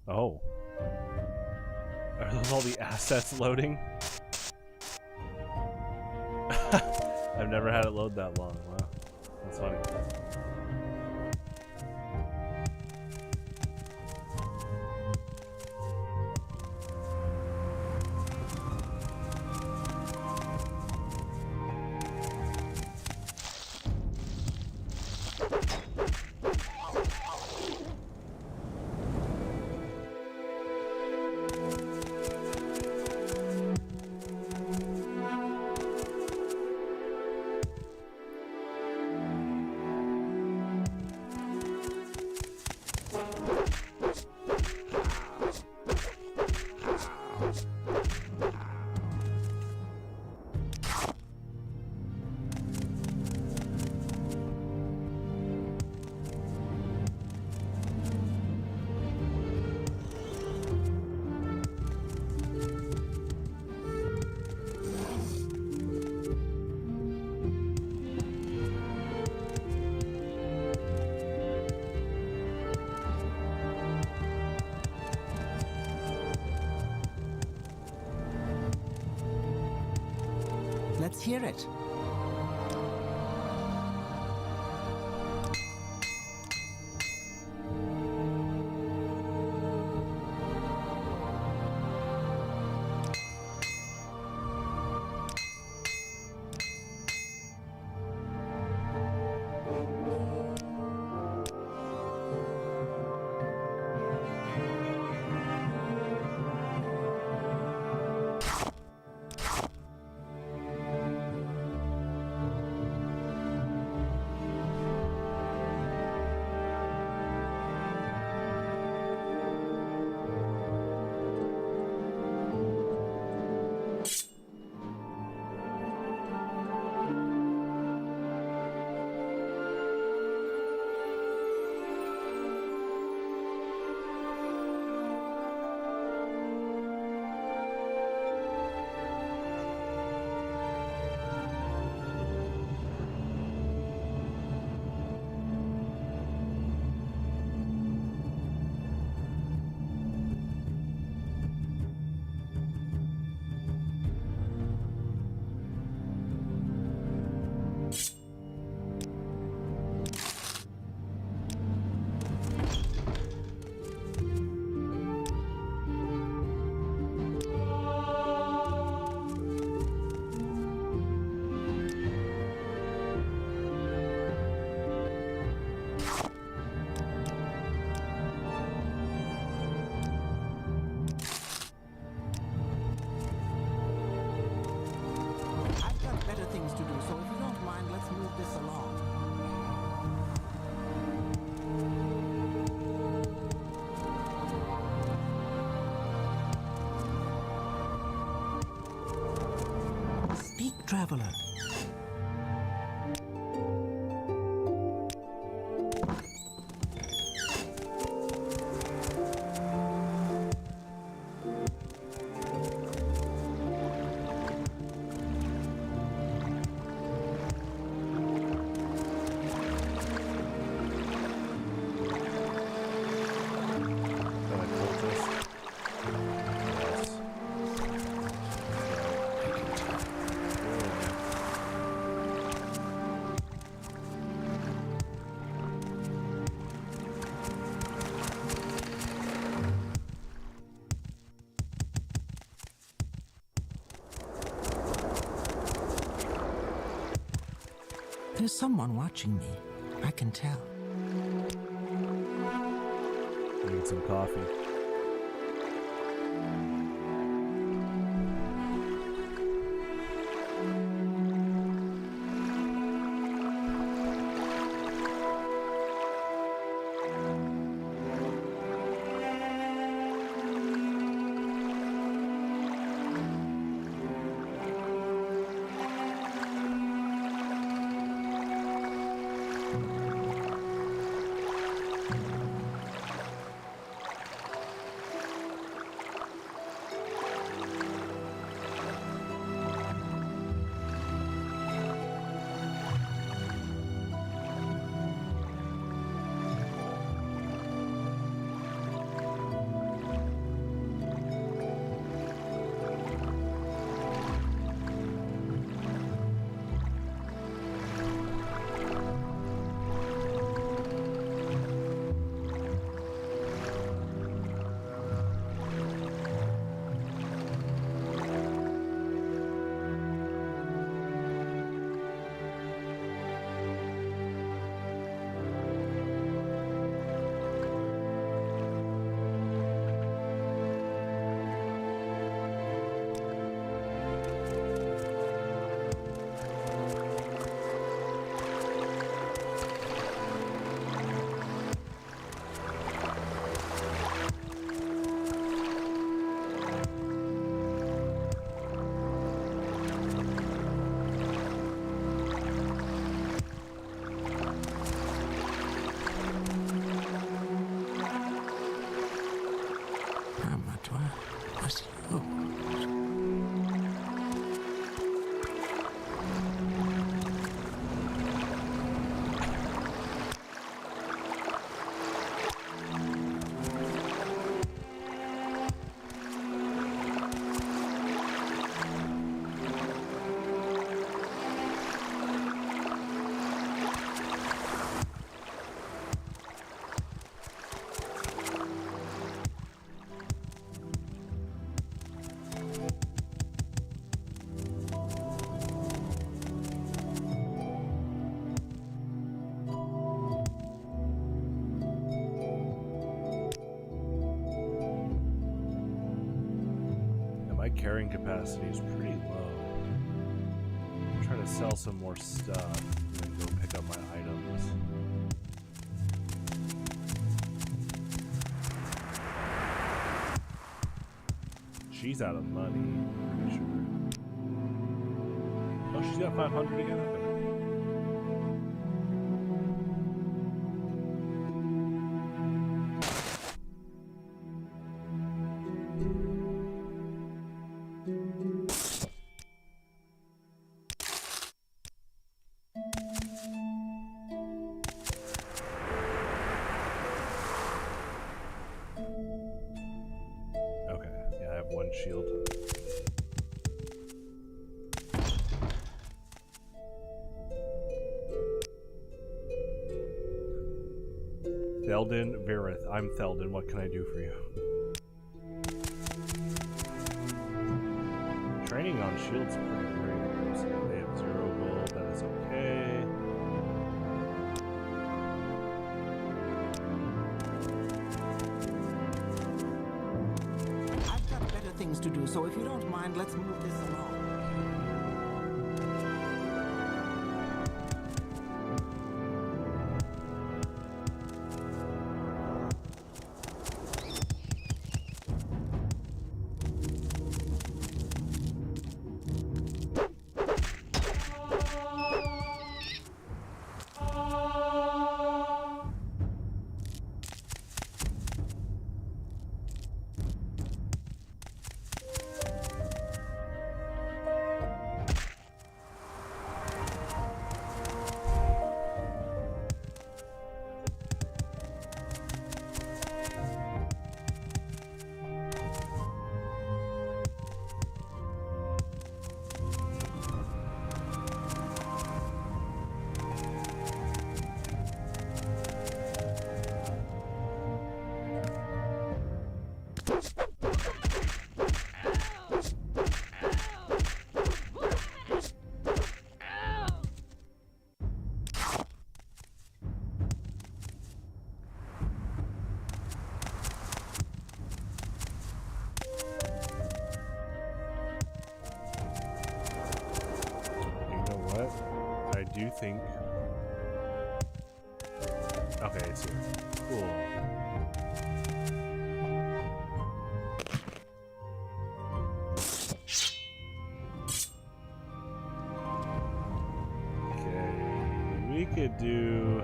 Speaker 1: Oh. Are those all the assets loading? I've never had it load that long. Wow. That's funny.
Speaker 4: Let's hear it. traveler. There's someone watching me. I can tell.
Speaker 1: Need some coffee. Carrying capacity is pretty low. I'm trying to sell some more stuff and then go pick up my items. She's out of money, I'm pretty sure. Oh, she's got 500 again? Okay. Shield. Theldin Verith. I'm Theldin. What can I do for you? Training on shields pretty great. So they have 0 gold. That is okay.
Speaker 4: Things to do, so if you don't mind, let's move this along.
Speaker 1: I do think. Okay, it's here. Cool. Okay, we could do.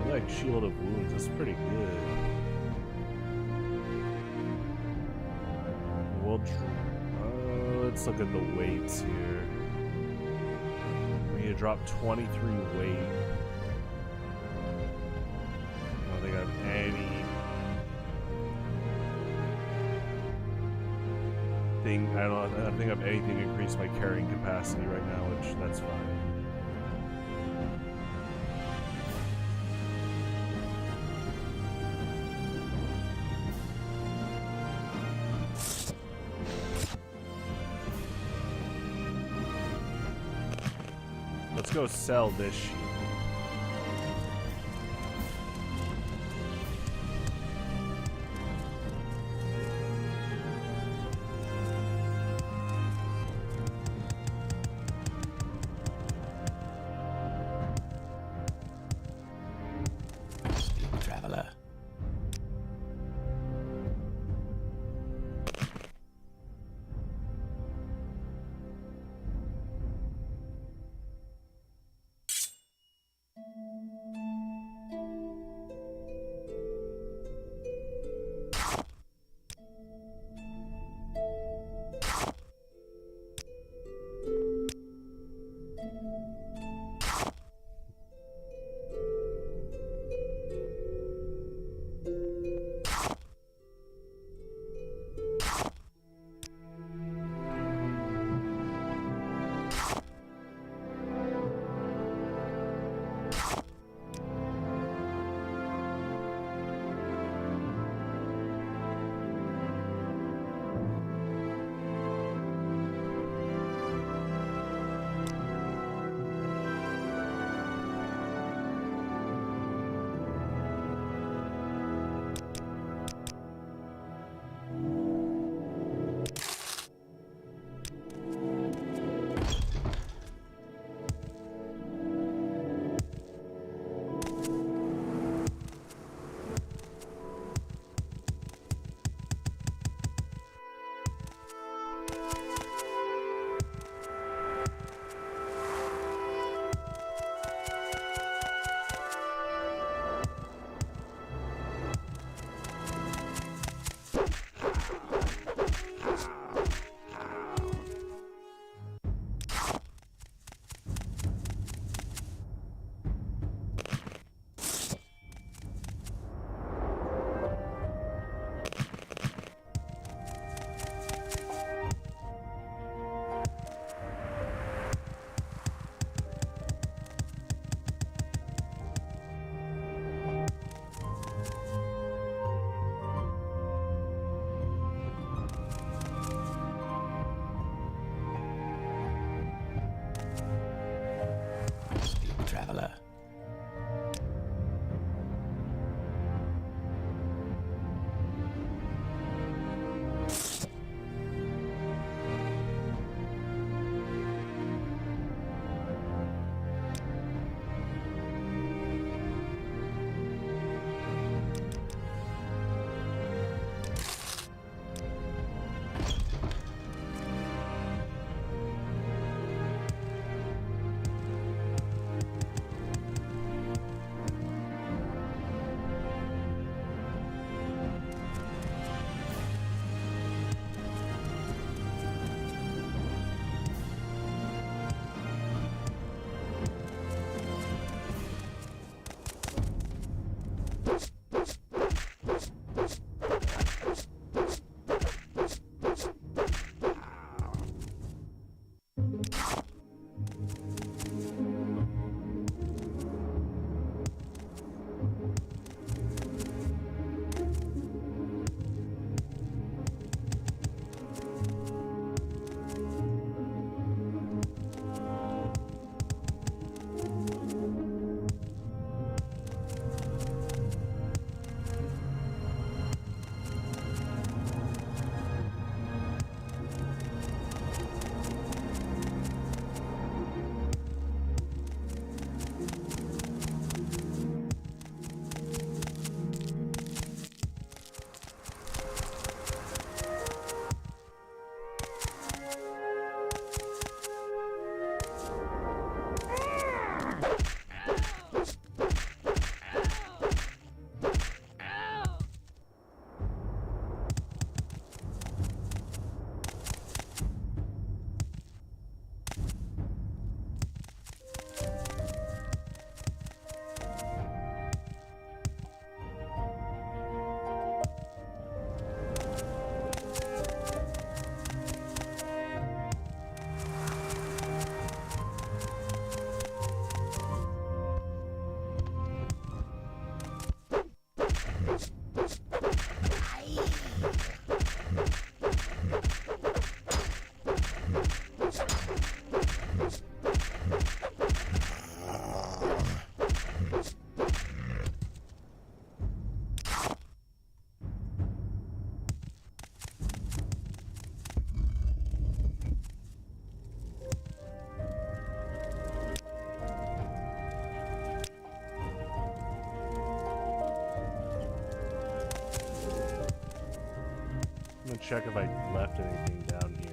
Speaker 1: I like Shield of Wounds. That's pretty good. Let's look at the weights here. We need to drop 23 weight. I don't think I have any thing. I don't think I have anything to increase my carrying capacity right now, which that's fine. Let's go sell this shield.
Speaker 2: Traveler.
Speaker 6: I'm gonna check if I left anything down here.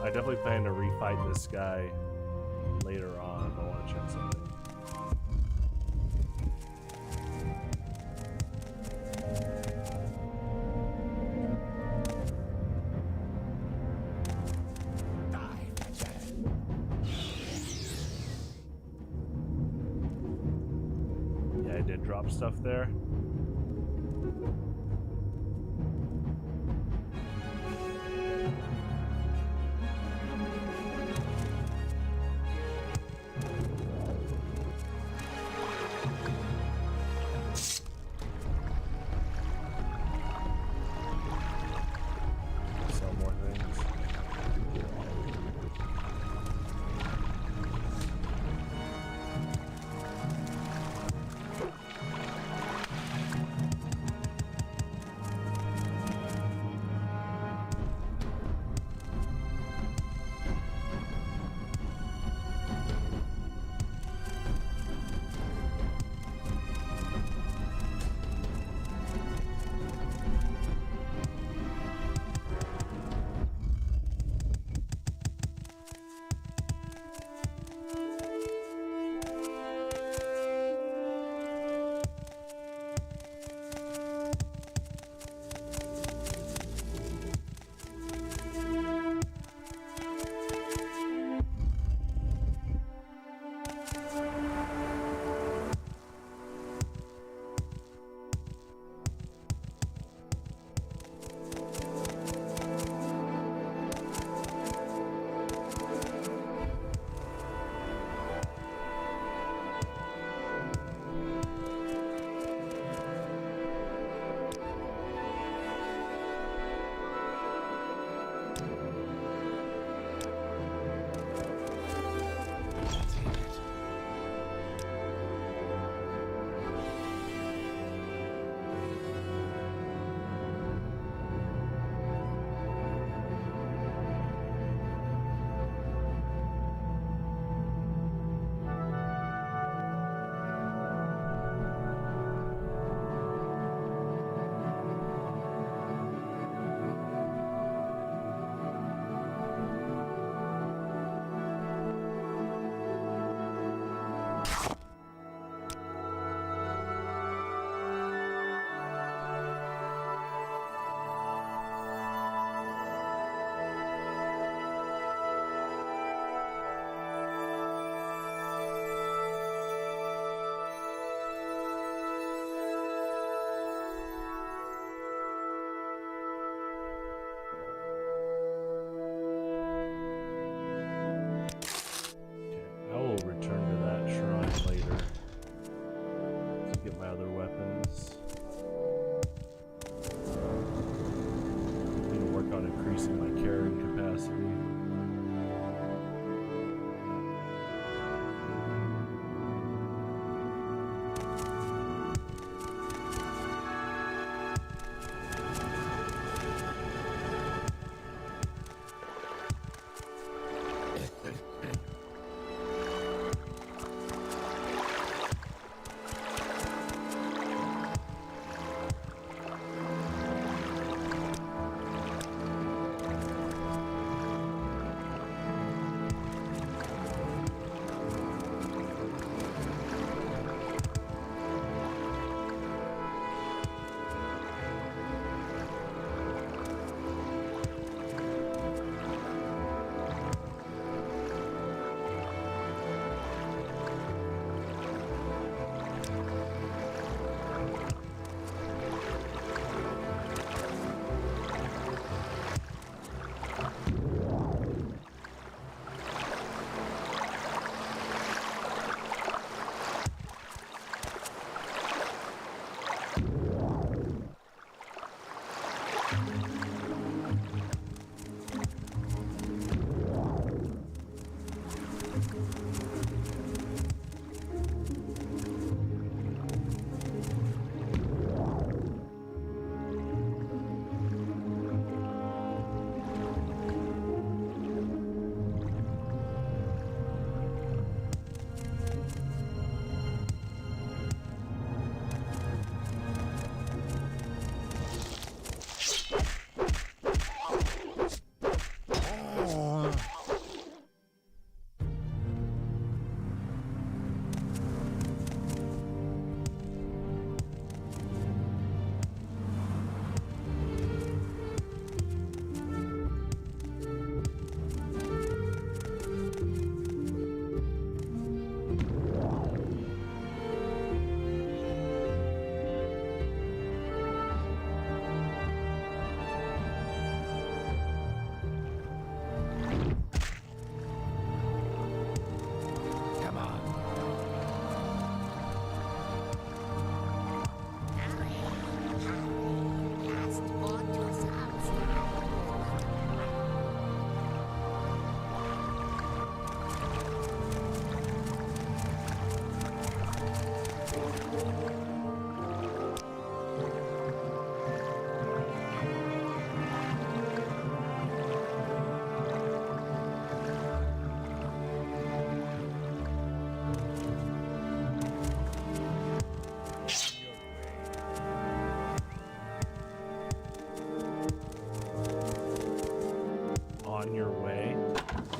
Speaker 6: I definitely plan to refight this guy later on if I want to check something. Yeah, I did drop stuff there.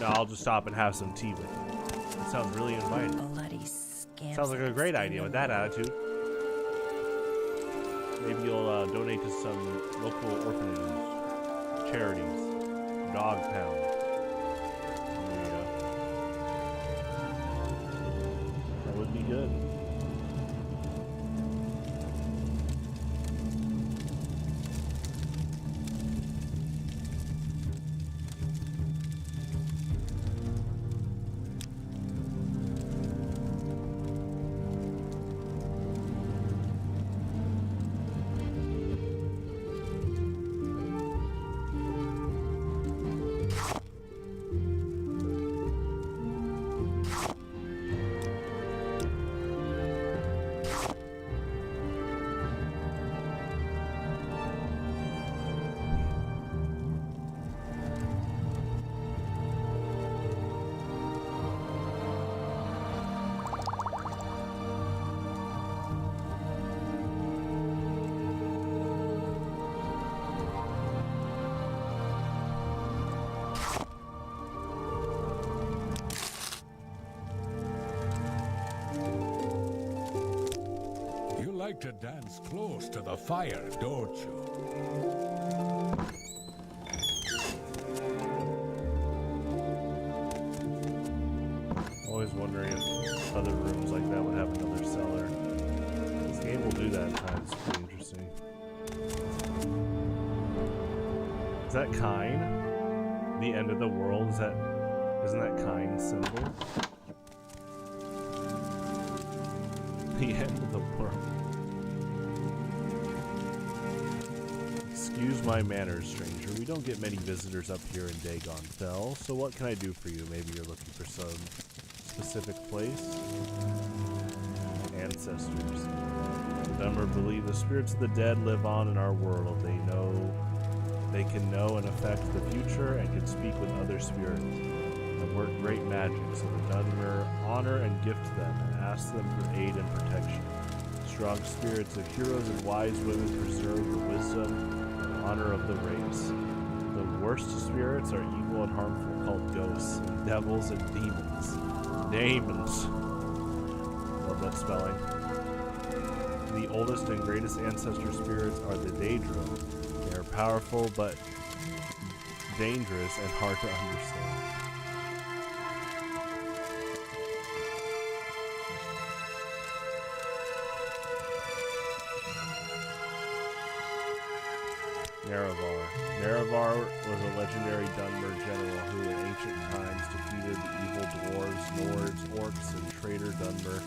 Speaker 6: No, I'll just stop and have some tea with you. That sounds really inviting.
Speaker 8: Bloody scamps.
Speaker 6: Sounds like a great idea with that attitude. Maybe you'll donate to some local orphanages, charities, dog pound. There you go. That would be good.
Speaker 2: Like to dance close to the fire, don't you?
Speaker 6: Always wondering if other rooms like that would have another cellar. This game will do that at times. It's pretty interesting. Is that Kine? The end of the world? Isn't that Kine's symbol? The end of the world. Excuse my manners, stranger. We don't get many visitors up here in Dagon Fell, so what can I do for you? Maybe you're looking for some specific place? Ancestors. The Dunmer believe the spirits of the dead live on in our world. They can know and affect the future and can speak with other spirits and work great magic, so the Dunmer honor and gift them and ask them for aid and protection. Strong spirits of heroes and wise women preserve the wisdom honor of the race. The worst spirits are evil and harmful, called ghosts, and devils and demons. Demons. Love that spelling. The oldest and greatest ancestor spirits are the Daedra. They are powerful but dangerous and hard to understand. Nerevar was a legendary Dunmer general who in ancient times defeated the evil dwarves, Nords, orcs, and traitor Dunmer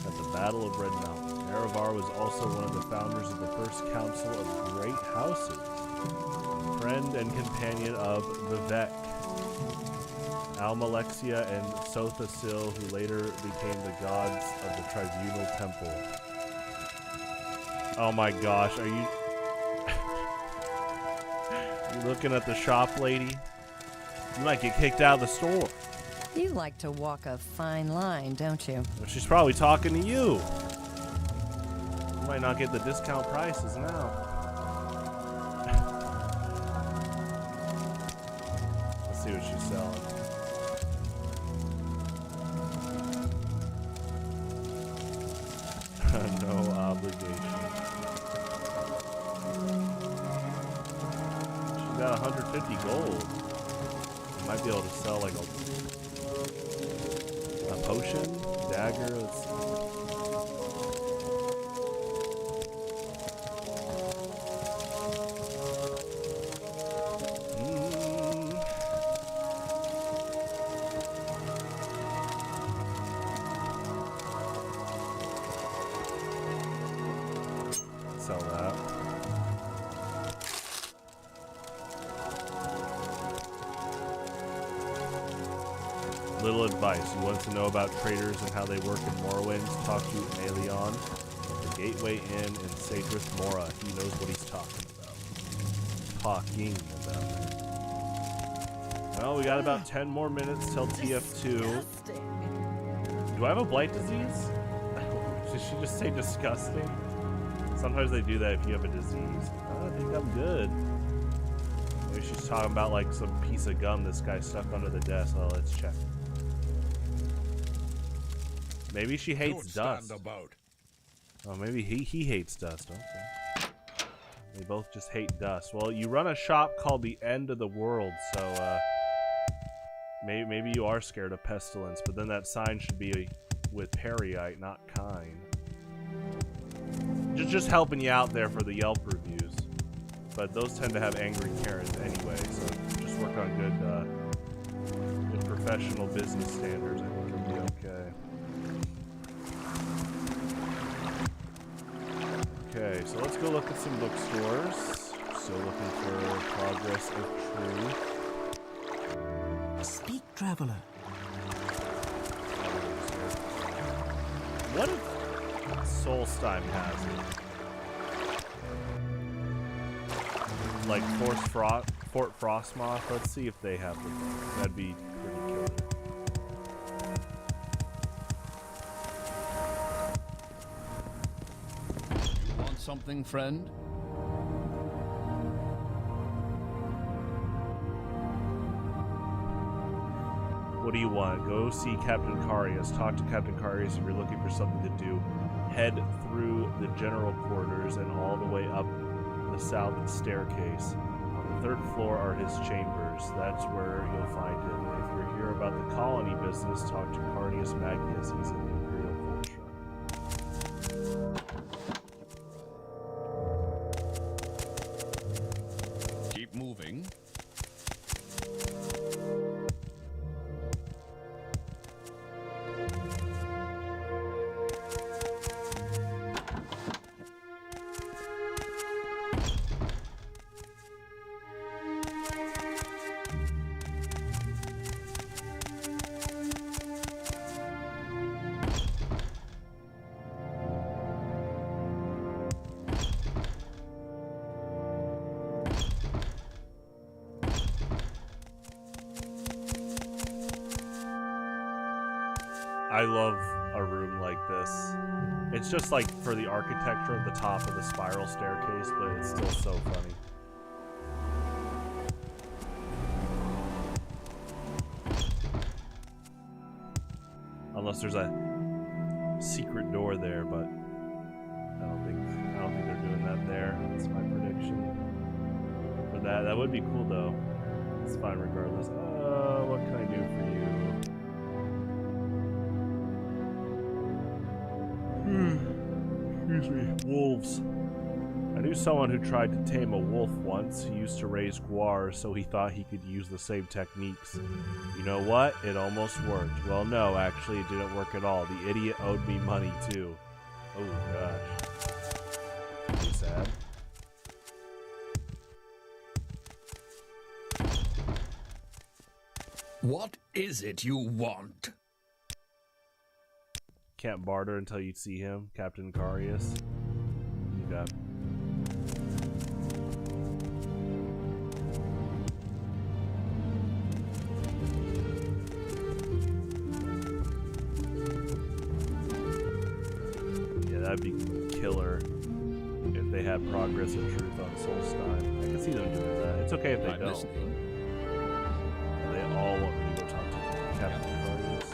Speaker 6: at the Battle of Red Mountain. Nerevar was also one of the founders of the First Council of Great Houses, friend and companion of Vivec, Almalexia, and Sothasil, who later became the gods of the Tribunal Temple. Oh my gosh, are you... looking at the shop lady? You might get kicked out of the store.
Speaker 7: You like to walk a fine line, don't you?
Speaker 6: Well, she's probably talking to you. You might not get the discount prices now. Let's see what she's selling. No obligation. Got 150 gold. You might be able to sell like a potion, dagger. Let's see. Sell that. Little advice. You want to know about traders and how they work in Morrowind? Talk to Aelion at the Gateway Inn in Sadrith Mora. He knows what he's talking about. Well, we got about 10 more minutes till TF2. Do I have a blight disease? Did she just say disgusting? Sometimes they do that if you have a disease. I think I'm good.
Speaker 1: Maybe she's talking about like some piece of gum this guy stuck under the desk. Oh, let's check. Maybe she hates dust. Oh, maybe he hates dust. Okay. They both just hate dust. Well, you run a shop called the End of the World, so maybe you are scared of pestilence, but then that sign should be with Perryite, not kind. Just helping you out there for the Yelp reviews. But those tend to have angry Karens anyway, so just work on good professional business standards. I think it'll be okay. Okay, so let's go look at some bookstores. Still looking for Progress of Truth.
Speaker 4: Speak, traveler.
Speaker 1: What if Solstheim has it? Like Fort Frostmoth? Let's see if they have the book. That'd be pretty killer.
Speaker 3: You want something, friend?
Speaker 1: What do you want? Go see Captain Carius. Talk to Captain Carius if you're looking for something to do. Head through the general quarters and all the way up the south staircase. On the 3rd floor are his chambers. That's where you'll find him. If you're here about the colony business, talk to Carnius Magnus. He's in the Imperial Voltron.
Speaker 3: Keep moving.
Speaker 1: I love a room like this. It's just like for the architecture of the top of the spiral staircase, but it's still so funny. Unless there's a secret door there, but I don't think they're doing that there. That's my prediction. For that would be cool though. It's fine regardless. What can I do for you? Excuse me. Wolves. I knew someone who tried to tame a wolf once. He used to raise guars, so he thought he could use the same techniques. You know what? It almost worked. Well, no, actually, it didn't work at all. The idiot owed me money, too. Oh, gosh. Pretty sad.
Speaker 2: What is it you want?
Speaker 1: Can't barter until you see him, Captain Carius. Okay. Yeah, that'd be killer if they had Progress of Truth on Solstheim. I can see them doing that. It's okay if they don't.
Speaker 3: Listening.
Speaker 1: They all want me to go talk to Captain Carius.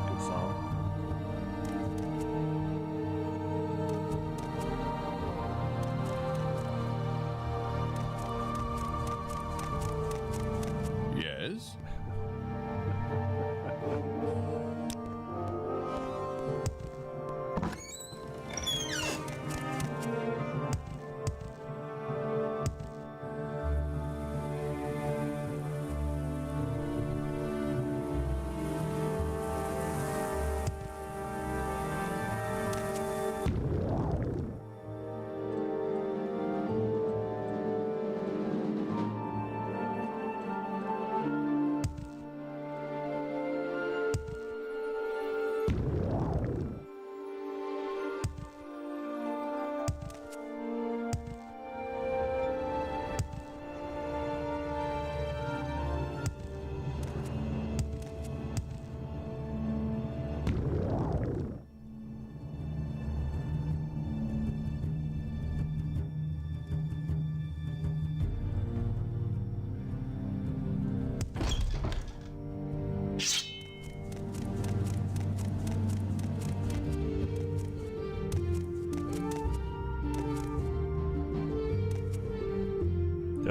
Speaker 1: Good song.
Speaker 3: Yes?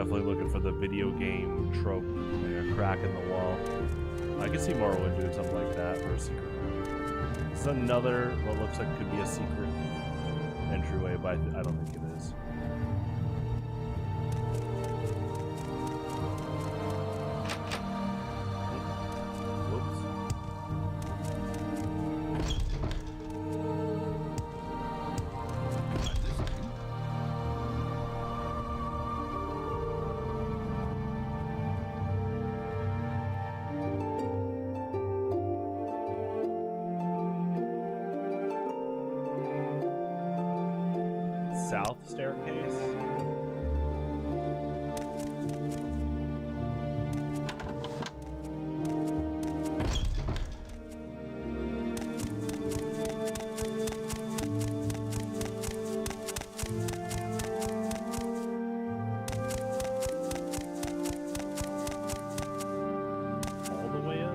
Speaker 6: definitely looking for the video game trope, like a crack in the wall. I could see Morrowind doing something like that for a secret room. It's another, what looks like could be a secret entryway, but I don't think it is. South staircase. All the way up.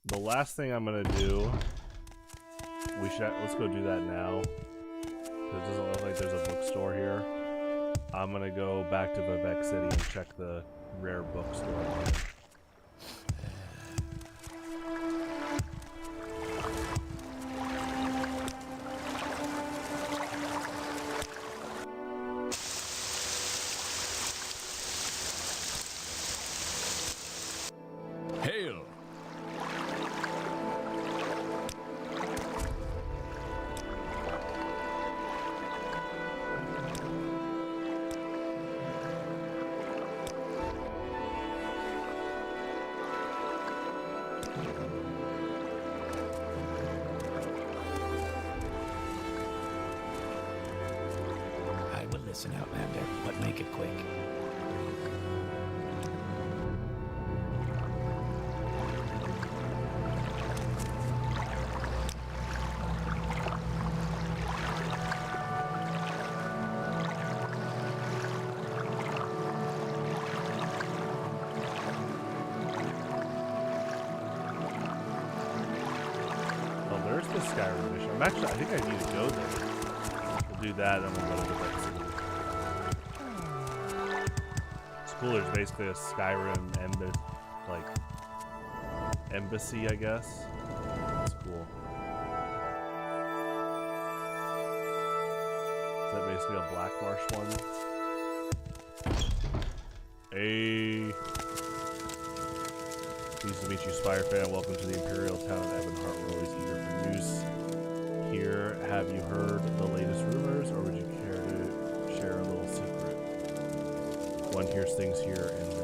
Speaker 6: The last thing I'm gonna do, let's go do that now. It doesn't look like there's a bookstore here. I'm gonna go back to Vivec City and check the rare bookstore.
Speaker 3: Hail!
Speaker 2: I will listen, Outlander, but make it quick.
Speaker 6: Oh, there's the Skyrim mission. I think I need to go there. We'll do that and we'll go to Vivec City. It's cool, there's basically a Skyrim embassy, I guess. That's cool. Is that basically a Black Marsh one? Hey. Pleased to meet you, Spire fan. Welcome to the Imperial town of Ebonheart. We're always eager for news here. Have you heard the latest rumors, or would you care to share a little secret? One hears things here and there.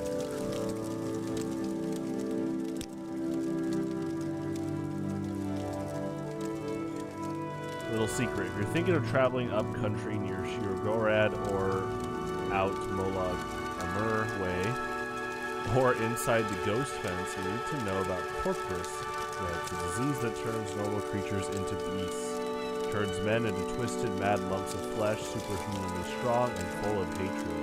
Speaker 6: Little secret. If you're thinking of traveling up country near Shirogorad or out Molag Amur way, or inside the ghost fence, you need to know about Corpus. It's a disease that turns normal creatures into beasts, turns men into twisted, mad lumps of flesh, superhumanly strong and full of hatred.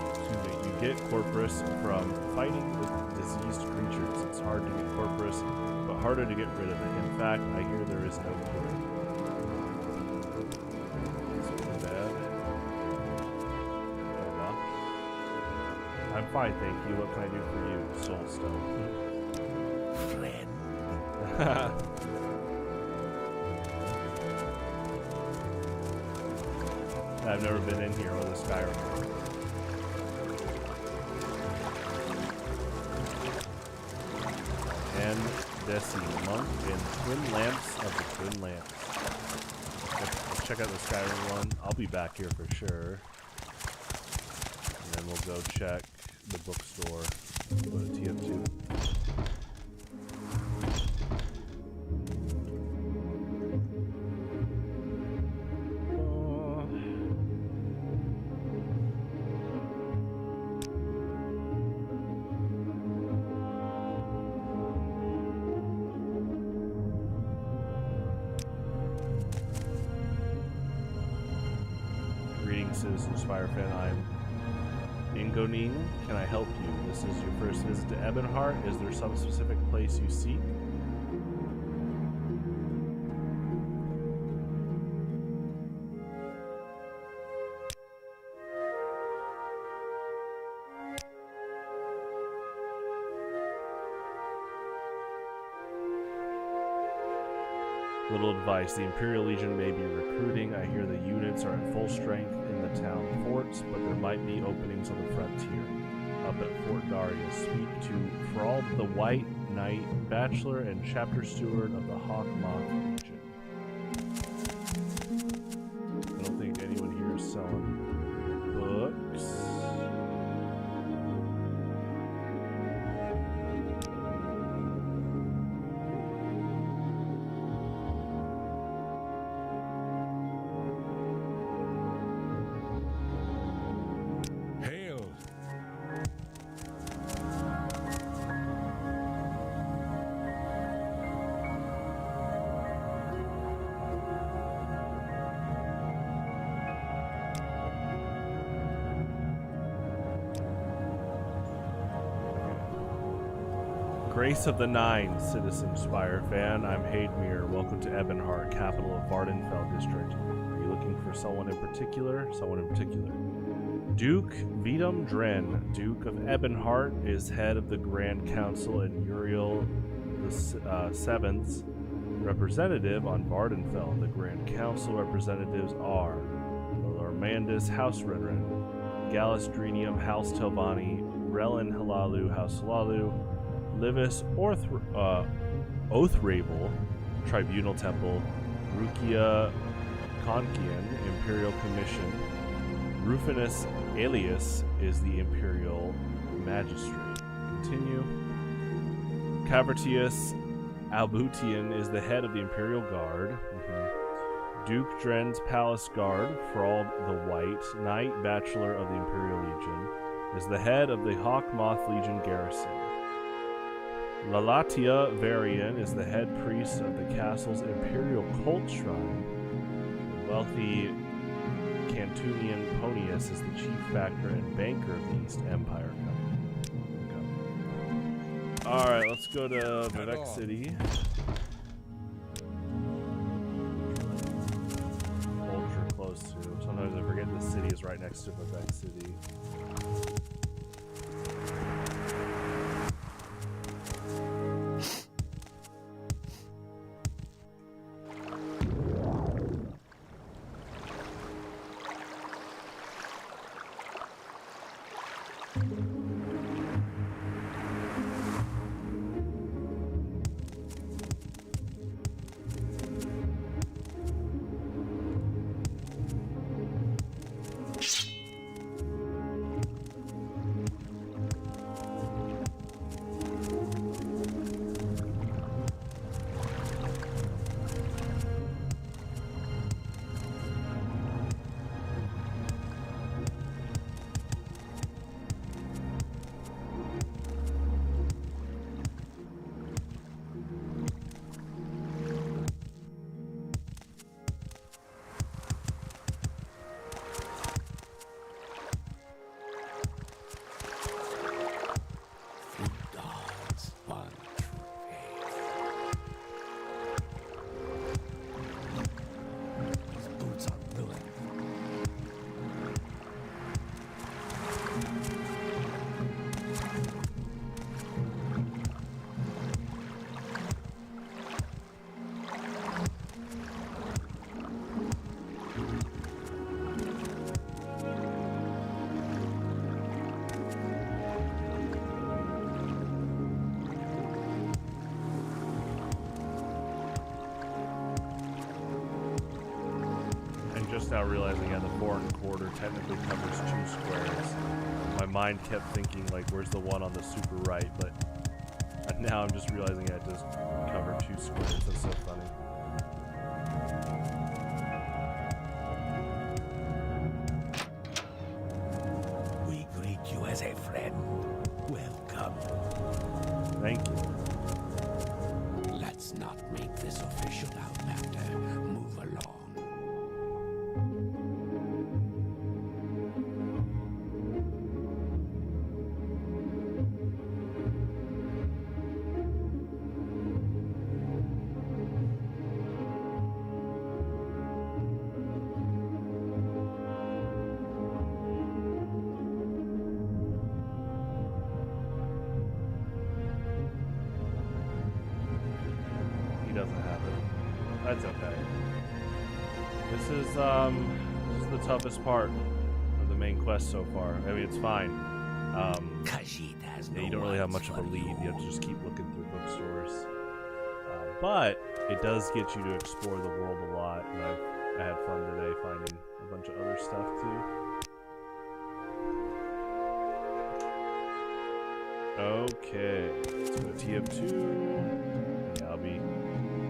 Speaker 6: Excuse me. You get Corpus from fighting with diseased creatures. It's hard to get Corpus, but harder to get rid of it. In fact, I hear there is no cure. I'm fine, thank you. What can I do for you, Soulstone?
Speaker 2: Friend.
Speaker 6: I've never been in here with a Skyrim. And Desi, monk and twin lamps of the twin lamps. Let's check out the Skyrim one. I'll be back here for sure. And then we'll go check the bookstore. Go to TF2. Greetings, Citizen Spire fan. I'm Ingoning, can I help you? This is your first visit to Ebonheart. Is there some specific place you seek? Little advice. The Imperial Legion may be recruiting. I hear the units are at full strength in the town forts, but there might be openings on the frontier. Up at Fort Darius, speak to Thrall the White Knight, Bachelor and Chapter Steward of the Hawkmoth Legion. I don't think anyone here is selling books. Grace of the Nine, Citizen Spire fan. I'm Hademir. Welcome to Ebonheart, capital of Vardenfell district. Are you looking for someone in particular? Someone in particular. Duke Vidum Dren, Duke of Ebonheart, is head of the Grand Council and Uriel the Seventh's representative on Vardenfell. The Grand Council representatives are Lormandus House Redren, Galastrinium House Telvanni, Relin Halalu House Halalu, Livis Oathravel Tribunal Temple, Rukia Konkian Imperial Commission, Rufinus Alias is the Imperial Magistrate. Continue. Cavertius Albutian is the head of the Imperial Guard. Duke Dren's Palace Guard, Thrall the White Knight, Bachelor of the Imperial Legion, is the head of the Hawkmoth Legion garrison. Lalatia Varian is the head priest of the castle's Imperial Cult Shrine. The wealthy Cantunian Ponius is the chief factor and banker of the East Empire Company. Okay. Alright, let's go to Vivec City. Ultra close to. Sometimes I forget the city is right next to Vivec City. Just now realizing, yeah, the 4 1/4 technically covers 2 squares. My mind kept thinking, like, where's the one on the super right? But now I'm just realizing it does cover 2 squares. That's so funny.
Speaker 2: We greet you as a friend. Welcome.
Speaker 6: Thank you.
Speaker 2: Let's not make this official, Outlander. Move along.
Speaker 6: This is the toughest part of the main quest so far. I mean, it's fine. Yeah, you don't really have much of a lead. You have to just keep looking through bookstores. But it does get you to explore the world a lot, and I had fun today finding a bunch of other stuff too. Okay, let's go to TF2. Yeah, I'll be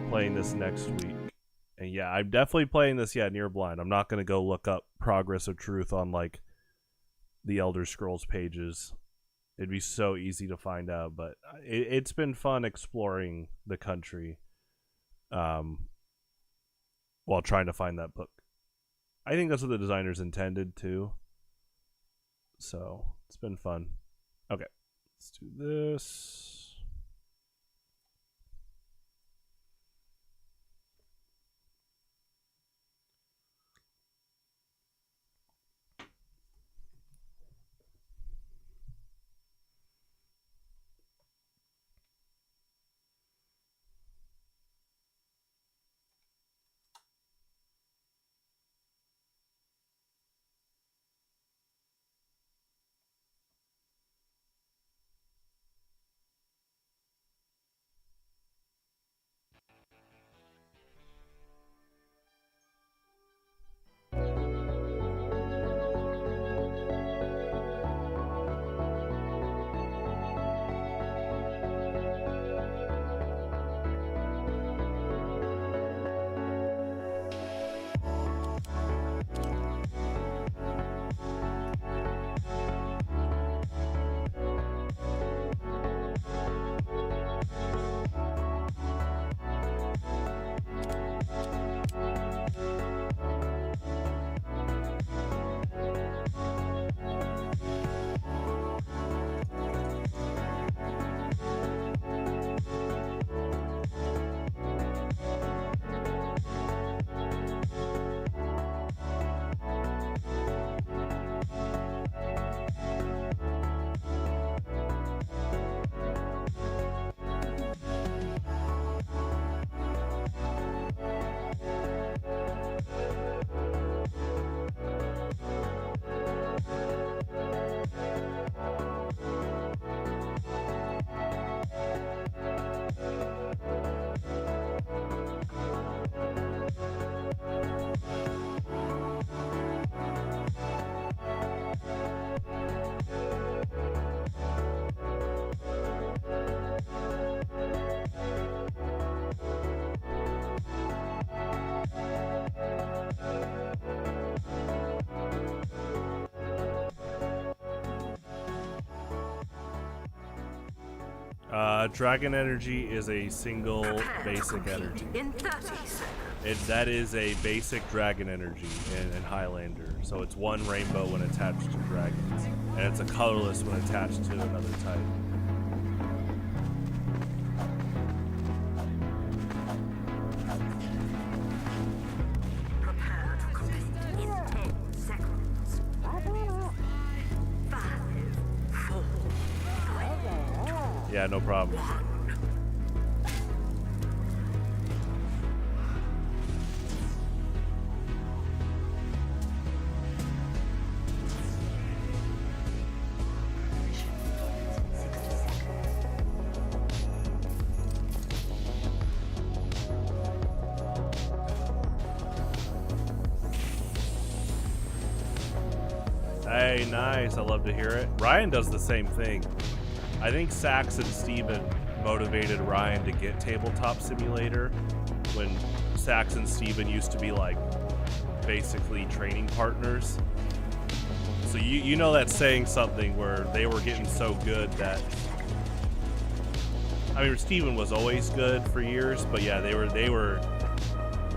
Speaker 6: playing this next week. And yeah, I'm definitely playing this, near blind. I'm not going to go look up Progress of Truth on, like, the Elder Scrolls pages. It'd be so easy to find out, but it's been fun exploring the country while trying to find that book. I think that's what the designers intended, too. So, it's been fun. Okay, let's do this. Dragon energy is a single basic energy. That is a basic dragon energy in Highlander. So it's one rainbow when attached to dragons, and it's a colorless when attached to another type.
Speaker 11: Prepare to compete in 10 seconds. 5, 4, 3,
Speaker 6: Yeah, no problem. Hey, nice. I love to hear it. Ryan does the same thing. I think Sax and Steven motivated Ryan to get Tabletop Simulator when Sax and Steven used to be like basically training partners. So you know that's saying something where they were getting so good that, I mean, Steven was always good for years, but yeah, they were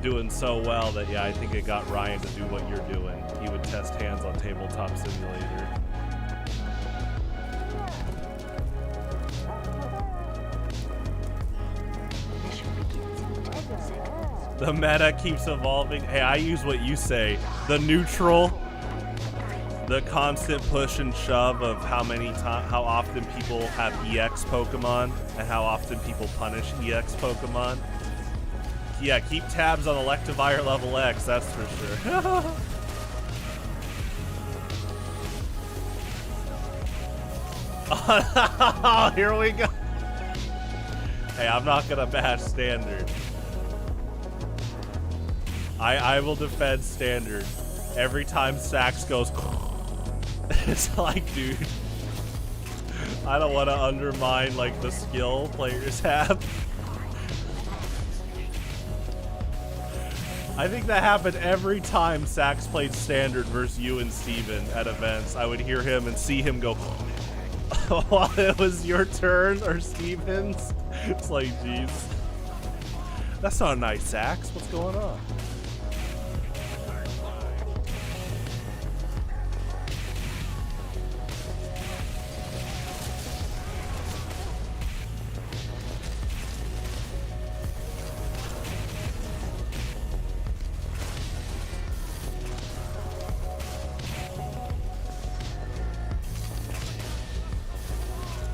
Speaker 6: doing so well that I think it got Ryan to do what you're doing. He would test hands on Tabletop Simulator. The meta keeps evolving. Hey, I use what you say. The neutral, the constant push and shove of how often people have EX Pokemon and how often people punish EX Pokemon
Speaker 1: Yeah, keep tabs on Electivire level X, that's for sure. Oh, here we go. Hey, I'm not gonna bash standard. I will defend standard. Every time Sax goes, it's like, dude, I don't want to undermine like the skill players have. I think that happened every time Sax played standard versus you and Steven at events. I would hear him and see him go while it was your turn or Steven's. It's like, jeez. That's not a nice Sax. What's going on?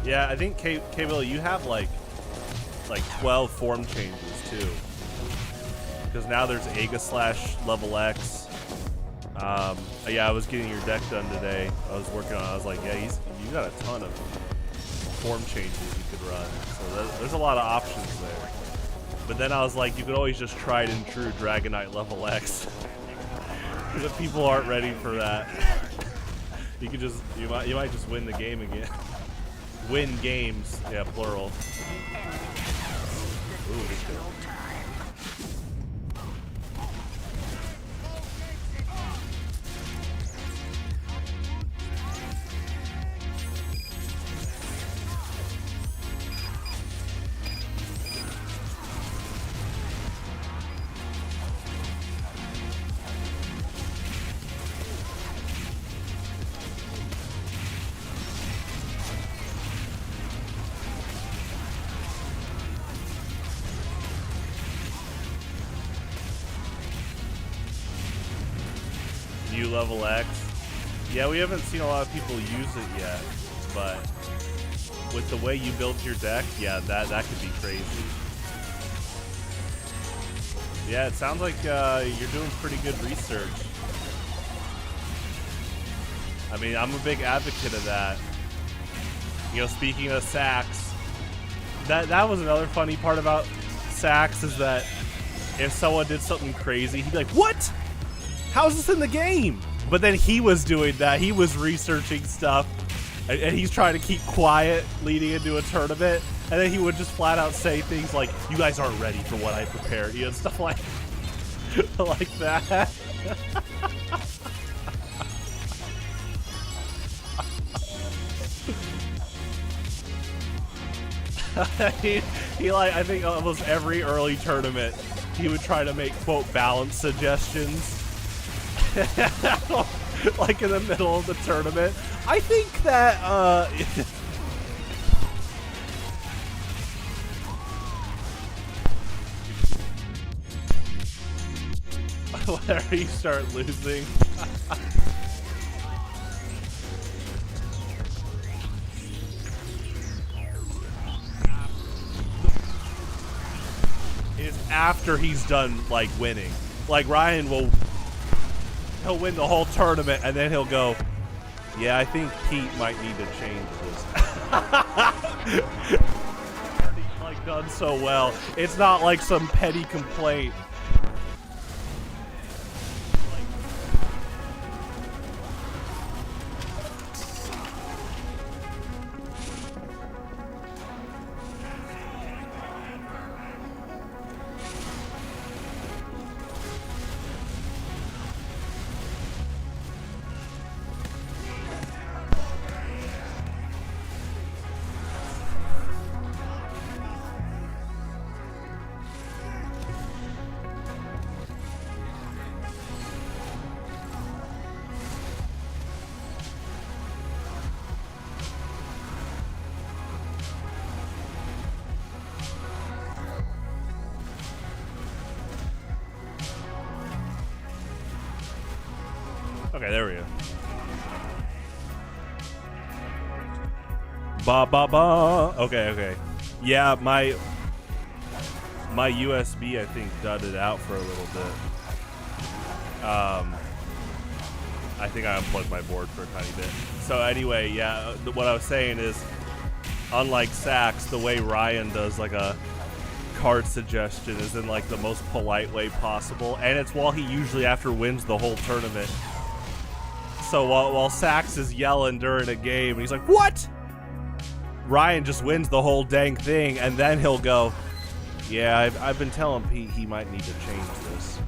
Speaker 1: Yeah, I think K-Bill, you have like 12 form changes too. Because now there's Aegislash level X. Yeah, I was getting your deck done today. I was working on it. I was like, yeah, you got a ton of form changes you could run. So there's a lot of options there. But then I was like, you could always just tried and true Dragonite level X. Because if people aren't ready for that, you might just win the game again. Win games, yeah, plural. Ooh, good. Level X. Yeah, we haven't seen a lot of people use it yet, but with the way you built your deck, yeah, that could be crazy. Yeah, it sounds like you're doing pretty good research. I mean, I'm a big advocate of that. You know, speaking of Sax, that was another funny part about Sax is that if someone did something crazy, he'd be like, "What? How's this in the game?" But then he was doing that. He was researching stuff, and he's trying to keep quiet leading into a tournament. And then he would just flat out say things like, "You guys aren't ready for what I prepared," you know, stuff like like that. he like, I think almost every early tournament, he would try to make quote balance suggestions. Like in the middle of the tournament. I think that whenever you start losing. Is after he's done like winning. Like Ryan he'll win the whole tournament, and then he'll go, "Yeah, I think Pete might need to change this." Already, like, done so well. It's not like some petty complaint. Okay, there we go. Ba ba ba. Okay, okay. Yeah, My USB, I think, dudded out for a little bit. I think I unplugged my board for a tiny bit. So anyway, yeah, what I was saying is, unlike Sax, the way Ryan does like a card suggestion is in like the most polite way possible, and it's while he usually after wins the whole tournament. So while Sax is yelling during a game, and he's like, "What?" Ryan just wins the whole dang thing, and then he'll go, "Yeah, I've been telling Pete he might need to change this."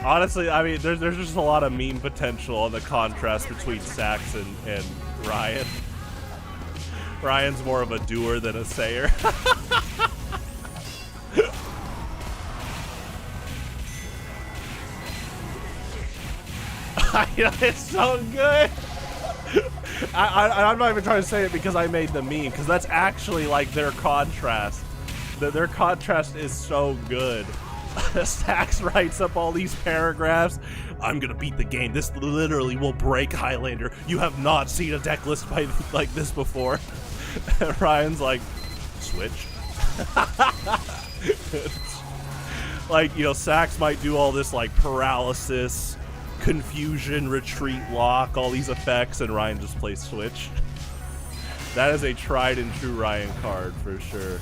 Speaker 1: Honestly, I mean, there's just a lot of meme potential on the contrast between Sax and Ryan. Ryan's more of a doer than a sayer. It's so good. I'm not even trying to say it because I made the meme, because that's actually like their contrast. Their contrast is so good. Sax writes up all these paragraphs. I'm gonna beat the game. This literally will break Highlander. You have not seen a deck list like this before. And Ryan's like, switch. Like, you know, Sax might do all this like paralysis, confusion, retreat, lock, all these effects, and Ryan just plays switch. That is a tried and true Ryan card for sure.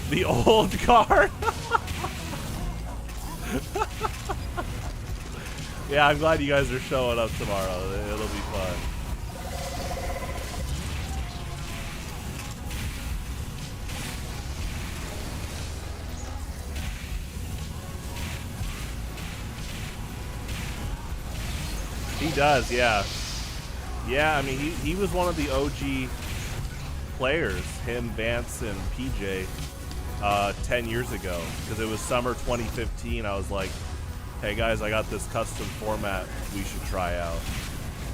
Speaker 1: The old card. Yeah, I'm glad you guys are showing up tomorrow. It'll be fun. He does, yeah. Yeah, I mean, he was one of the OG players, him, Vance, and PJ, 10 years ago. Because it was summer 2015. I was like, hey guys, I got this custom format we should try out.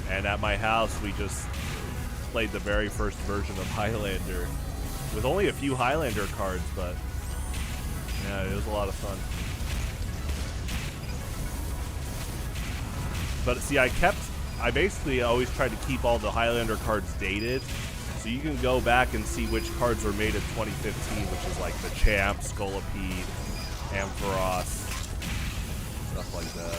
Speaker 1: And at my house, we just played the very first version of Highlander with only a few Highlander cards, but yeah, it was a lot of fun. But see, I basically always tried to keep all the Highlander cards dated, so you can go back and see which cards were made in 2015, which is like the Champ, Scolipede, Ampharos, stuff like that.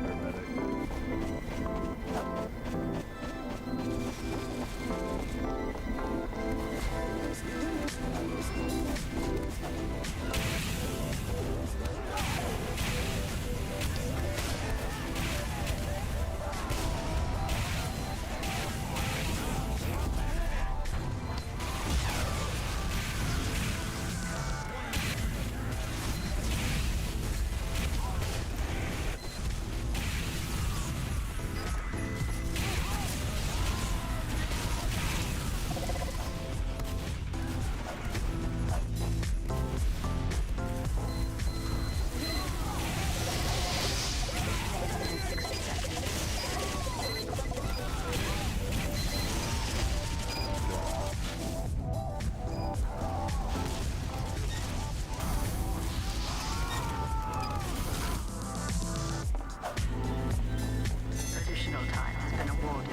Speaker 6: Necromantic.
Speaker 11: Additional time has been awarded.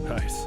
Speaker 6: Nice.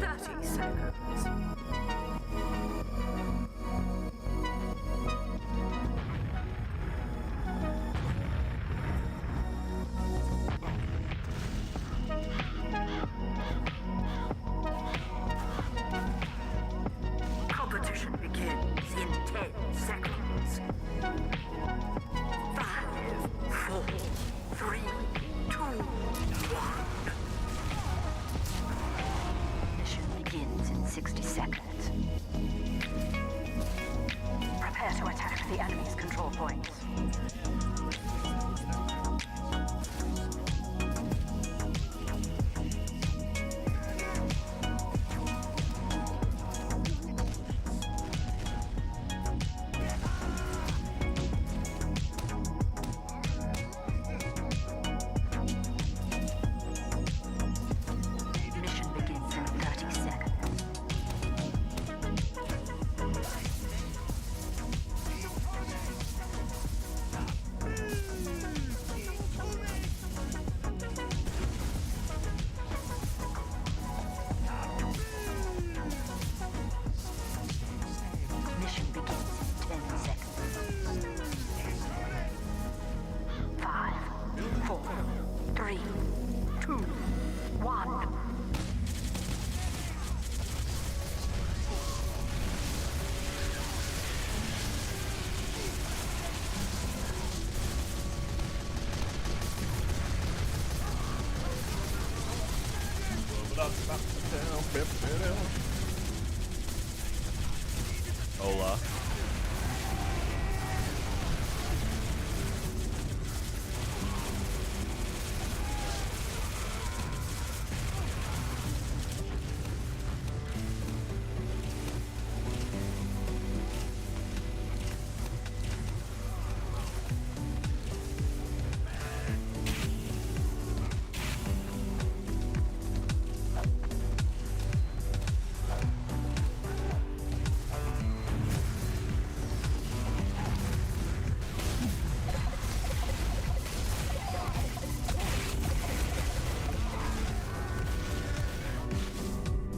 Speaker 11: 30 seconds. Competition begins in 10 seconds. 5, 4, 3, 2, 1. Mission begins in 60 seconds. Prepare to attack the enemy's control points. Mission begins in 30 seconds. Mission begins in 10 seconds. 5, 4, 3, 2, 1.
Speaker 1: Hola.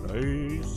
Speaker 1: Nice.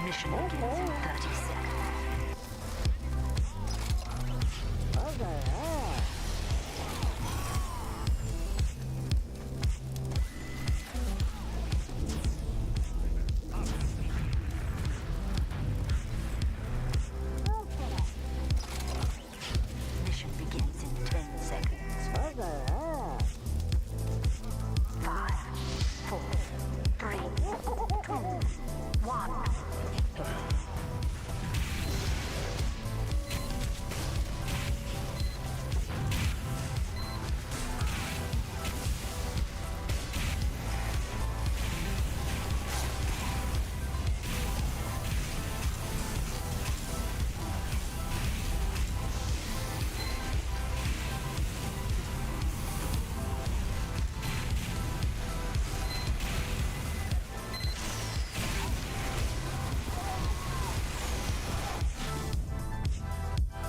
Speaker 11: Mission begins in 30 seconds. Mission begins in 10 seconds. 5, 4, 3, 2, 1.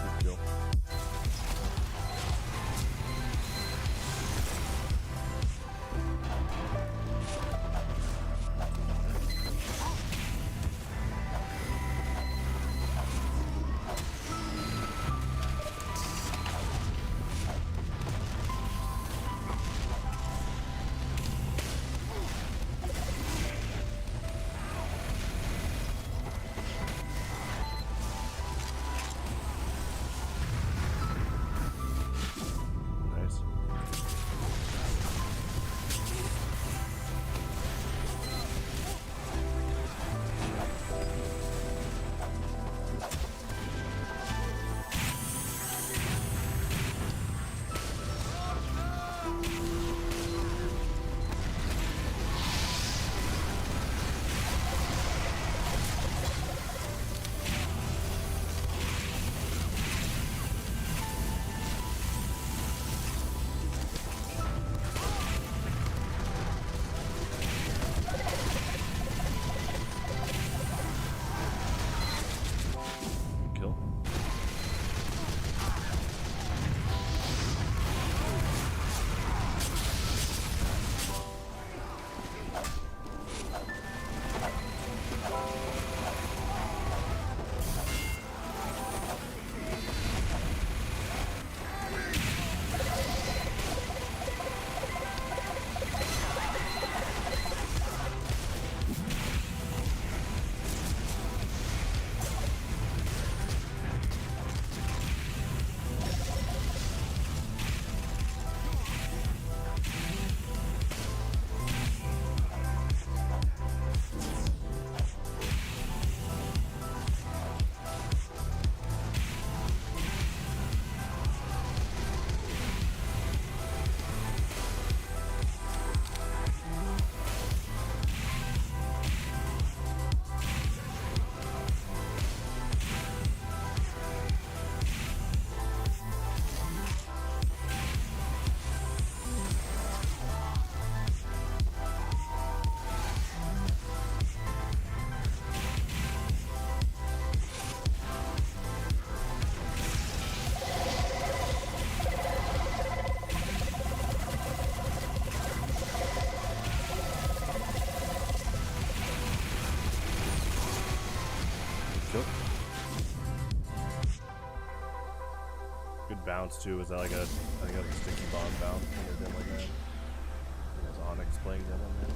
Speaker 1: Good kill. Nice. Good kill. Good. Good bounce too. Was that like a? I think that was a sticky bomb bounce when they're done like that. It was Onyx playing that on there.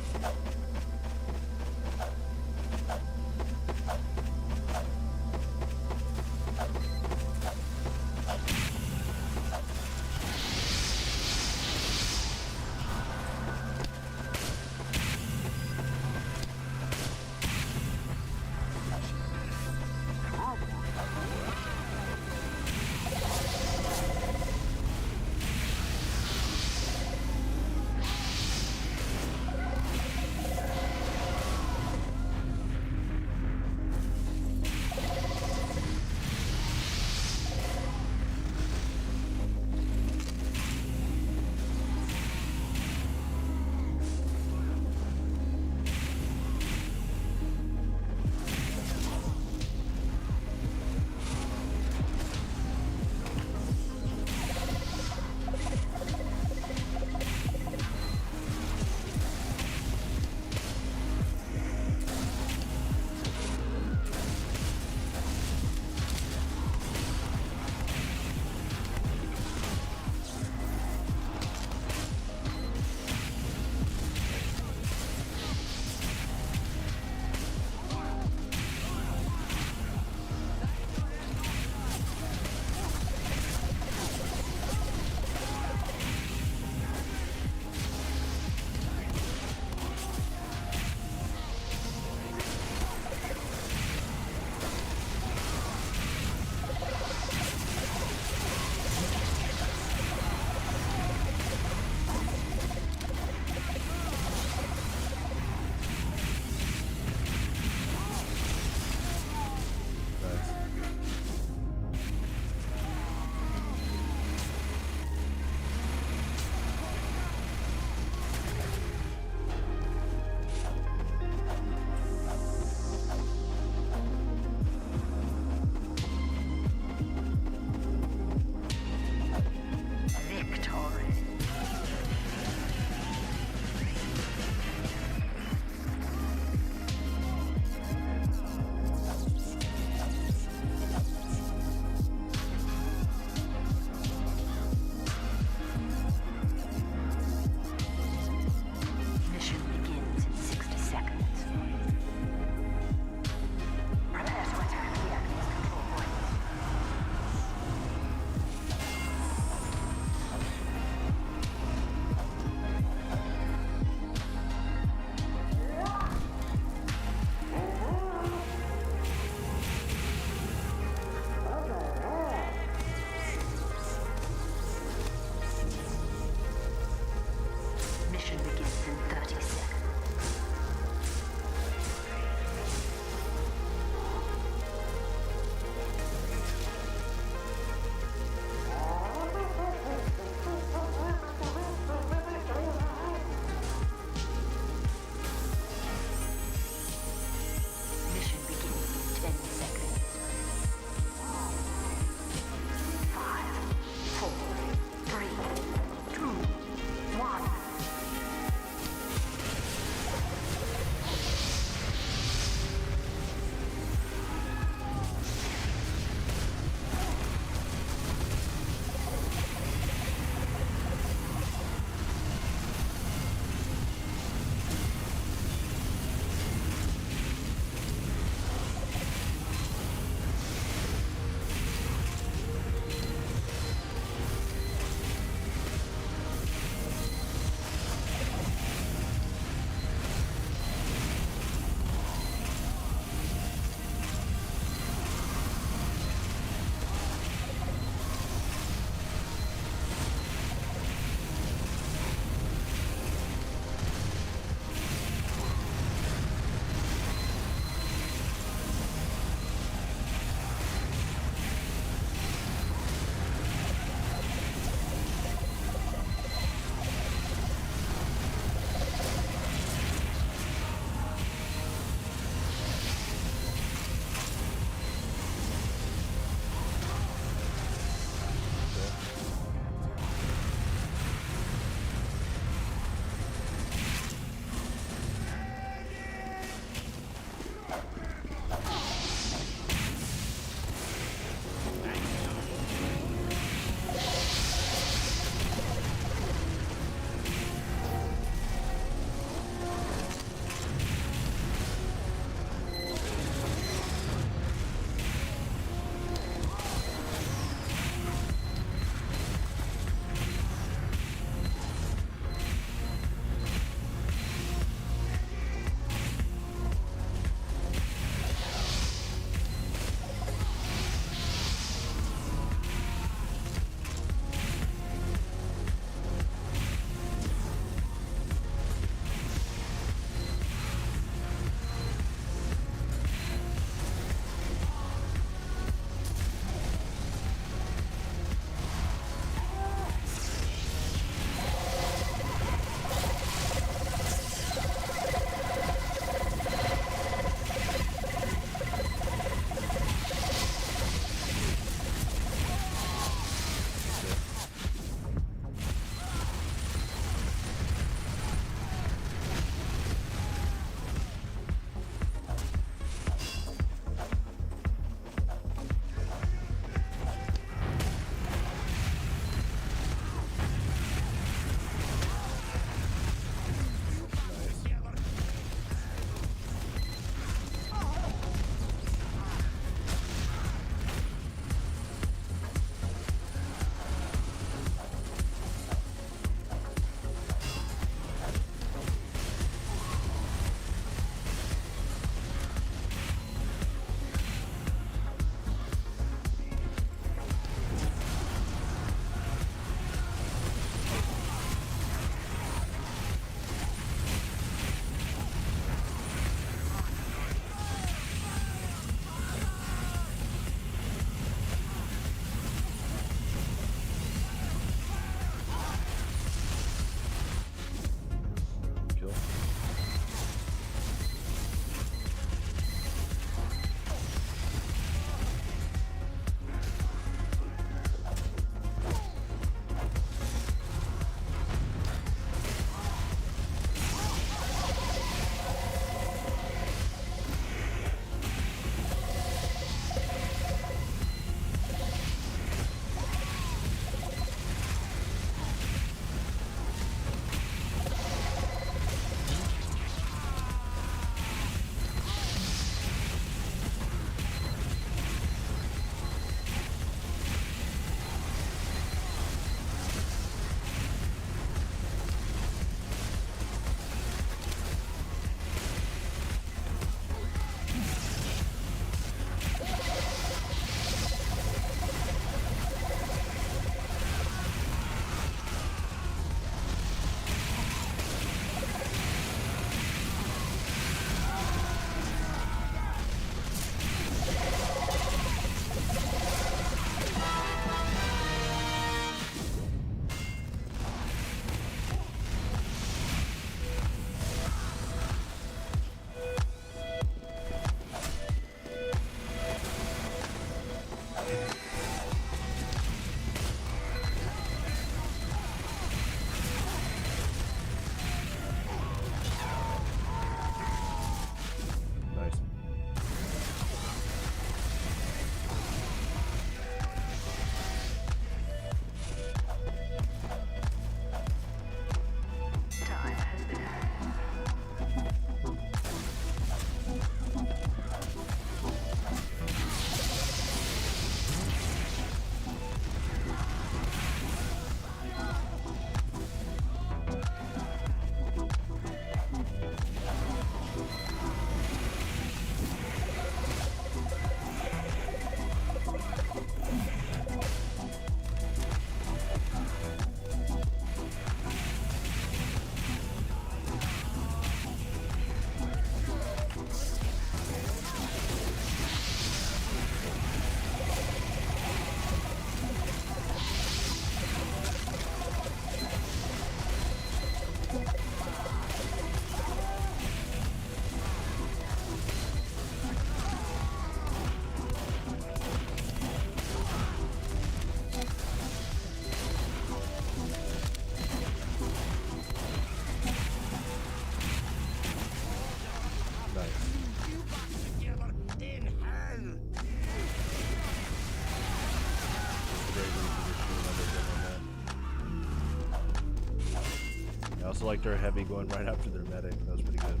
Speaker 6: also liked our heavy going right after their medic. That was pretty good.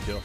Speaker 6: Kill.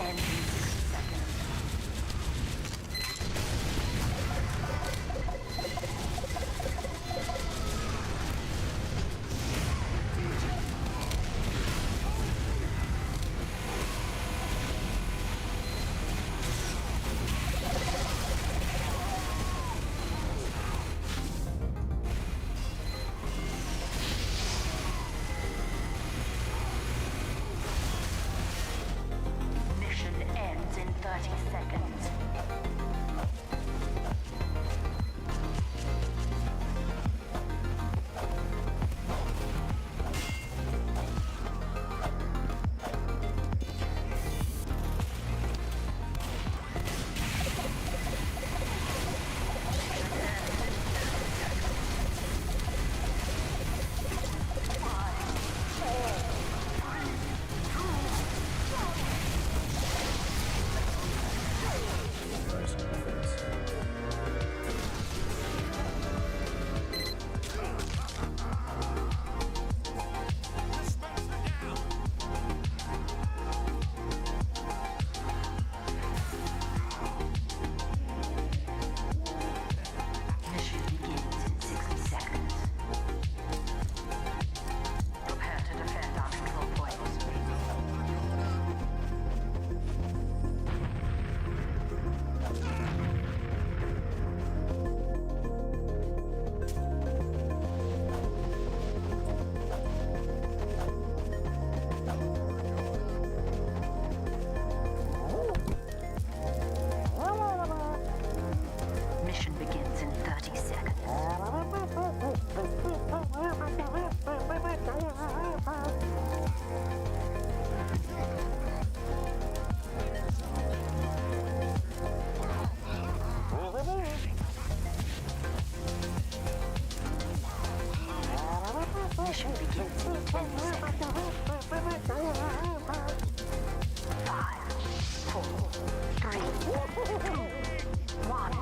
Speaker 11: ends in 60 seconds. Mission ends in 30 seconds.
Speaker 6: Nice in my face.
Speaker 11: Mission begins in 60 seconds. Prepare to defend our control points. Mission begins in 30 seconds. Mission begins in 10 seconds. 5, 4, 3, 2, 1.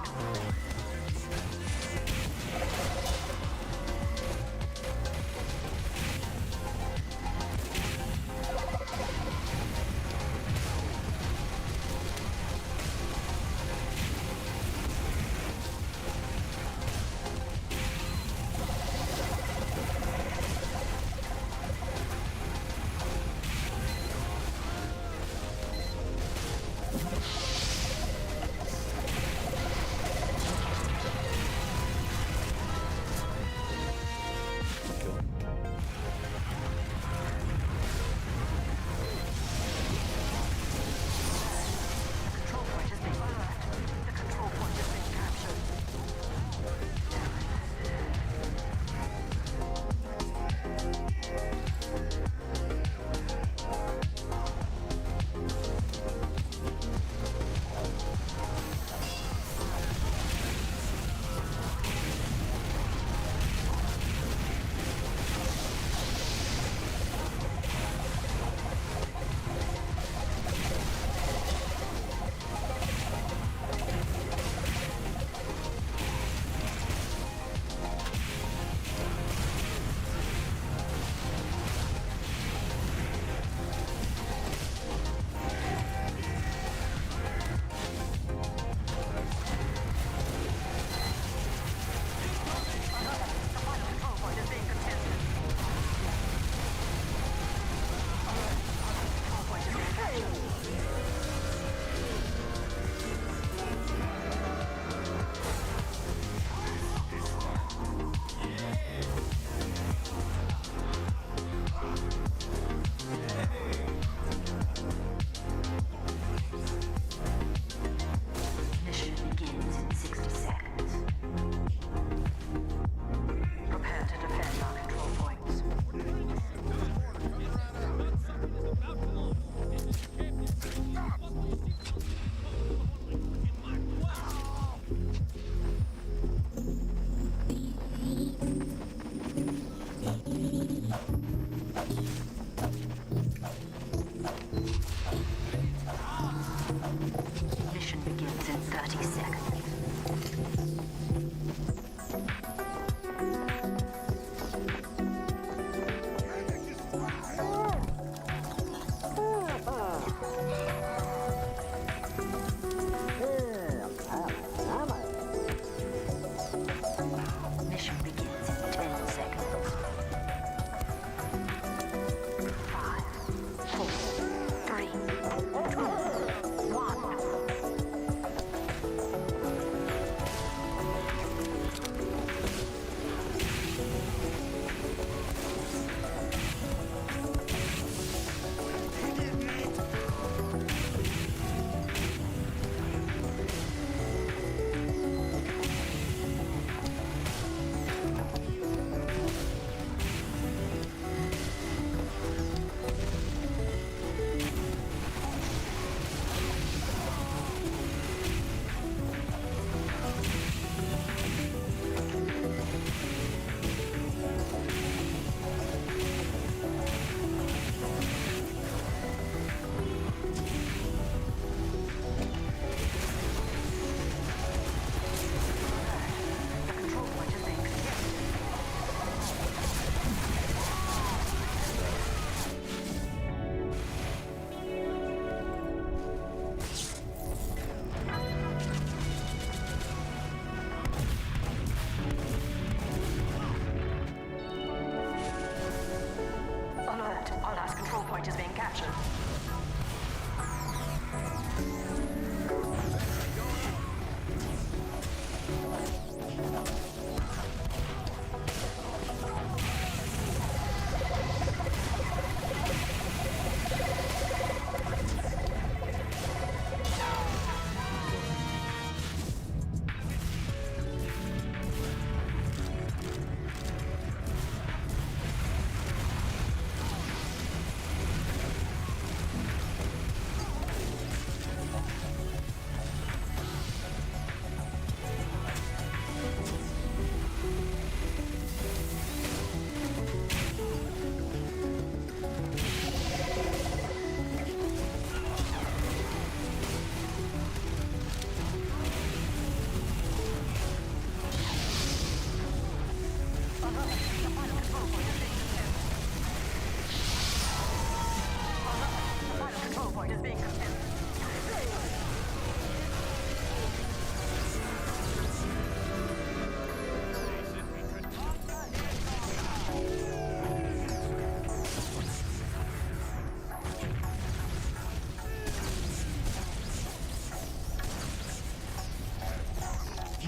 Speaker 11: point is being captured.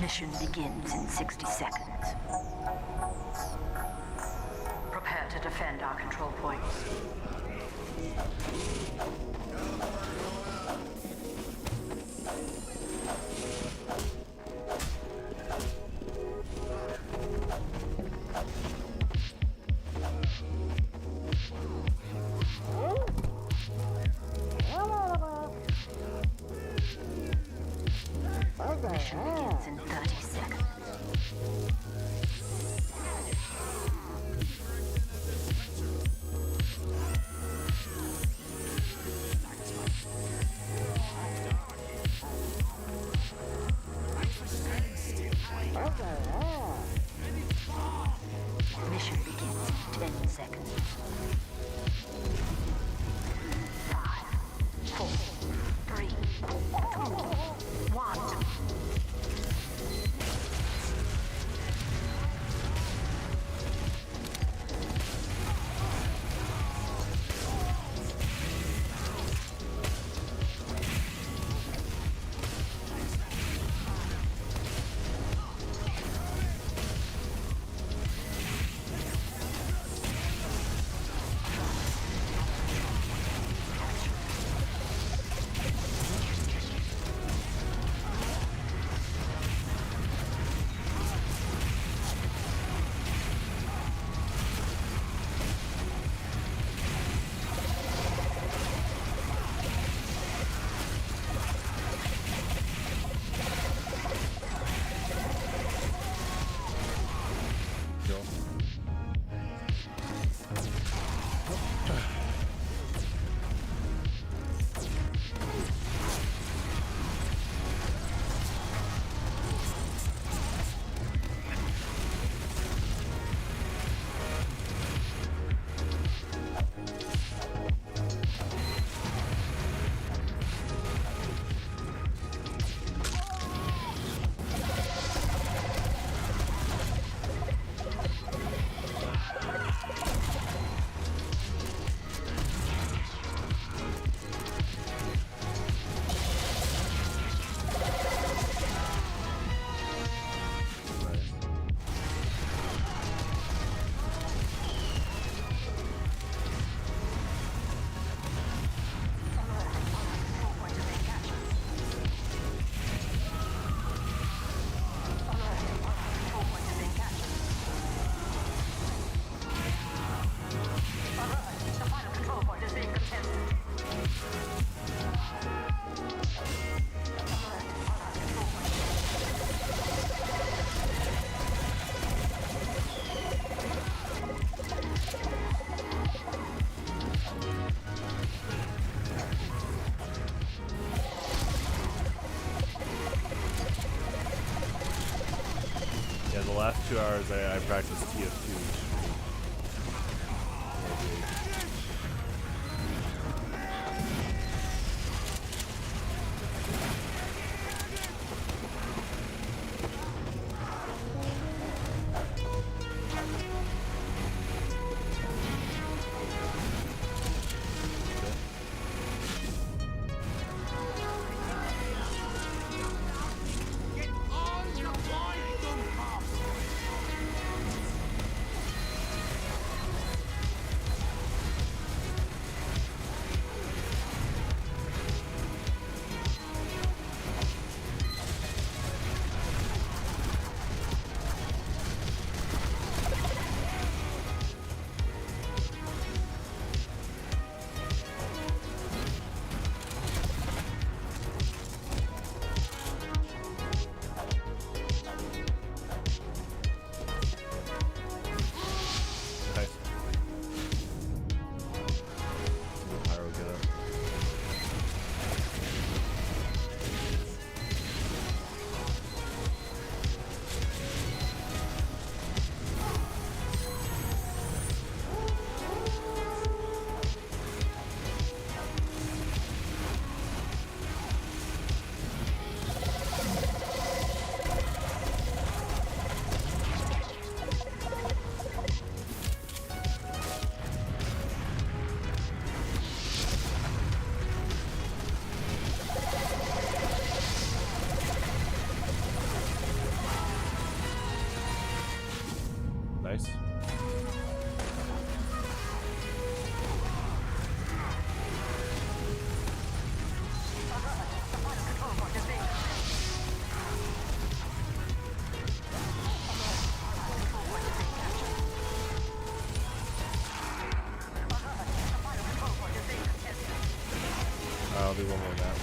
Speaker 11: Mission begins in 60 seconds. Prepare to defend our control points. Mission begins in 30 seconds. Mission begins in 10 seconds. 5, 4, 3, 2, 1.
Speaker 6: Yeah, the last 2 hours I practiced TF2. do one more map.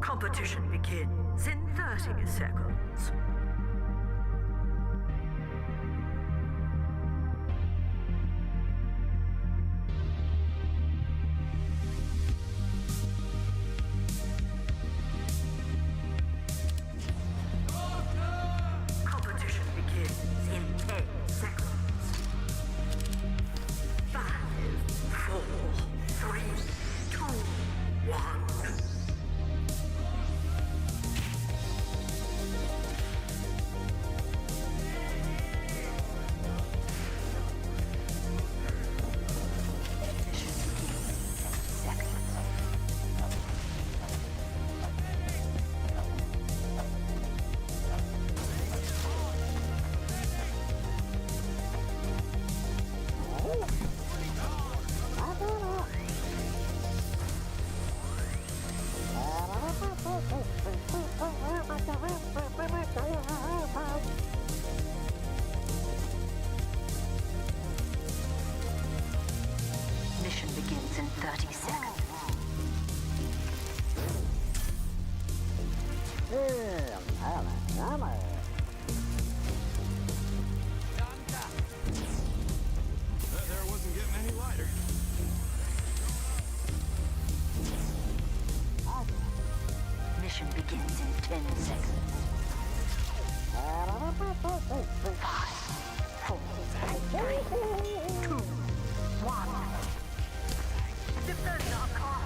Speaker 11: Competition begins in 30 seconds. Competition begins in 10 seconds. 5, 4, 3, 2, 1. Mission begins in 30 seconds.
Speaker 3: There wasn't getting any lighter.
Speaker 11: Mission begins in 10 seconds. 5, 4, 3, 2, 1. Defend our cause.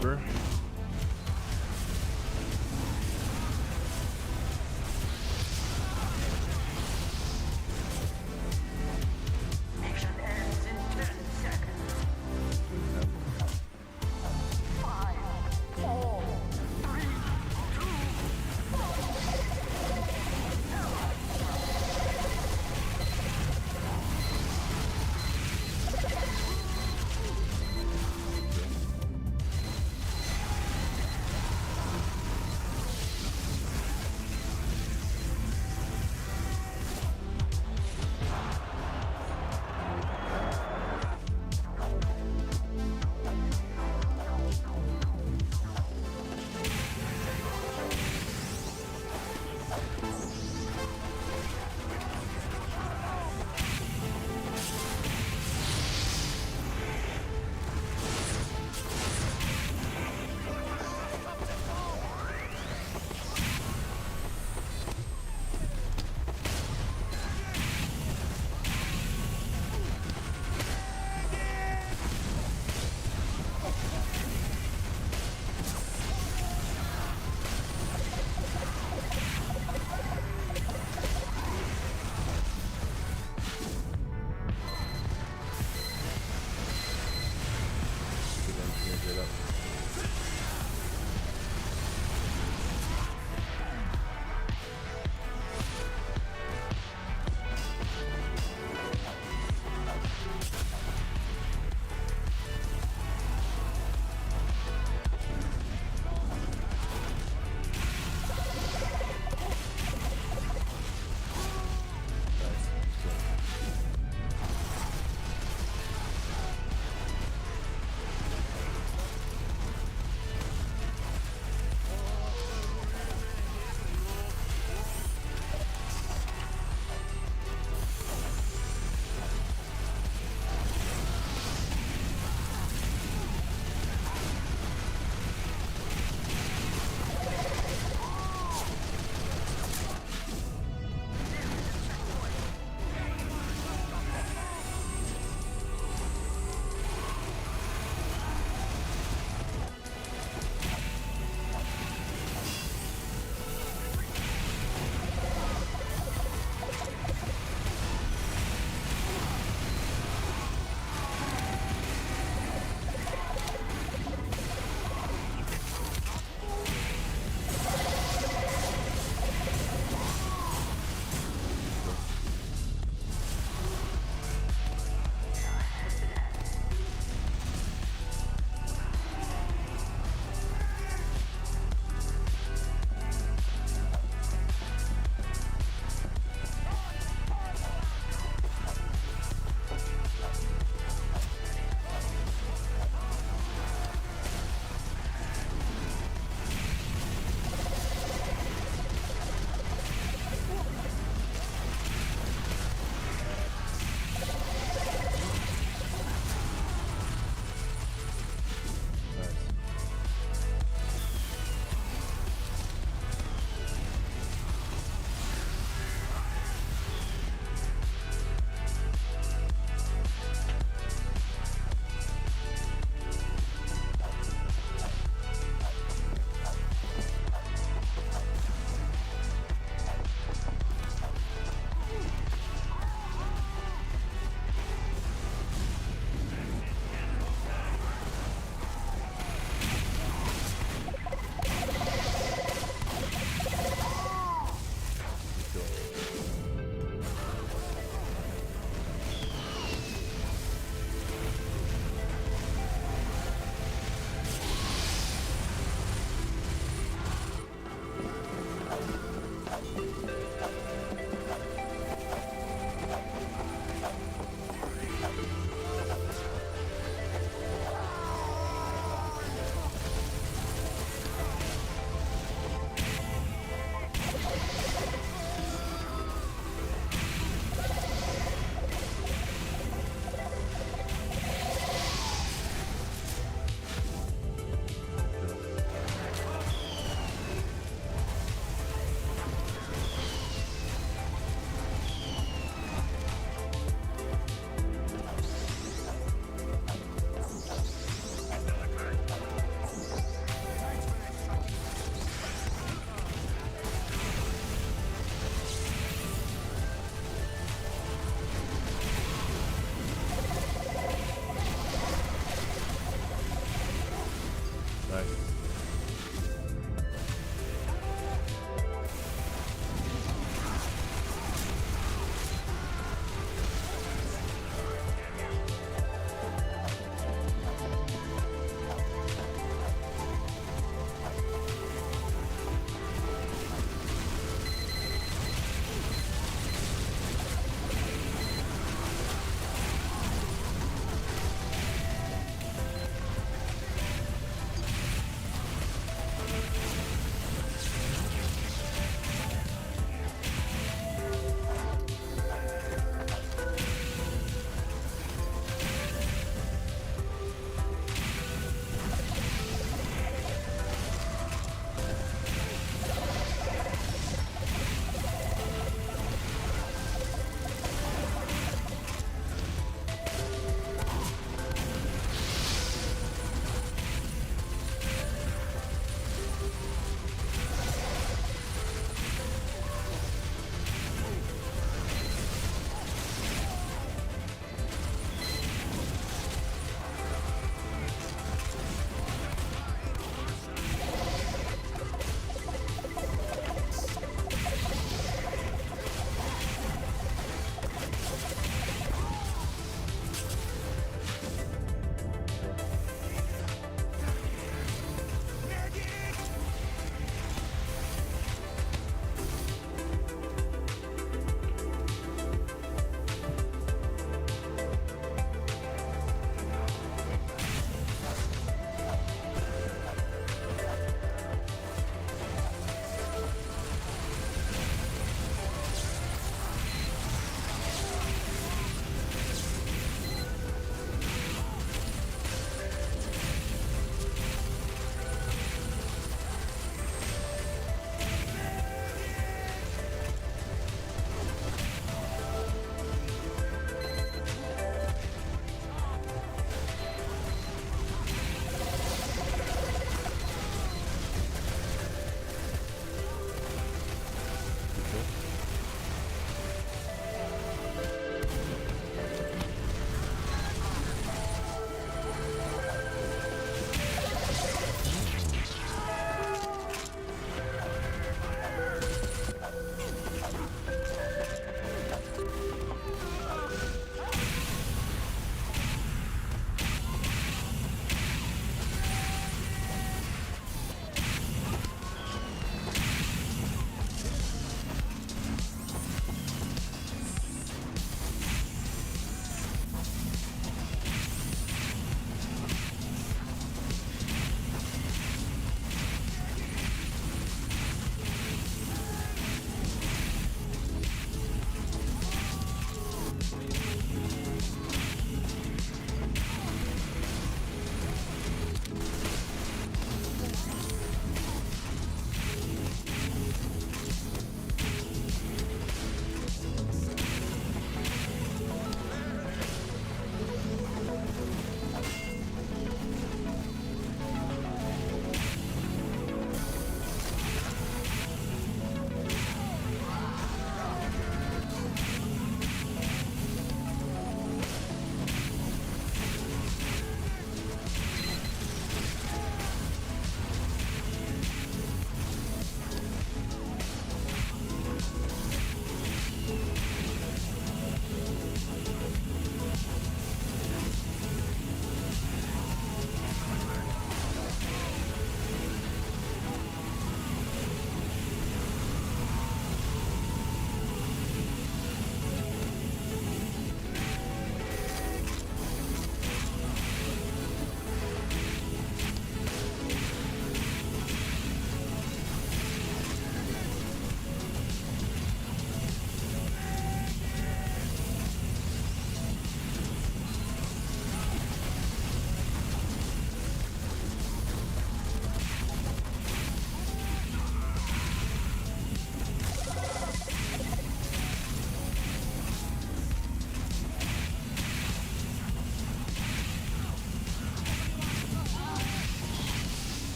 Speaker 1: Trooper.
Speaker 11: Mission ends in 10 seconds. 5, 4, 3, 2.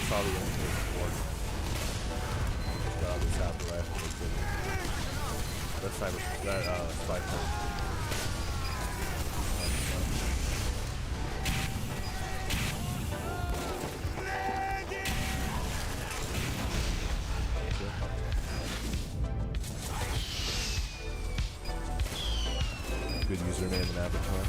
Speaker 6: saw the intro before. Just got out of this app right after they did it. That spy plane. Good username and avatar.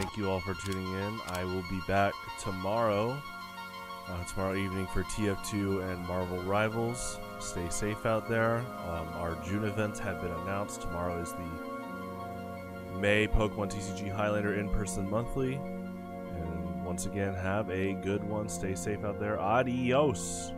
Speaker 1: thank you all for tuning in. I will be back tomorrow. Tomorrow evening for TF2 and Marvel Rivals. Stay safe out there. Our June events have been announced. Tomorrow is the May Pokemon TCG Highlander in-person monthly. And once again, have a good one. Stay safe out there. Adios.